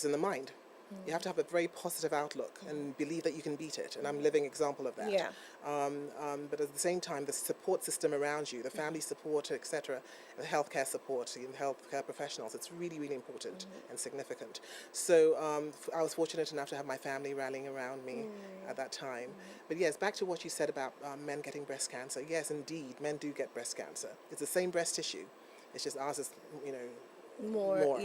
in the mind. You have to have a very positive outlook and believe that you can beat it. And I'm a living example of that. Yeah. But at the same time, the support system around you, the family support, etc., the healthcare support, and healthcare professionals, it's really, really important and significant. So I was fortunate enough to have my family rallying around me at that time. But yes, back to what you said about men getting breast cancer. Yes, indeed, men do get breast cancer. It's the same breast tissue. It's just ours is, you know, more.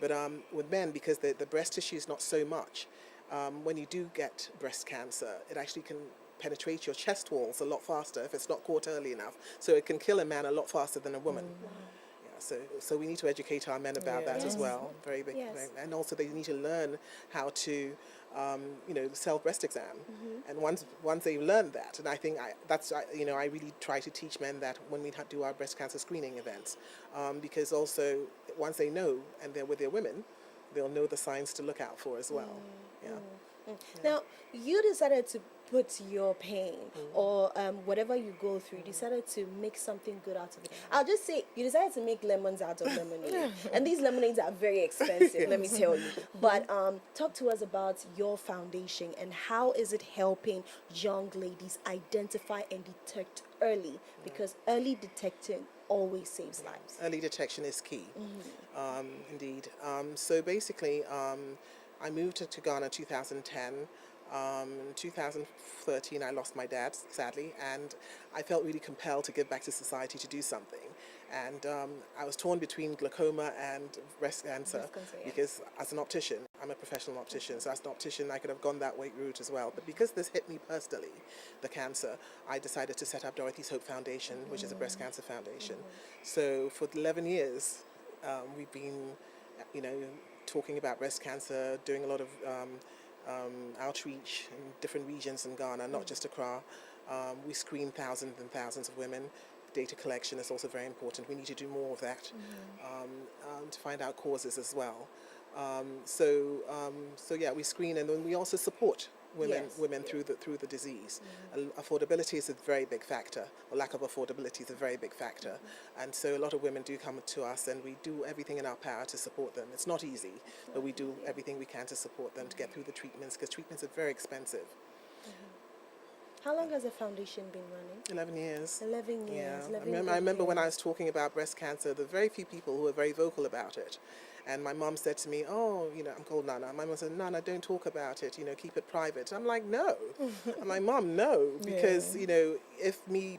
But with men, because the breast tissue is not so much, when you do get breast cancer, it actually can penetrate your chest walls a lot faster if it's not caught early enough. So it can kill a man a lot faster than a woman. So we need to educate our men about that as well. Very big. And also they need to learn how to, you know, self-breast exam. And once they learn that, and I think you know, I really try to teach men that when we do our breast cancer screening events, because also once they know and they're with their women, they'll know the signs to look out for as well. Now, you decided to put your pain or whatever you go through, you decided to make something good out of it. I'll just say, you decided to make lemons out of lemonade. And these lemonades are very expensive, let me tell you. But talk to us about your foundation and how is it helping young ladies identify and detect early, because early detecting always saves lives. Early detection is key, indeed. So basically, I moved to Ghana 2010. In 2013, I lost my dad, sadly, and I felt really compelled to give back to society to do something. And I was torn between glaucoma and breast cancer, because as an optician, I'm a professional optician, so as an optician I could have gone that route as well. But because this hit me personally, the cancer, I decided to set up Dorothy's Hope Foundation, which is a breast cancer foundation. So for 11 years, we've been, you know, talking about breast cancer, doing a lot of outreach in different regions in Ghana, not just Accra. We screen thousands and thousands of women. Data collection is also very important. We need to do more of that to find out causes as well. So yeah, we screen, and then we also support women through the disease. Affordability is a very big factor, or lack of affordability is a very big factor. And so a lot of women do come to us, and we do everything in our power to support them. It's not easy, but we do everything we can to support them to get through the treatments, because treatments are very expensive. How long has the foundation been running? 11 years. 11 years. Yeah. I remember when I was talking about breast cancer, there were very few people who were very vocal about it. And my mom said to me, oh, you know, I'm called Nana. My mom said, Nana, don't talk about it, you know, keep it private. I'm like, no. I'm like, Mom, no. Because, you know,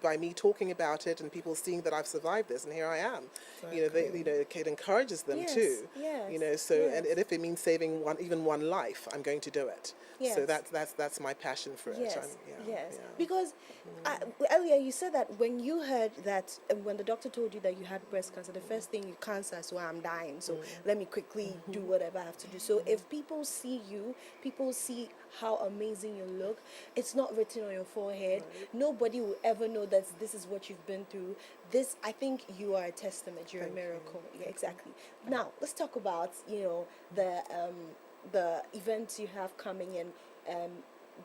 by me talking about it and people seeing that I've survived this, and here I am, you know, it encourages them too. You know, so, and if it means saving even one life, I'm going to do it. So that's my passion for it. Because earlier you said that when you heard that, when the doctor told you that you had breast cancer, the first thing you cancer is, well, I'm dying, so let me quickly do whatever I have to do. So if people see you, people see how amazing you look, it's not written on your forehead. Nobody will ever know that this is what you've been through. This, I think you are a testament. You're a miracle. Yeah, exactly. Now let's talk about, you know, the events you have coming in,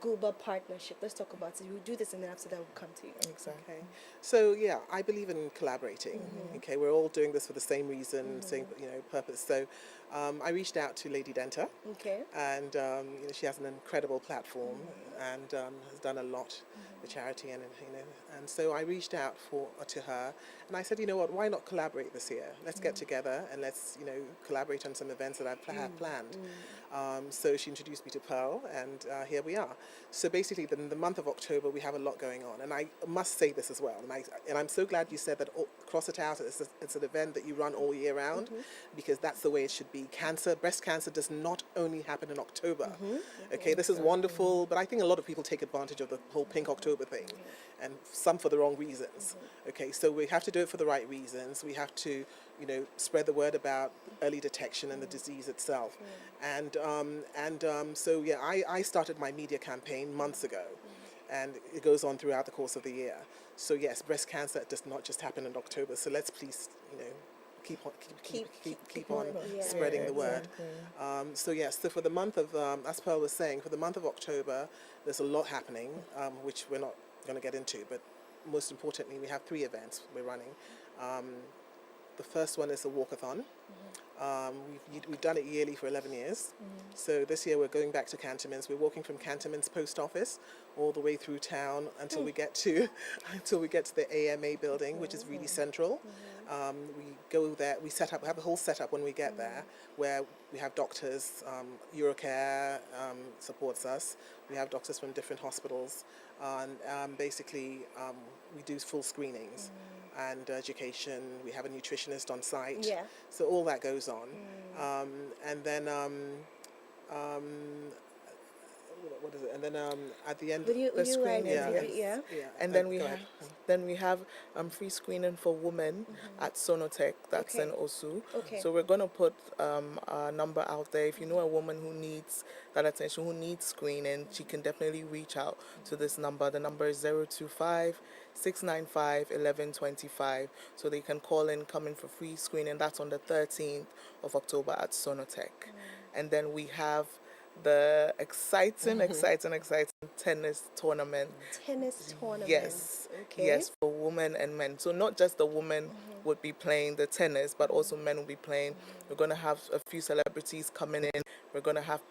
global partnership. Let's talk about it. We'll do this, and then after that we'll come to you. Exactly. Okay. So yeah, I believe in collaborating. Okay, we're all doing this for the same reason, same purpose. So I reached out to Lady Denta, Okay. and she has an incredible platform and has done a lot for charity, and and so I reached out to her, and I said, you know what, why not collaborate this year? Let's get together and let's collaborate on some events that I have planned. So she introduced me to Pearl, and here we are. So basically, in the month of October, we have a lot going on, and I must say this as well, and I'm so glad you said that Crox It Out is it's an event that you run all year round, because that's the way it should be. Breast cancer does not only happen in October. Okay, this is wonderful, but I think a lot of people take advantage of the whole Pink October thing, and some for the wrong reasons. Okay, so we have to do it for the right reasons. We have to, spread the word about early detection and the disease itself. And so yeah, I started my media campaign months ago, and it goes on throughout the course of the year. So yes, breast cancer does not just happen in October. So let's please, keep on spreading the word. So yes, so for the month of, as Pearl was saying, for the month of October, there's a lot happening, which we're not going to get into, but most importantly, we have 3 events we're running. The first one is a walkathon. We've done it yearly for 11 years. So this year we're going back to Cantonments. We're walking from Cantonments post office all the way through town until we get to the AMA building, which is really central. We go there. We have a whole setup when we get there, where we have doctors. Eurocare supports us. We have doctors from different hospitals, and basically we do full screenings. And education. We have a nutritionist on site. Yeah. So all that goes on. And then what is it? And then at the end, the screening. Yeah. And then we have free screening for women at Sonotech. That's in Osu. Okay. So we're gonna put a number out there. If you know a woman who needs that attention, who needs screening, she can definitely reach out to this number. The number is 025-695-1125. So they can call in, come in for free screening. That's on the 13th of October at Sonotech. And then we have the exciting tennis tournament. Tennis tournament. Yes. Okay. Yes, for women and men. So not just the women would be playing the tennis, but also men will be playing. We're going to have a few celebrities coming in. We're going to have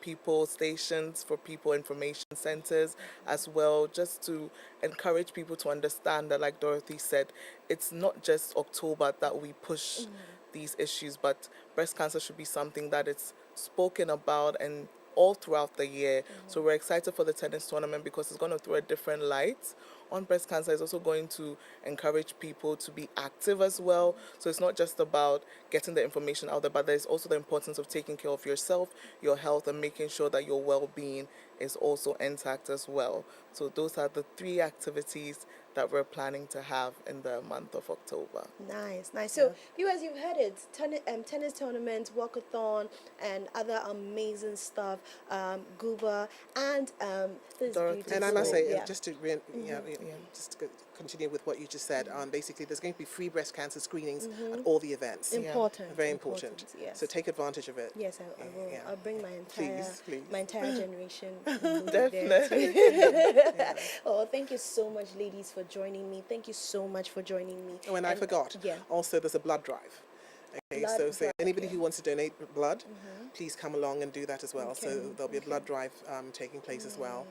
stations for people, information centers as well, just to encourage people to understand that, like Dorothy said, it's not just October that we push these issues, but breast cancer should be something that it's spoken about and all throughout the year. So we're excited for the tennis tournament because it's going to throw a different light on breast cancer. It's also going to encourage people to be active as well. So it's not just about getting the information out there, but there's also the importance of taking care of yourself, your health, and making sure that your well-being is also intact as well. So those are the 3 activities that we're planning to have in the month of October. Nice. So, viewers, you've heard it. Tennis tournaments, walkathon, and other amazing stuff. Guba and this beautiful. And I must say, just to just to continue with what you just said, basically there's going to be free breast cancer screens at all the events. Important. Very important. Yes. So take advantage of it. Yes, I will. I'll bring my entire generation. Definitely. Oh, thank you so much, ladies, for joining me. Thank you so much for joining me. Oh, and I forgot. Also, there's a blood drive. Okay, so anybody who wants to donate blood, please come along and do that as well. So there'll be a blood drive taking place as well.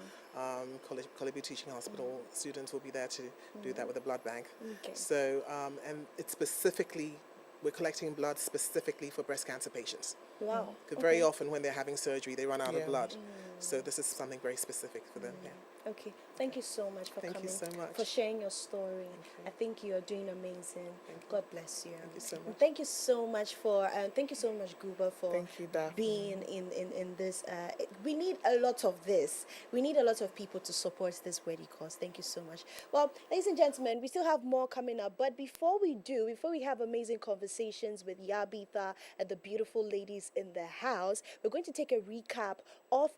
College Teaching Hospital students will be there to do that with a blood bank. So, and it's specifically, we're collecting blood specifically for breast cancer patients. Wow. Because very often when they're having surgery, they run out of blood. So this is something very specific for them. Okay. Thank you so much for coming. Thank you so much. For sharing your story. I think you are doing amazing. God bless you. Thank you so much. And thank you so much for thank you so much, Guba, for being in this. We need a lot of this. We need a lot of people to support this worthy cause. Thank you so much. Well, ladies and gentlemen, we still have more coming up. But before we have amazing conversations with Yaa Bitha and the beautiful ladies in the house, we're going to take a recap of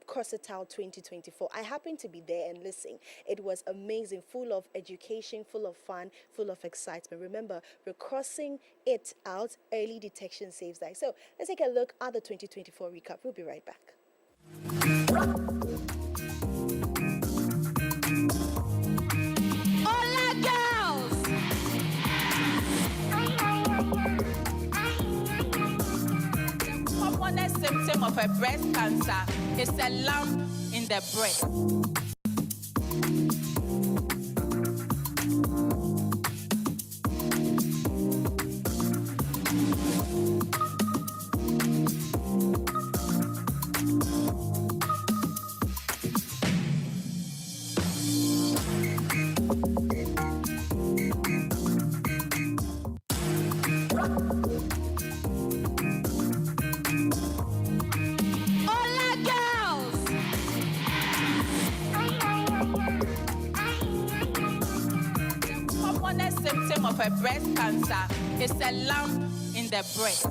Crox It Out 2024. I happened to be there and listen. It was amazing, full of education, full of fun, full of excitement. Remember, we're crossing it out. Early detection saves lives. So let's take a look at the 2024 recap. We'll be right back. Hola, girls! symptom of a breast cancer is a lump in the breast. Symptom of a breast cancer is a lump in the breast.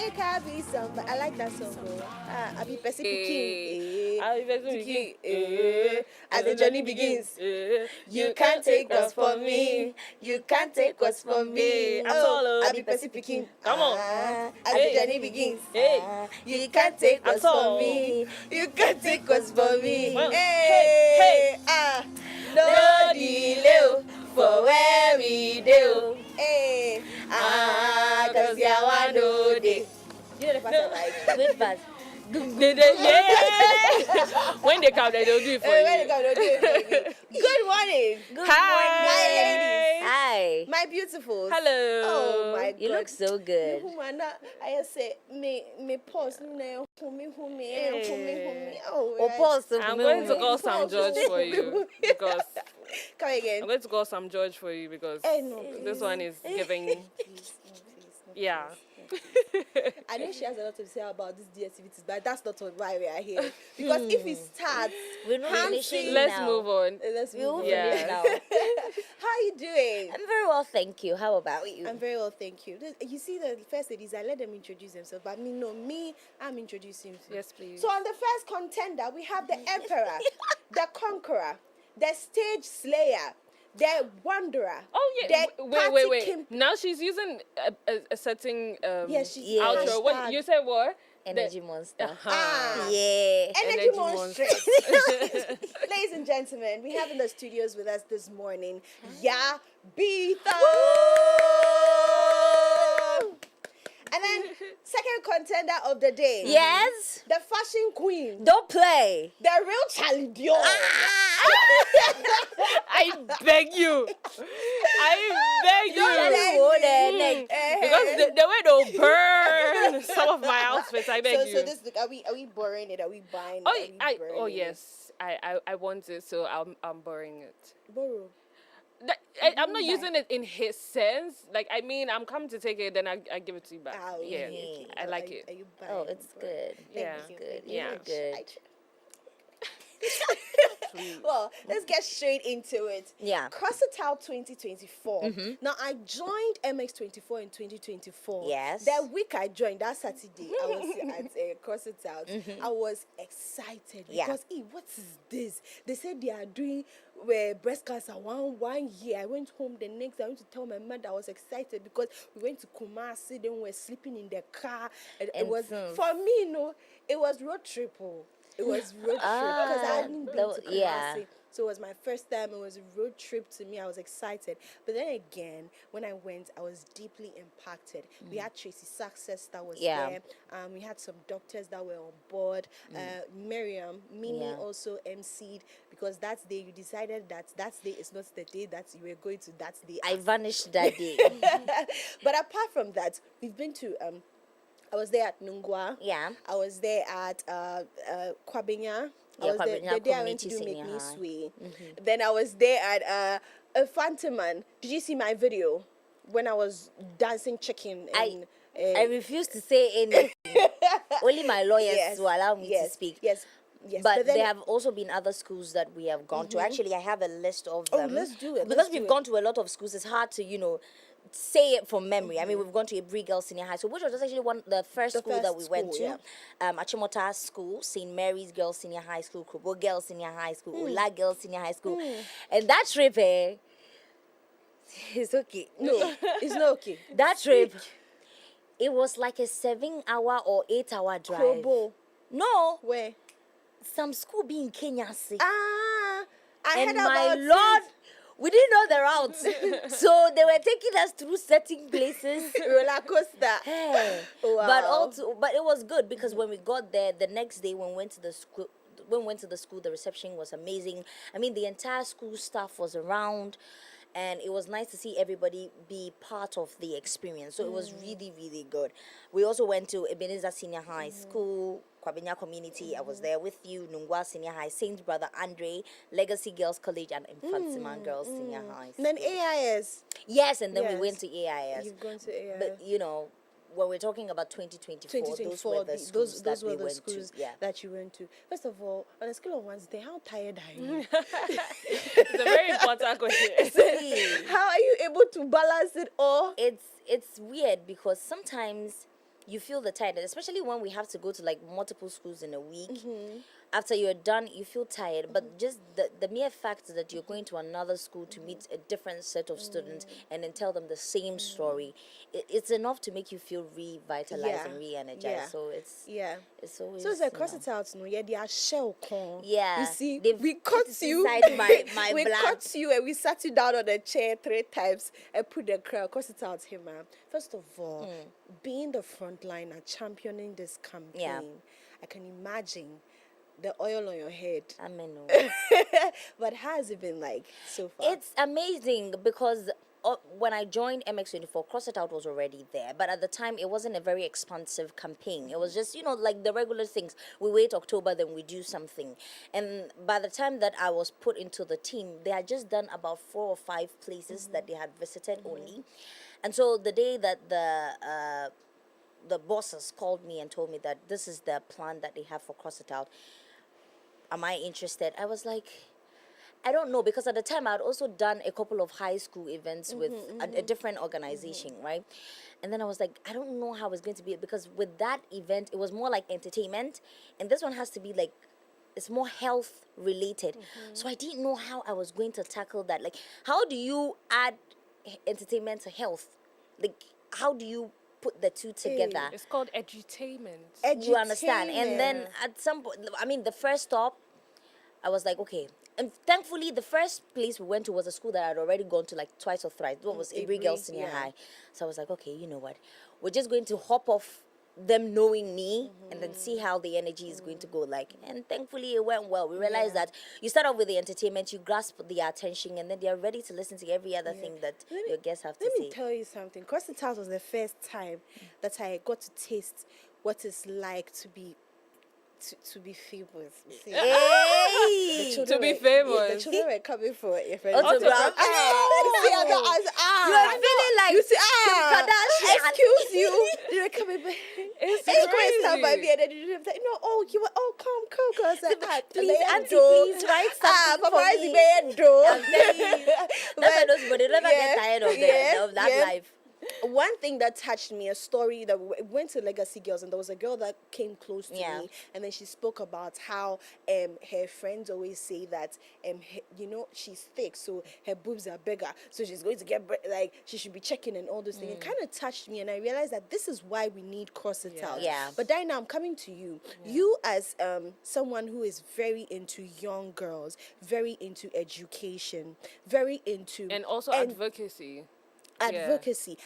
make her be somebody. I like that song. I be Bessie Peking. I be Bessie Peking. As the journey begins. You can't take what's from me. You can't take what's from me. I be Bessie Peking. Come on. As the journey begins. You can't take what's from me. You can't take what's from me. Hey. No delay for where we do. Hey. Cause yawa no day. You know the part I like? Which part? When they come, they don't do it for you. When they come, they don't do it for you. Good morning. Hi. My ladies. Hi. My beautifuls. Hello. Oh my God. You look so good. I say me pause me. Oh, pause. I'm going to call Sam George for you because. Come again. I'm going to call Sam George for you because this one is giving. Yeah. I know she has a lot to say about these DSTVs, but that's not why we are here. Because if it starts, we're not finishing let's now. move on. Let's move on. Yeah. Now. How are you doing? I'm very well, thank you. How about you? I'm very well, thank you. You see, the first ladies, I let them introduce themselves, but I'm introducing you. Yes, please. So on the first contender, we have the Emperor, the Conqueror, the Stage Slayer, the Wanderer. Oh yeah. Wait. Kim. Now she's using a setting Hashtag. outro. What you said? What? Energy monster. Yeah. Energy monster. Ladies and gentlemen, we have in the studios with us this morning Yaa Bitha. And then second contender of the day. Yes. The fashion queen. Don't play. The real Charlie Dior. I beg you. Because the way they'll burn some of my outfits, I beg you. So this are we borrowing it? Are we buying it? Yes. I want it, so I'm borrowing it. Borrow. I'm not using it in his sense. Like, I mean, I'm coming to take it, then I give it to you back. Yeah, okay. I like it. Are you buying Oh, it's good. Yeah. Good. Yeah. Good. Well, let's get straight into it. Yeah. Crox It Out 2024. Now, I joined MX24 in 2024. Yes. That week I joined, that Saturday, I was at Crox It Out. I was excited because, what is this? They said they are doing breast cancer one year. I went home the next day. I went to tell my mother I was excited because we went to Kumasi, then we were sleeping in the car. And it was, for me, it was road trip. It was road trip because I hadn't been to Kumasi. Yeah. So it was my first time. It was a road trip to me. I was excited. But then again, when I went, I was deeply impacted. We had Tracy Success that was there. We had some doctors that were on board. Miriam, Mimi also emceed because that day you decided that day is not the day that you were going to that day. I vanished that day. But apart from that, we've been to I was there at Nungwa. Yeah. I was there at Kwabenya. Yeah, The day I went to do Make Me Sway. Then I was there at a Phantoman. Did you see my video when I was dancing chicken? I refuse to say anything. Only my lawyers will allow me to speak. Yes. But there have also been other schools that we have gone to. Actually, I have a list of them. Oh, let's do it. Because we've gone to a lot of schools, it's hard to, say it from memory. I mean, we've gone to Ibri Girls Senior High School, which was actually the first school that we went to. Achimota School, St. Mary's Girls Senior High School, Kubo Girls Senior High School, Ula Girls Senior High School. And that trip, it's okay. No, it's not okay. That trip, it was like a 7-hour or 8-hour drive. Krobo. No. Where? Some school be in Kenya. I and heard my about Lord, we didn't know the routes. So they were taking us through certain places. Roller coaster. Hey. Wow. But it was good because when we got there, the next day when we went to the school, the reception was amazing. I mean, the entire school staff was around. And it was nice to see everybody be part of the experience. So it was really, really good. We also went to Ebenezer Senior High School, Kwabenya Community. I was there with you. Nungwa Senior High, Saint Brother Andre, Legacy Girls College, and Infantiman Girls Senior High School. And then AIS. Yes, and then we went to AIS. You've gone to AIS. But, when we're talking about 2024, those were the schools that we went to. That you went to. First of all, on a scale of 1 to 10, how tired are you? It's a very important question. How are you able to balance it all? It's weird because sometimes you feel the tiredness, especially when we have to go to like multiple schools in a week. After you're done, you feel tired, but just the mere fact that you're going to another school to meet a different set of students and then tell them the same story, it's enough to make you feel revitalized and re-energized. So it's always, so it's a Crox It Out, no? Yeah, they are shell corn. Yeah, you see, they've we put cut it you, inside my we blood. cut you, and we sat you down on a chair 3 times and put the Crox It Out here, man. First of all, being the frontliner, championing this campaign, I can imagine the oil on your head. Amen. But how has it been like so far? It's amazing because when I joined MX24, Crox It Out was already there. But at the time, it wasn't a very expansive campaign. It was just, like the regular things. We wait October, then we do something. And by the time that I was put into the team, they had just done about 4 or 5 places that they had visited only. And so the day that the bosses called me and told me that this is the plan that they have for Crox It Out, am I interested? I was like, I don't know, because at the time I had also done a couple of high school events with a different organization, right? And then I was like, I don't know how it's going to be, because with that event, it was more like entertainment, and this one has to be like, it's more health related. So I didn't know how I was going to tackle that. Like, how do you add entertainment to health? Like, how do you put the two together? It's called edutainment. You understand? And then at some point, I mean, the first stop, I was like, okay. And thankfully, the first place we went to was a school that I had already gone to like twice or thrice. It was Ibri Girls Senior High. So I was like, okay, you know what? We're just going to hop off them knowing me and then see how the energy is going to go like. And thankfully, it went well. We realized that you start off with the entertainment, you grasp their attention, and then they are ready to listen to every other thing that your guests have to say. Let me tell you something. Crox It Out was the first time that I got to taste what it's like to be famous. See? Hey! To be famous. The children were coming for your friend. Autograph. You are feeling like you see, excuse you. They were coming back. It's crazy. Stand by crazy. me and then you were like, no, you were come. I was like, Please, auntie, please write something for me. I'm telling you. That's those, but they never get tired of that life. One thing that touched me, a story that we went to Legacy Girls, and there was a girl that came close to me, and then she spoke about how her friends always say that she's thick, so her boobs are bigger, so she's going to get like she should be checking and all those things. It kind of touched me, and I realized that this is why we need Crox It Out. But Dinah, I'm coming to you. You as someone who is very into young girls, very into education, very into And also advocacy.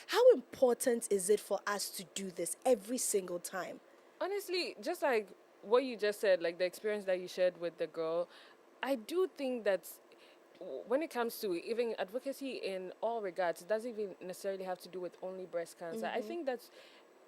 How important is it for us to do this every single time? Honestly, just like what you just said, like the experience that you shared with the girl, I do think that when it comes to even advocacy in all regards, it doesn't even necessarily have to do with only breast cancer. I think that's,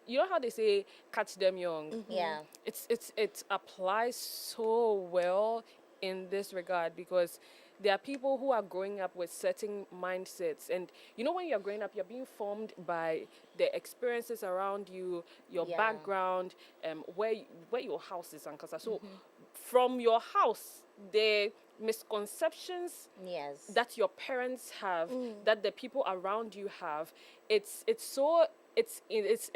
you know how they say catch them young? Yeah. It applies so well in this regard, because there are people who are growing up with certain mindsets, and when you're growing up, you're being formed by the experiences around you, your background, where your house is, and so from your house, the misconceptions that your parents have, that the people around you have, it's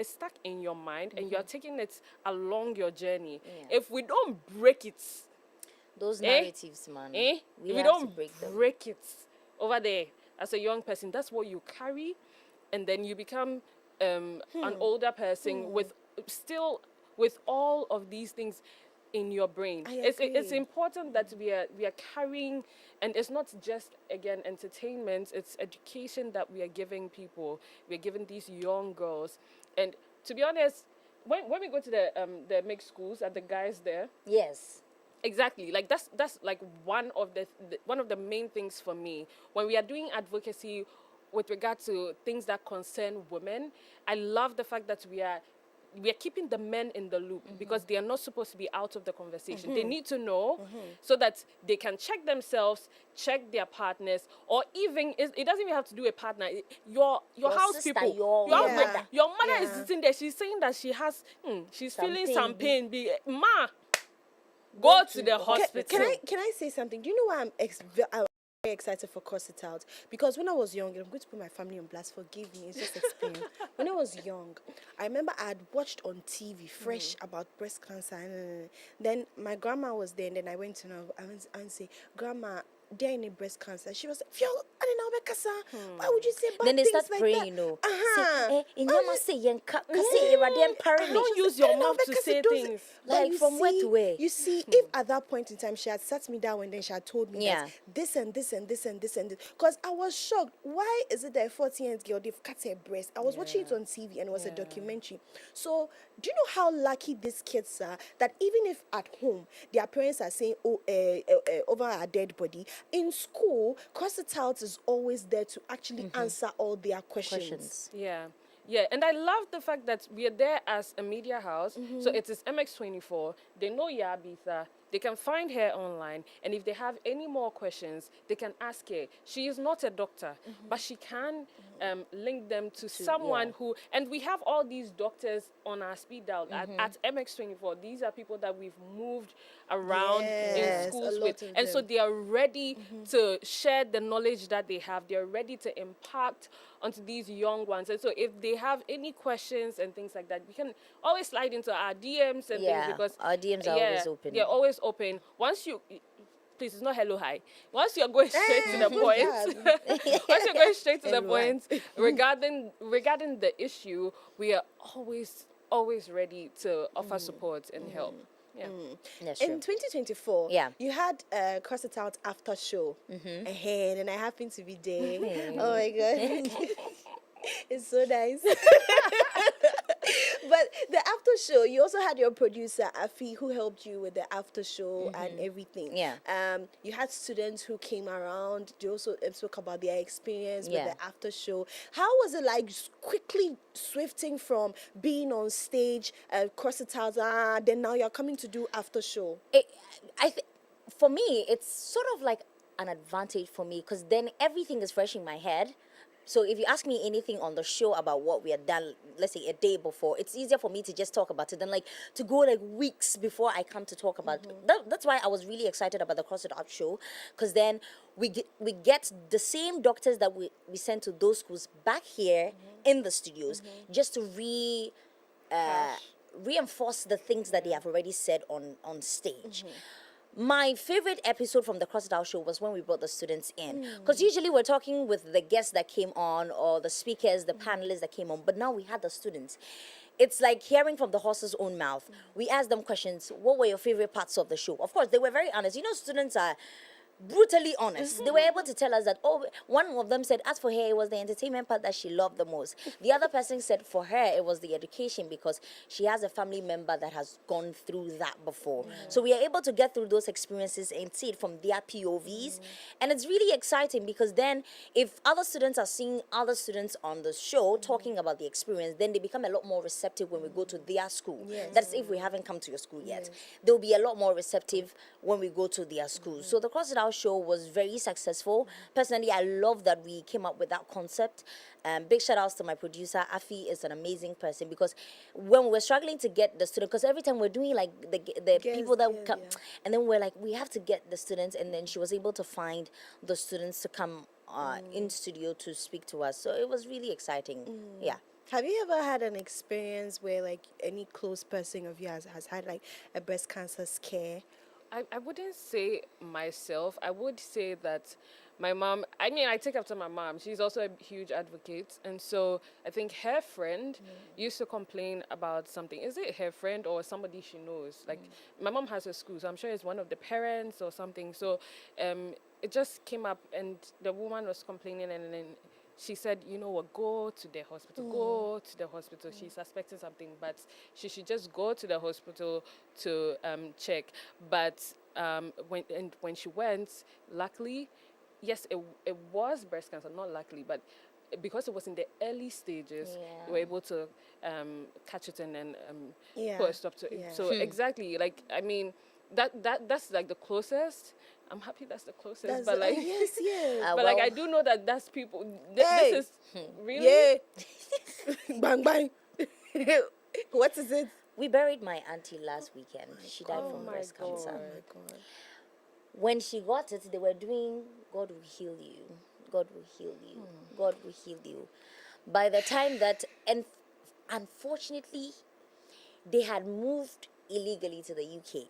stuck in your mind, and you're taking it along your journey. If we don't break it, those narratives, man. If we don't break it over there as a young person, that's what you carry, and then you become an older person with all of these things in your brain. It's important that we are carrying, and it's not just again entertainment. It's education that we are giving people. We are giving these young girls, and to be honest, when we go to the mixed schools and the guys there, exactly. Like that's like one of the main things for me when we are doing advocacy with regard to things that concern women. I love the fact that we are keeping the men in the loop, because they are not supposed to be out of the conversation. They need to know so that they can check themselves, check their partners, or even it doesn't even have to do a partner. Your house sister, people, your mother is sitting there. She's saying that she has she's feeling some pain. Ma, go to the hospital. Can I say something? Do you know why I'm very excited for Cross It Out because when I was young, and I'm going to put my family on blast, forgive me, it's just experience. When I was young, I remember I had watched on TV fresh about breast cancer, and then my grandma was there, and then I went to her and say, Grandma, there any breast cancer? She was like, Fio, I didn't know cancer. Why would you say bad Then they things start like praying, that? you know. Don't use your mouth to say things. Like from where to where? You see, if at that point in time she had sat me down and then she had told me Yeah. that this and this and this and this and this, because I was shocked. Why is it that a 14-year-old girl, they've cut her breast? I was watching it on TV and it was a documentary. So do you know how lucky these kids are that even if at home their parents are saying, over our dead body, in school, Cross It Out is always there to actually answer all their questions. Yeah. Yeah, and I love the fact that we are there as a media house. So it is MX24. They know Yaa Bitha. They can find her online. And if they have any more questions, they can ask her. She is not a doctor, but she can link them to someone who... And we have all these doctors on our speed dial at MX24. These are people that we've moved around in schools with. And so they are ready to share the knowledge that they have. They're ready to impact onto these young ones. And so if they have any questions and things like that, we can always slide into our DMs and things, because our DMs are always open. They're always open. Once you... Please, it's not hello, hi. Once you're going straight to the point, once you're going straight to the point regarding the issue, we are always ready to offer support and help. Yeah. In 2024, you had Cross It Out after show ahead, and I happened to be there. Oh my God. It's so nice. But the after show, you also had your producer Afi, who helped you with the after show and everything. Yeah. You had students who came around. They also spoke about their experience with the after show. How was it like quickly swifting from being on stage, Cross It Out, then now you're coming to do after show? For me, it's sort of like an advantage for me because then everything is fresh in my head. So if you ask me anything on the show about what we had done, let's say a day before, it's easier for me to just talk about it than like to go like weeks before I come to talk about it. That's why I was really excited about the Cross It Out show, because then we get the same doctors that we sent to those schools back here in the studios just to reinforce the things that they have already said on stage. My favorite episode from the Cross It Out show was when we brought the students in. Because usually we're talking with the guests that came on or the speakers, the panelists that came on. But now we had the students. It's like hearing from the horse's own mouth. We asked them questions. What were your favorite parts of the show? Of course, they were very honest. You know, students are brutally honest. They were able to tell us that, one of them said, as for her, it was the entertainment part that she loved the most. The other person said for her, it was the education because she has a family member that has gone through that before. So we are able to get through those experiences and see it from their POVs. And it's really exciting because then if other students are seeing other students on the show talking about the experience, then they become a lot more receptive when we go to their school. That's if we haven't come to your school yet. They'll be a lot more receptive when we go to their school. So the Cross It Out show was very successful. Personally, I love that we came up with that concept. Big shout outs to my producer. Afi is an amazing person because when we're struggling to get the students, because every time we're doing like the people that come, and then we're like, we have to get the students, and then she was able to find the students to come in studio to speak to us. So it was really exciting. Yeah. Have you ever had an experience where like any close person of yours has had like a breast cancer scare? I wouldn't say myself. I would say that my mom, I mean, I take after my mom. She's also a huge advocate. And so I think her friend used to complain about something. Is it her friend or somebody she knows? Like, my mom has a school, so I'm sure it's one of the parents or something. So it just came up and the woman was complaining, and then she said, you know what, go to the hospital, go to the hospital. She's suspecting something, but she should just go to the hospital to check. But when she went, luckily, yes, it was breast cancer, not luckily, but because it was in the early stages, we were able to catch it and then put a stop to it. So exactly, like, I mean, that's like the closest. I'm happy that's the closest, but like, but like, I do know that that's people. This is really bang bang. What is it? We buried my auntie last weekend. She died from breast cancer. Oh my God. when she got it, they were doing God will heal you, God will heal you, God will heal you. By the time that, and unfortunately, they had moved illegally to the UK.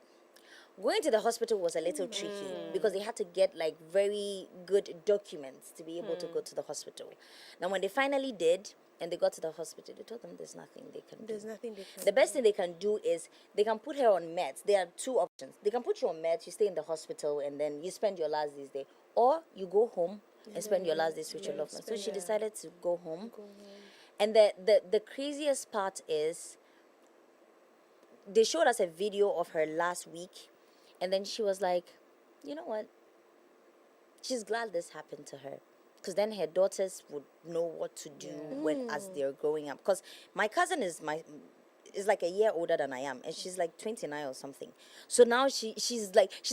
Going to the hospital was a little tricky because they had to get like very good documents to be able to go to the hospital. Now, when they finally did, and they got to the hospital, they told them there's nothing they can do. There's nothing they can The best thing they can do is they can put her on meds. There are two options. They can put you on meds, you stay in the hospital, and then you spend your last days there. Or you go home and spend your last days with your loved ones. So she decided to go home. And the craziest part is they showed us a video of her last week, and then she was like, you know what? She's glad this happened to her. Because then her daughters would know what to do when as they're growing up. Because my cousin is like a year older than I am, and she's like 29 or something. So now she's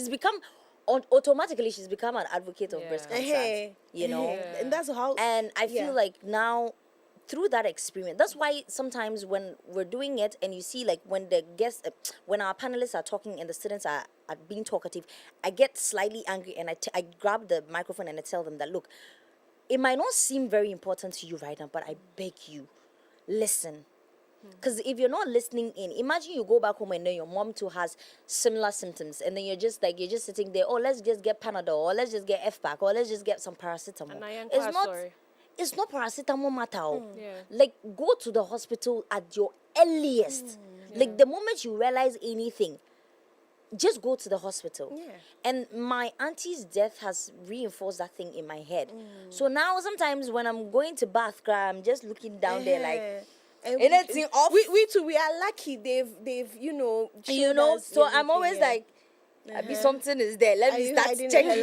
become automatically she's become an advocate of breast cancer. You know, and that's how. And I feel like now, through that experience, that's why sometimes when we're doing it and you see like when the guests, when our panelists are talking and the students are being talkative, I get slightly angry and I grab the microphone and I tell them that, look, it might not seem very important to you right now, but I beg you, listen. Because if you're not listening in, imagine you go back home and then your mom too has similar symptoms, and then you're just sitting there, oh, let's just get Panadol, or let's just get F-Pack, or let's just get some paracetamol. It's not paracetamol matter. Like, go to the hospital at your earliest. Like, the moment you realize anything, just go to the hospital. And my auntie's death has reinforced that thing in my head. So now sometimes when I'm going to bath, I'm just looking down there like, anything off. We too, we are lucky. They've so I'm always like, maybe something is there. Let me start checking.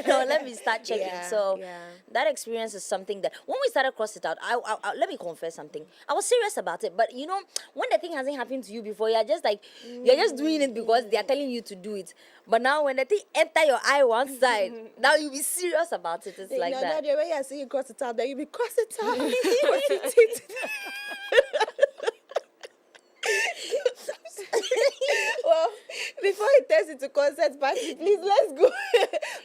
Let me start checking. That experience is something that when we started Crox It Out, I let me confess something. I was serious about it, but when the thing hasn't happened to you before, you're just like, you're just doing it because they are telling you to do it. But now when the thing enter your eye one side, now you be serious about it. It's like that. The way I see you Crox It Out, then you be Crox It Out. Cross it. Well, before it turns into concert party, please let's go.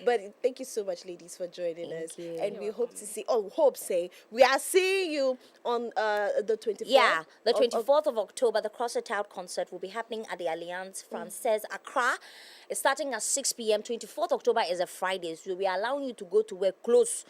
But thank you so much, ladies, for joining us. And we hope to see. We are seeing you on the 24th. Yeah, the 24th of October. The Crox It Out concert will be happening at the Alliance Française, Accra. It's starting at 6 p.m. 24th October is a Friday, so we are allowing you to go to wear clothes.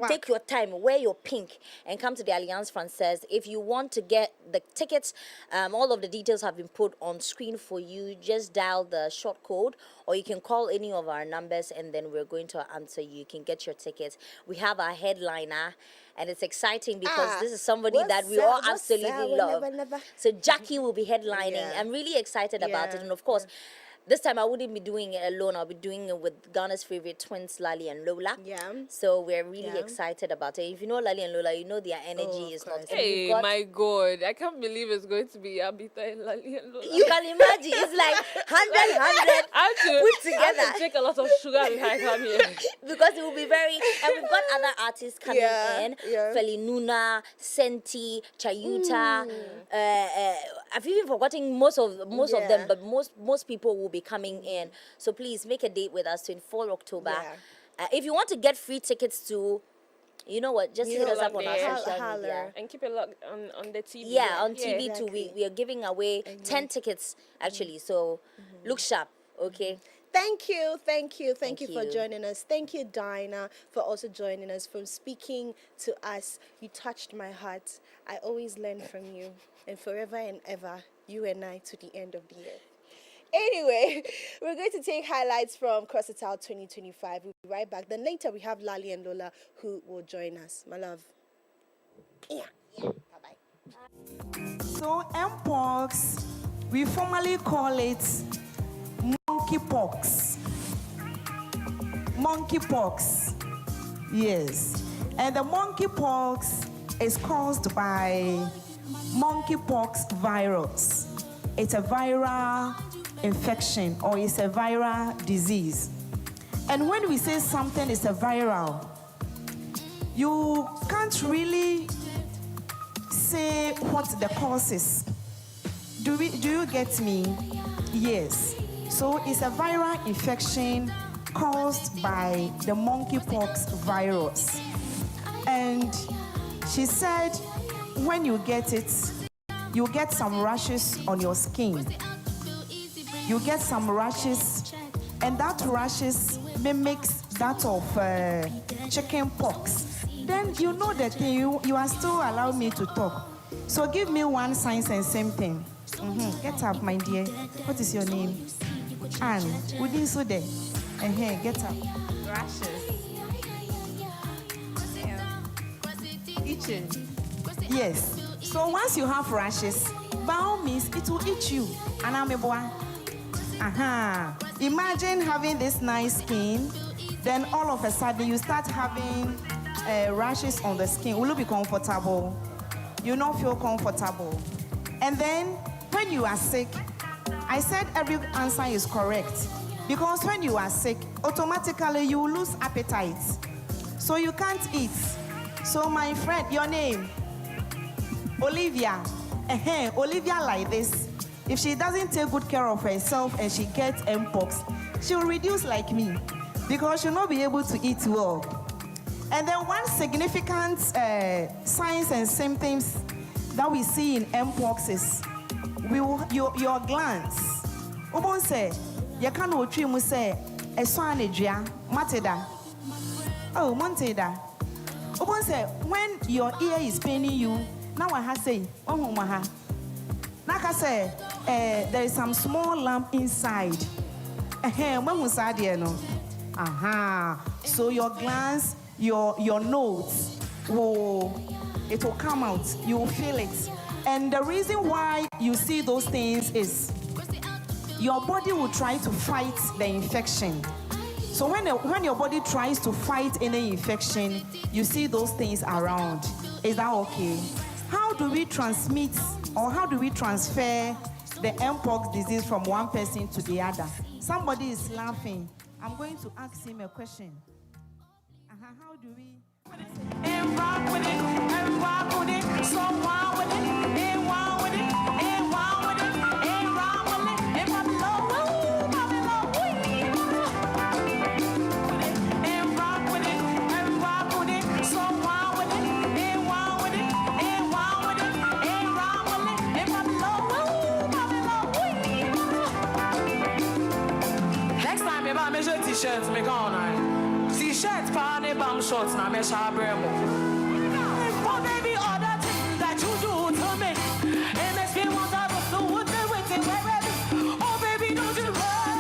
Take your time, wear your pink, and come to the Alliance Française. If you want to get the tickets, all of the details have been put on screen for you. Just dial the short code, or you can call any of our numbers, and then we're going to answer you. You can get your tickets. We have our headliner, and it's exciting because this is somebody that we all absolutely love. So Jackie will be headlining. I'm really excited about it, and of course, this time I wouldn't be doing it alone. I'll be doing it with Ghana's favorite twins, Lali and Lola. So we're really excited about it. If you know Lali and Lola, you know their energy is not. Hey, my God. I can't believe it's going to be Yaa Bitha and Lali and Lola. You can imagine. It's like 100 put together. I have to take a lot of sugar before I come here. Because it will be very... And we've got other artists coming in. Feli Nuna, Senti, Chayuta. I've even forgotten most of them, but most people will be coming in. So please make a date with us 24 October. If you want to get free tickets to, you know what, just hit us up on our social media. And keep it locked on the TV. Yeah, on TV too. We are giving away 10 tickets actually. So look sharp, okay? Thank you for joining us. Thank you, Dinah, for also joining us, for speaking to us. You touched my heart. I always learn from you, and forever and ever, you and I to the end of the year. Anyway, we're going to take highlights from Crox It Out 2025. We'll be right back. Then later we have Lali and Lola who will join us. My love. Bye-bye. So Mpox, we formally call it monkeypox. Monkeypox. Yes. And the monkeypox is caused by monkeypox virus. It's a viral infection, or it's a viral disease. And when we say something is a viral, you can't really say what the cause is. Do you get me? Yes. So it's a viral infection caused by the monkeypox virus. And she said when you get it, you get some rashes on your skin. You get some rashes, and that rashes mimics that of chicken pox. Then you know the thing, you are still allowing me to talk. So give me one signs and symptom. Get up, my dear. What is your name? Anne. Within so there. Get up. Rashes. Itching. Yes. So once you have rashes, by all means, it will itch you. And I'm a boy. Imagine having this nice skin, then all of a sudden you start having rashes on the skin. Will you be comfortable? You don't feel comfortable. And then when you are sick, I said every answer is correct. Because when you are sick, automatically you lose appetite. So you can't eat. So my friend, your name? Olivia. Olivia like this. If she doesn't take good care of herself and she gets mpox, she'll reduce like me because she'll not be able to eat well. And then one significant signs and symptoms that we see in mpox is your glands. Obon say, you can't watch mu say, a swan mateda. Oh, monteda. Obon say, when your ear is paining you, now I have say, oh, maha. Naka say, there is some small lump inside. So your glands, your nose it will come out. You will feel it. And the reason why you see those things is your body will try to fight the infection. So when your body tries to fight any infection, you see those things around. Is that okay? How do we transmit or how do we transfer the mpox disease from one person to the other? Somebody is laughing. I'm going to ask him a question. How do we? And rock with it, and rock with it, so wild with it, and wild with it, and wild with it, and rock with it, and pop it low, pop it low, and rock with it, and rock with it, so wild with it, and wild with it, and wild with it, and rock with it, and pop it low. Next time, if I measure t-shirts, make all night. T-shirts, party, bum shorts, now me shabremo. For baby, all that that you do to me, it makes me want to do what they waiting, oh baby, don't you run,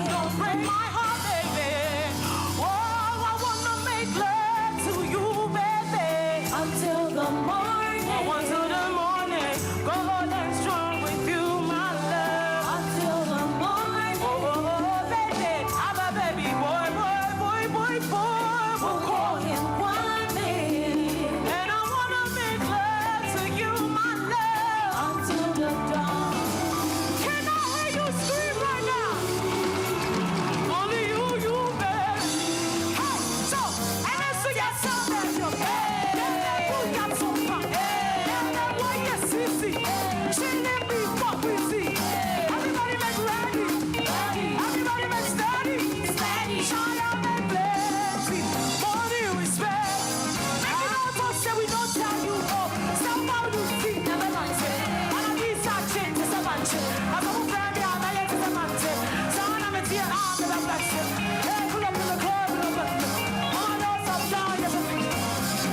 don't break my heart, baby. Oh, I wanna make love to you, baby, until the morning, until the morning, go on and strong with you, my love, until the morning. Oh, baby, I'm a baby boy. We'll call him one day. And I wanna make love to you, my love, until the dawn. Can I hear you scream right now? Only you, baby. Hey, so, and then sing that song that's your hey, you got so fun. And that one, yes, see. She let me fuck with see. Everybody make ready. Everybody make steady. Shine out and play. Money respect. Make it all talk, say we don't tell you all. Some how you see, never mind it. And I need some shit, just a bunch of. I'm a friend, I'm a lady, just a bunch of. Son, I'm a dear, I'm a bless you. Hey, pull up to the club, pull up. Oh, no, some down, yes, a thing.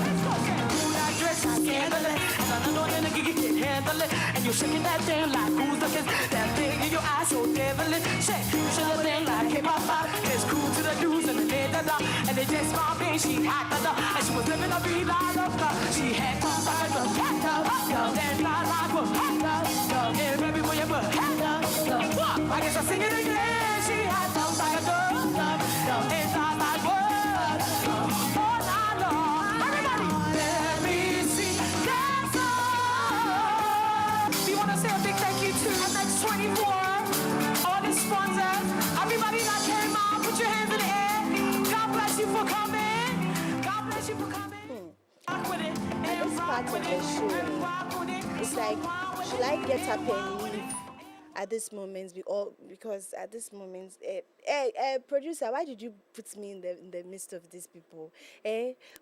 Let's go, say, pull that dress, I can't handle it. And I know that nigga can't handle it. And you're shaking that thing like who's the kiss? That thing in your eyes so devilish. Shit, you should have been like hip-hop pop. It's cool to the dudes and the da-da. And they just smiled me, she had da-da. And she was living a real life of love. She had come back and then like was and baby, when you put I guess I sing it again. She had come back and then like what? Oh, no. Everybody, let me see that song. We want to say a big thank you to MX24, all the sponsors, everybody that came out, put your hands in the air. God bless you for coming. God bless you for coming. At this part of the show, it's like, should I get up and leave? at this moment, producer, why did you put me in the midst of these people?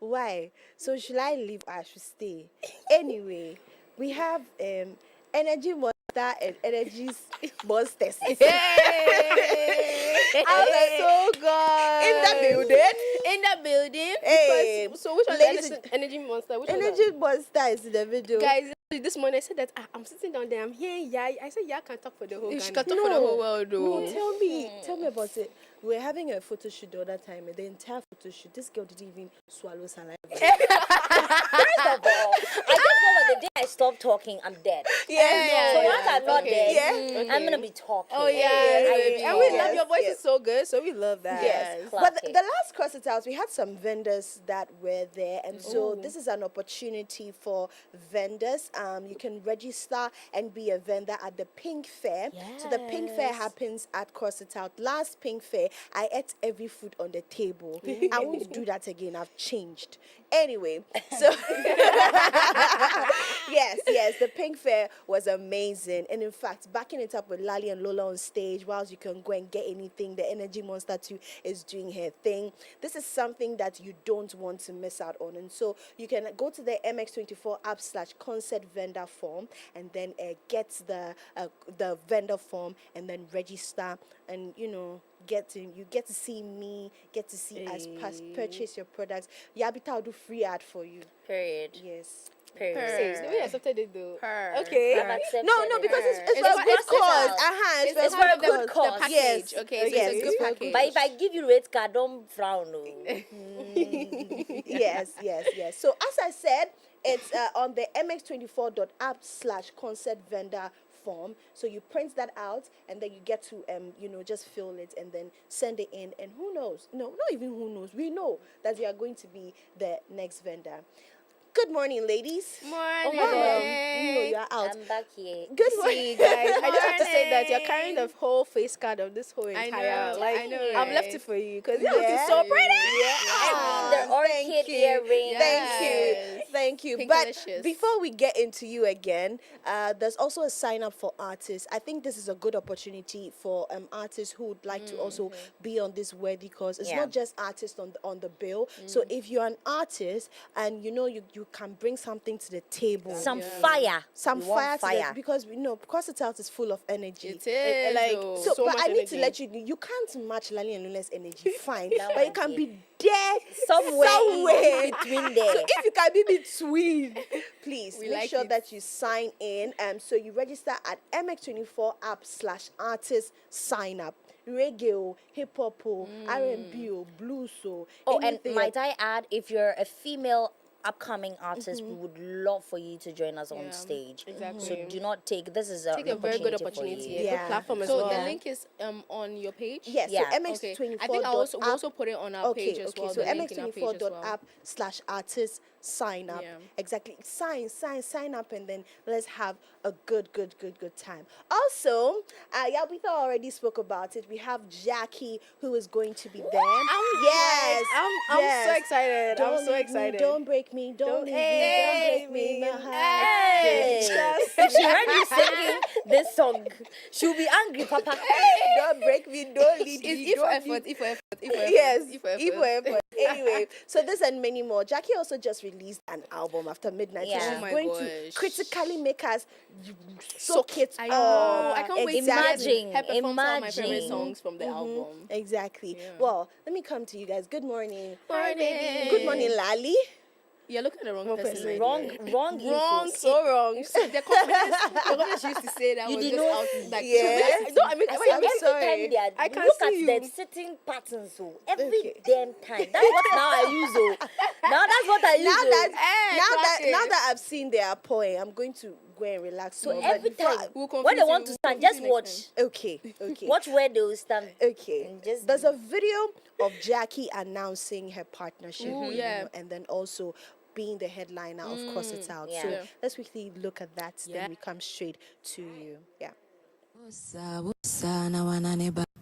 Why? So should I leave or I should stay? Anyway, we have Energy Monster and Energy's Monsters. I'm so good. In the building. Hey, because, so which one is Energy Monster? Energy Monster is in the video. Guys, this morning I said that I'm sitting down there, I'm hearing Yaa. I said Yaa can talk for the whole She Ghana. can talk for the whole world, though. No, tell me about it. We were having a photo shoot the other time, and the entire photo shoot, this girl didn't even swallow saliva. First of all, I just know that the day I stop talking, I'm dead. So once I'm not dead, I'm gonna be talking. Oh yeah, and we love your voice is so good, so we love that. Yes. But the last Crox It Out, we had some vendors that were there, and so this is an opportunity for vendors. You can register and be a vendor at the Pink Fair. So the Pink Fair happens at Crox It Out. Last Pink Fair, I ate every food on the table. I won't do that again. I've changed. Anyway, so yes, the Pink Fair was amazing. And in fact, backing it up with Lali and Lola on stage, whilst you can go and get anything, the Energy Monster too is doing her thing. This is something that you don't want to miss out on. And so you can go to the MX24 app /concert vendor form and then get the vendor form and then register, and you get to see me, get to see us purchase your products. Yaa Bitha will do free ad for you. Period. Yes. Period. We accepted it though. Okay. No, because it's for a good cause. It's for a good cause. Yes. Okay. So it's a good package. But if I give you rate card, don't frown. No. Yes. So as I said, it's on the mx24.app /concert vendor form. So you print that out and then you get to just fill it and then send it in, and who knows, not even who knows, we know that you are going to be the next vendor. Good morning, ladies. Morning. You are out. I'm back here. Good morning, guys. I just have to say that you're carrying the whole face card of this whole entire. I know. I've left it for you because you're looking so pretty. The orchid earring. Thank you. Pinkalicious. But before we get into you again, there's also a sign up for artists. I think this is a good opportunity for artists who would like to also be on this worthy cause. It's not just artists on the bill. So if you're an artist and you can bring something to the table, some fire because we know Crox It Out is full of energy. It is. But I need to let you know, you can't match Lali and Lola's energy, fine, but you can be there somewhere in between there. So if you can be between, please make like sure it. that you sign in. So you register at MX24 app /artist sign up. Reggae, hip hop, R&B, blues, and might I add, if you're a female upcoming artist, we would love for you to join us on stage. Exactly. So do not take this is a very good opportunity. A good platform as well. So the link is on your page. Yes. So MX24. I think we also put it on our page as well. So MX24.app /artist sign up. Exactly. Sign up, and then let's have a good time. Also, Yaa Bitha already spoke about it. We have Jackie who is going to be there. I'm so excited. I'm so excited. Don't break me. Don't break me. If she heard you singing this song, she'll be angry, Papa. Don't break me. Don't leave me. If for effort. Yes, if for effort. Anyway, so this and many more. Jackie also just released an album after midnight. So she's going to critically make us soak it I know. I can't wait to imagine her perform some of my favorite songs from the album. Exactly. Well, let me come to you guys. Good morning. Morning. Good morning, Lali. You're looking at the wrong person. Wrong. So wrong. So the confidence used to say that you was did just not out. Like, I'm sorry. I can look at the sitting patterns. Every damn time. That's what now I use. Now that's what I use. Now that I've seen their poem, I'm going to go and relax. So every time when they want to stand, just watch. Okay. Watch where they will stand. Okay. There's a video of Jackie announcing her partnership. And then also being the headliner of Crox It Out. So let's quickly look at that. Then we come straight to you.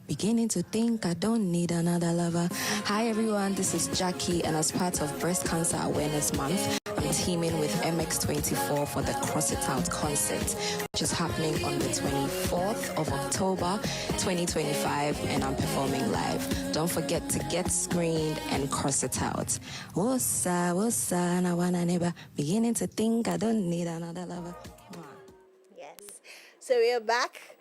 Beginning to think I don't need another lover. Hi everyone, this is Jackie, and as part of Breast Cancer Awareness Month, I'm teaming with MX24 for the Crox It Out Concert, which is happening on the 24th of October 2025, and I'm performing live. Don't forget to get screened and cross it out. Wossa, na wanna neighbor, beginning to think I don't need another lover. Yes. So we are back.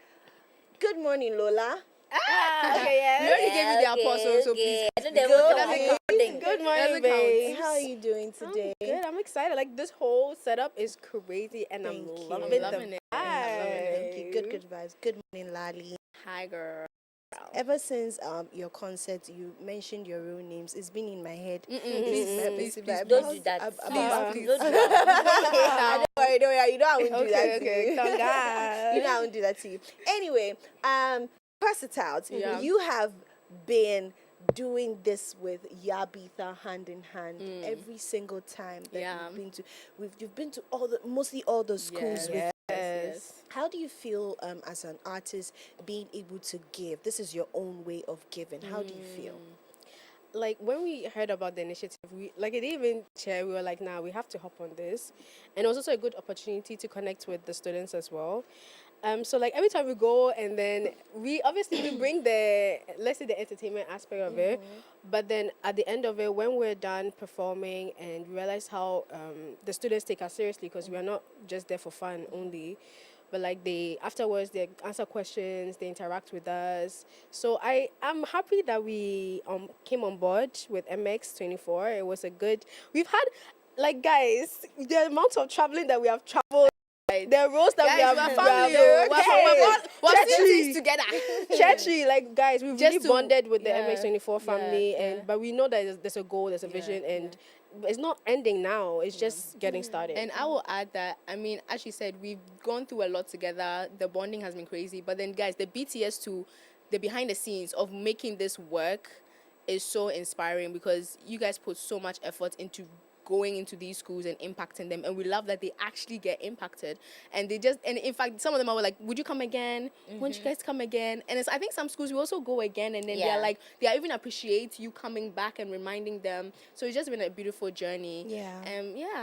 Good morning, Lola. Okay, yes. You already gave me the apostle, so please. Good morning, babe. How are you doing today? I'm good. I'm excited. Like, this whole setup is crazy, and I'm loving it. Thank you. Good vibes. Good morning, Lali. Hi, girl. Ever since your concert, you mentioned your real names. It's been in my head. Please, don't do that. Please. Don't worry. You know I won't do that to Okay, you. calm down. You know I won't do that to you. Anyway, Crox It Out. Yeah. You have been doing this with Yaa Bitha hand in hand every single time that you've been to. You've been to mostly all the schools with. Yes. How do you feel as an artist being able to give? This is your own way of giving. How do you feel? Like, when we heard about the initiative, it didn't even share. We were like, nah, we have to hop on this. And it was also a good opportunity to connect with the students as well. So like every time we go, and then we bring the entertainment aspect of it, but then at the end of it, when we're done performing and realize how the students take us seriously, because we are not just there for fun only, but like afterwards they answer questions, they interact with us. So I'm happy that we came on board with MX24. It was we've had, like, guys, the amount of traveling that we have traveled. The roles that we have we're things together. Churchy, like, guys, we've really bonded with the MX24 family, but we know that there's a goal, there's a vision, and it's not ending now. It's just getting started. And I will add that, I mean, as she said, we've gone through a lot together. The bonding has been crazy. But then, guys, the BTS to the behind the scenes of making this work is so inspiring, because you guys put so much effort into going into these schools and impacting them, and we love that they actually get impacted, and in fact some of them are like, would you come again? Won't you guys come again? And I think some schools we also go again, and then they're like, they even appreciate you coming back and reminding them. So it's just been a beautiful journey.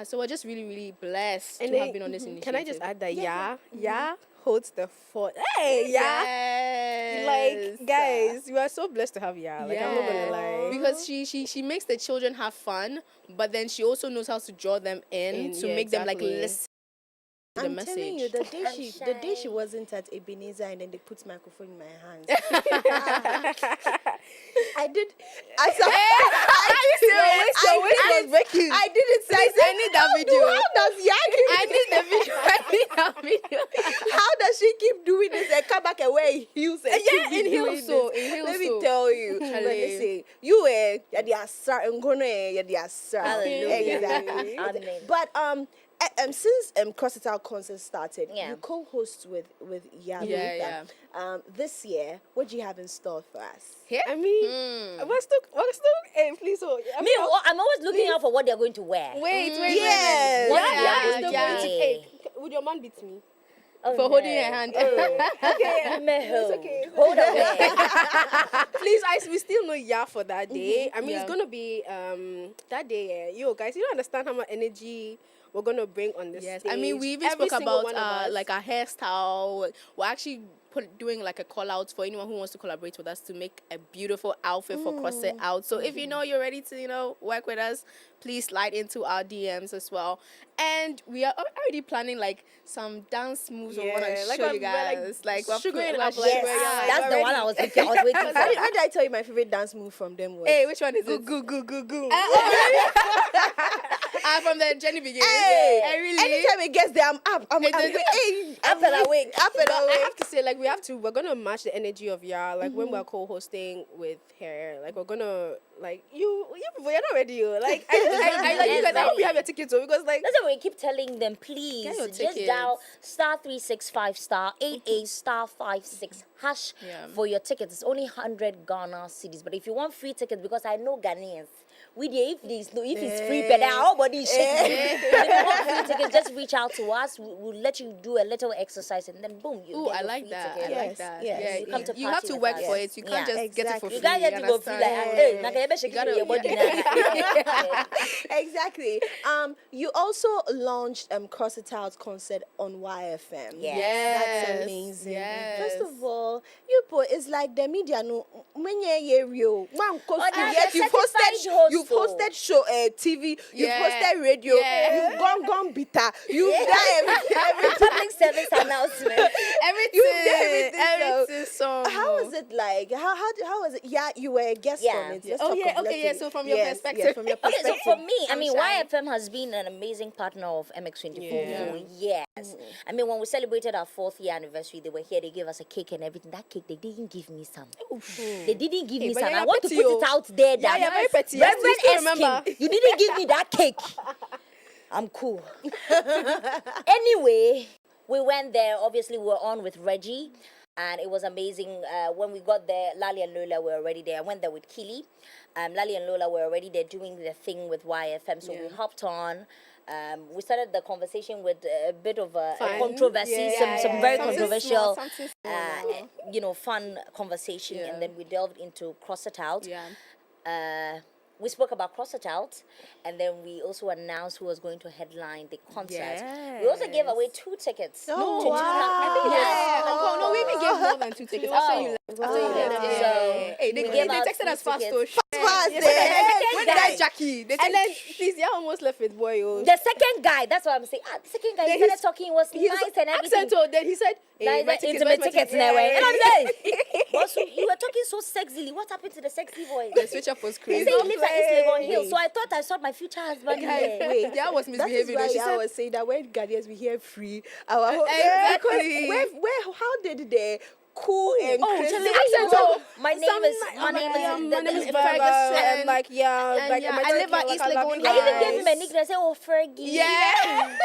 So we're just really, really blessed to have been on this initiative. Can I just add that Yaa holds the fort. Hey, yes. Like, guys, you are so blessed to have Yaa. Like, I'm not gonna lie, because she makes the children have fun, but then she also knows how to draw them in to make them like listen. I'm telling you, the day she wasn't at Ebenezer, and then they put microphone in my hands. I did. I saw. I didn't say. I need that video. How does Yaa keep? I need the video. I need that video. How does she keep doing this and come back and wear heels? And in heels. Let me tell you. But they say you were the Asra and Gone the Asra. Exactly. But since Crox It Out Concert started, you co-host with Yaa Bitha. This year, what do you have in store for us? I mean, we're still. Please, I'm always looking out for what they're going to wear. Wait. Yes. What they are still going to? Hey, would your man beat me? For holding your hand. Okay. It's okay. Hold on. Please, we still know Yaa for that day. I mean, it's going to be that day. Yo, guys, you don't understand how much energy we're going to bring on this stage. I mean, we even spoke about like our hairstyle. We're actually doing like a call out for anyone who wants to collaborate with us to make a beautiful outfit for Crox It Out. So if you know you're ready to, work with us, please slide into our DMs as well. And we are already planning like some dance moves we want to show you guys. Like we're sugaring up. That's the one I was waiting for. When did I tell you my favorite dance move from them was? Hey, which one is it? Goo. From the Jenny Begins. Hey, really? Anytime it gets there, I'm up. I'm up and awake. I have to say, like, we're gonna match the energy of Yaa. Like when we're co-hosting with her, like we're gonna like you people, you're not ready. Like I like you guys. I hope you have your tickets, because like that's why we keep telling them, please just dial *365*88*56# for your tickets. It's only 100 Ghana cedis, but if you want free tickets, because I know Ghanaians, if it's free, but our body is shaking. If you want free tickets, just reach out to us. We'll let you do a little exercise, and then boom, you get I your like free that. ticket. I like that. Yes. Yeah, You come to you have party to with work us. for it. You can't just get it for free. You can't just go free like, hey, now can you shake your body now? Exactly. You also launched Crox It Out Concert on YFM. Yes. That's amazing. Yes. First of all, you put it's like the media no when you you've hosted show TV, you've hosted radio, you've gone Bitha, you've done everything. Public service announcement. Everything. So how was it like? How was it? Yeah, you were a guest on it. Let's talk about So from your perspective. from your Okay, perspective. so for me, I mean, YFM has been an amazing partner of MX24 for years. I mean, when we celebrated our 4th year anniversary, they were here, they gave us a cake and everything. That cake, they didn't give me some. They didn't give me some. I want to put it out there that very petty. Reverend Remember. Eskin, you didn't give me that cake. I'm cool. Anyway, we went there. Obviously, we were on with Reggie. And it was amazing. When we got there, Lali and Lola were already there. I went there with Keely. Lali and Lola were already there doing their thing with YFM. So we hopped on. We started the conversation with a bit of a controversy, some very controversial, fun conversation. And then we delved into Crox It Out. We spoke about Crox It Out, and then we also announced who was going to headline the concert. We also gave away 2 tickets. Oh, to wow. No, we even gave more than 2 tickets after you left. They texted us fast, though. When that Jackie, and then please, you almost left with boy. The second guy, that's what I'm saying. The second guy, he started talking, was nice and everything. Then he said, intimate tickets now. And I'm there. You were talking so sexily. What happened to the sexy voice? The switch up was crazy. He said he lives at East Legon Hill, so I thought I saw my future husband here. Wait, that was misbehaving. That is why I was saying that when Ghanaians we hear free, our whole exactly. How did they cool and crazy? My name is Ferguson. And I live at East Legon Hill. I even gave him a nickname. I said, Fergie. Yeah.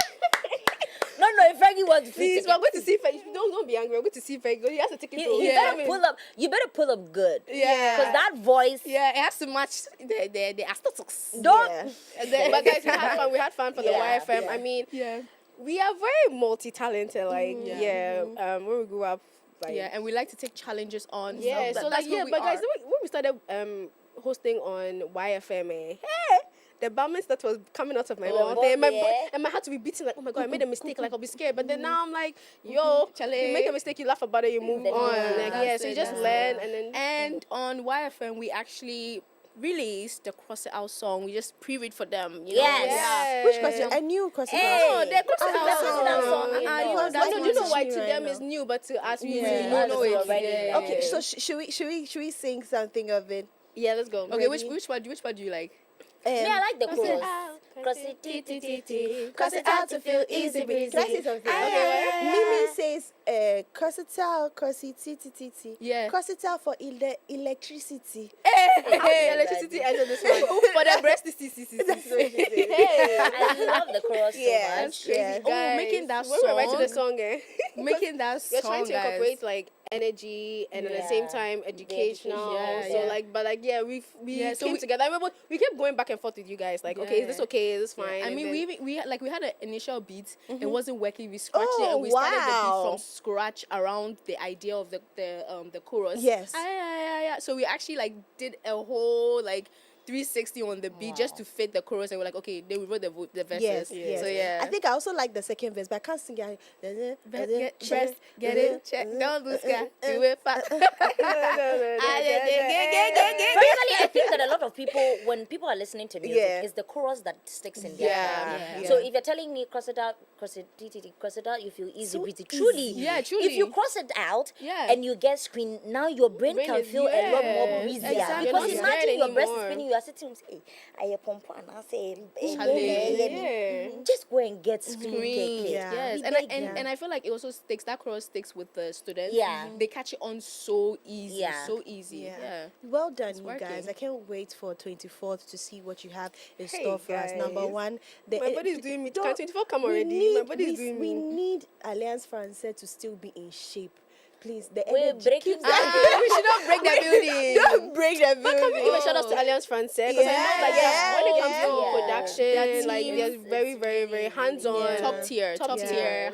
No, if Fergie wants to please, we're going to see Fergie. Don't be angry. We're going to see Fergie. He has a ticket. You better pull up. You better pull up good. Yeah. Because that voice. Yeah, it has to match the aesthetics. Don't. But guys, we had fun. We had fun for the YFM. I mean, we are very multi-talented. Like, when we grew up. Like, and we like to take challenges on. Yeah, so but guys, when we started hosting on YFM, the balance that was coming out of my mouth, and my heart to be beating like, oh my god, I made a mistake, like I'll be scared. But then now I'm like, yo, you make a mistake, you laugh about it, you move on. So you just learn, and on YFM we actually released the Crox It Out song. We just pre-read for them. You know? Yes. Which question? A new Crox It Out. No, the Crox It Out song. You know why to them is new, but to us we know it already. Okay, so should we sing something of it? Yeah, let's go. Okay, which part do you like? I like the chorus. Crox it out to feel easy breezy. Can I say something? Mimi says, cross it out, cross it, yeah. Cross it out for electricity. Electricity enter this one. For the breast, I love the chorus so much. Crazy. Oh, making that song. When we're writing the song, making that song, we're trying to incorporate like energy and at the same time educational. We came together. We kept going back and forth with you guys. Like, okay, is this okay? Is this fine? I mean, we had an initial beat. It wasn't working. We scratched it and we started the beat from scratch around the idea of the chorus. Yes. So we actually did a whole 360 on the beat just to fit the chorus, and we're like, okay, then we wrote the verses. Yes. So I think I also like the second verse, but I can't sing it. Get it, check, don't lose guy, do it fast. Personally, I think that a lot of people, when people are listening to music, it's the chorus that sticks in their head. So if you're telling me cross it out, you feel easy breezy. Truly. If you cross it out and you get screen, now your brain can feel a lot more breezier. Exactly. Because imagine your breast is spinning, you are sitting and say, I pump and I say, just go and get screen. Yes, and I feel like it also sticks. That chorus sticks with the students. They catch it on so easy, Well done, you guys. I can't wait for 24th to see what you have in store for us. Number one, my body's doing me. 24 come already. My body's doing me. We need Alliance Française to still be in shape. please, the We're energy breaking keeps down. We should not break the building. Don't break the building. But can we give a shout out to Alliance Francais? Because I know that when it comes to production, That like team they're very, very, very hands-on. Yeah. Top tier, Thank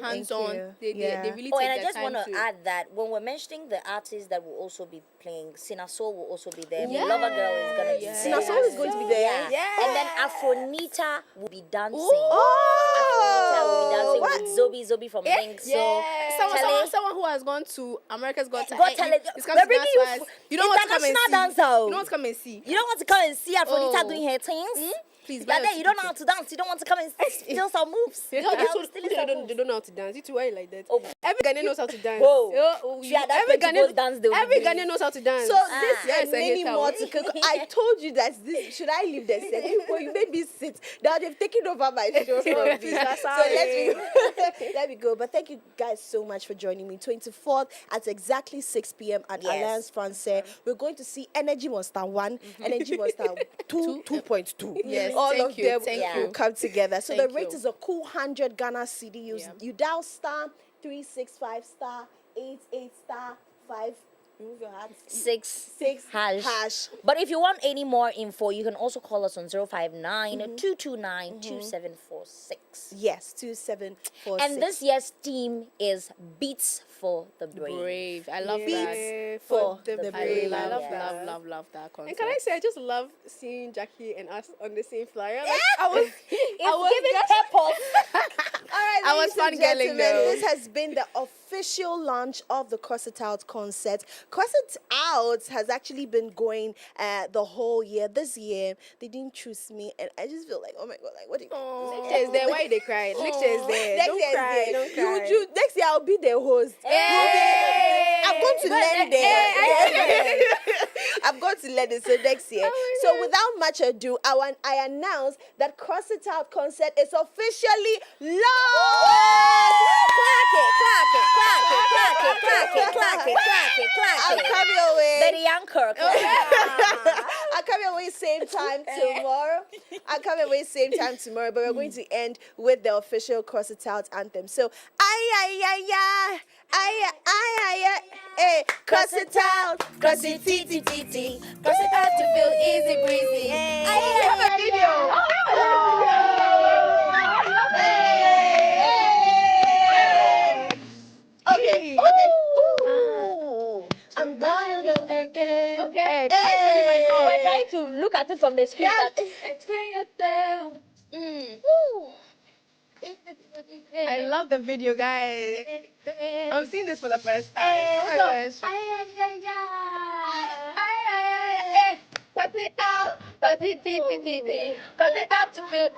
hands-on. you. They really Oh, take and I their just time want to to add that when we're mentioning the artists that will also be playing, Sinaso will also be there. Yeah. My lover girl is gonna be there. Sinasol is going to be there. Yeah. And then Afronita will be dancing. Oh, Afronita will be dancing what? with Zobi from Link. So someone who has gone to America's Got Got Talent. We're bringing you don't want to come and see. international dancer. You don't want to come and see. You don't want to come and see Afronita Oh. doing her things. Please, You're there. You don't know how to dance. You don't want to come and steal some moves. No, Yeah, this I'm one, stealing they some don't, moves. they don't know how to dance. You two, why you like that? Oh. Every Ghanaian knows how to dance. Whoa. Yeah, that every Pentecost dance they will every be Ghanaian knows how to dance. So this yes, and many more to cook. I told you that this should I leave the second for you made me sit. Now they've taken over my show from me. Please, So let me go. But thank you guys so much for joining me. 24th at exactly 6 p.m. at Alliance Francais. We're going to see Energy Monster 1, Energy Monster 2, 2.2. Yes, all thank of you, them thank will you. come together. So Thank the rate you. is a cool 100 Ghana CD. You dial star 365 star 88 star 5. Remove your hat. 6 hash. But if you want any more info, you can also call us on 059-229-2746. Yes, 2746. And this year's theme is Beats for the Brave. I love Beats that. for the the brave. brave. I love, Yeah. love that concept. And can I say, I just love seeing Jackie and us on the same flyer. Like, I was giving purple. All right, I was ladies and fangirling gentlemen, though. this has been the official launch of the Crox It Out concert. Crox It Out has actually been going the whole year. This year, they didn't choose me, and I just feel like, oh my God, like, what do you... Next year is there. Why they cry? Next year is there. Next Don't year is cry. there. Don't cry. Next year, I'll be the host. Hey! I'm going to learn there. I'm going to learn it. So next year. So without much ado, I announce that Crox It Out concert is officially launched. Clack it. I'll come your way. Betty Anchor. I'll come your way same time tomorrow. But we're going to end with the official Crox It Out anthem. So, Crox it out, cross it titi, cross it out to feel easy breezy. We have a video. Okay. I'm dying to again. Okay. We're trying to look at it from the street. I love the video, guys. I'm seeing this for the first time. Cut it out to feel.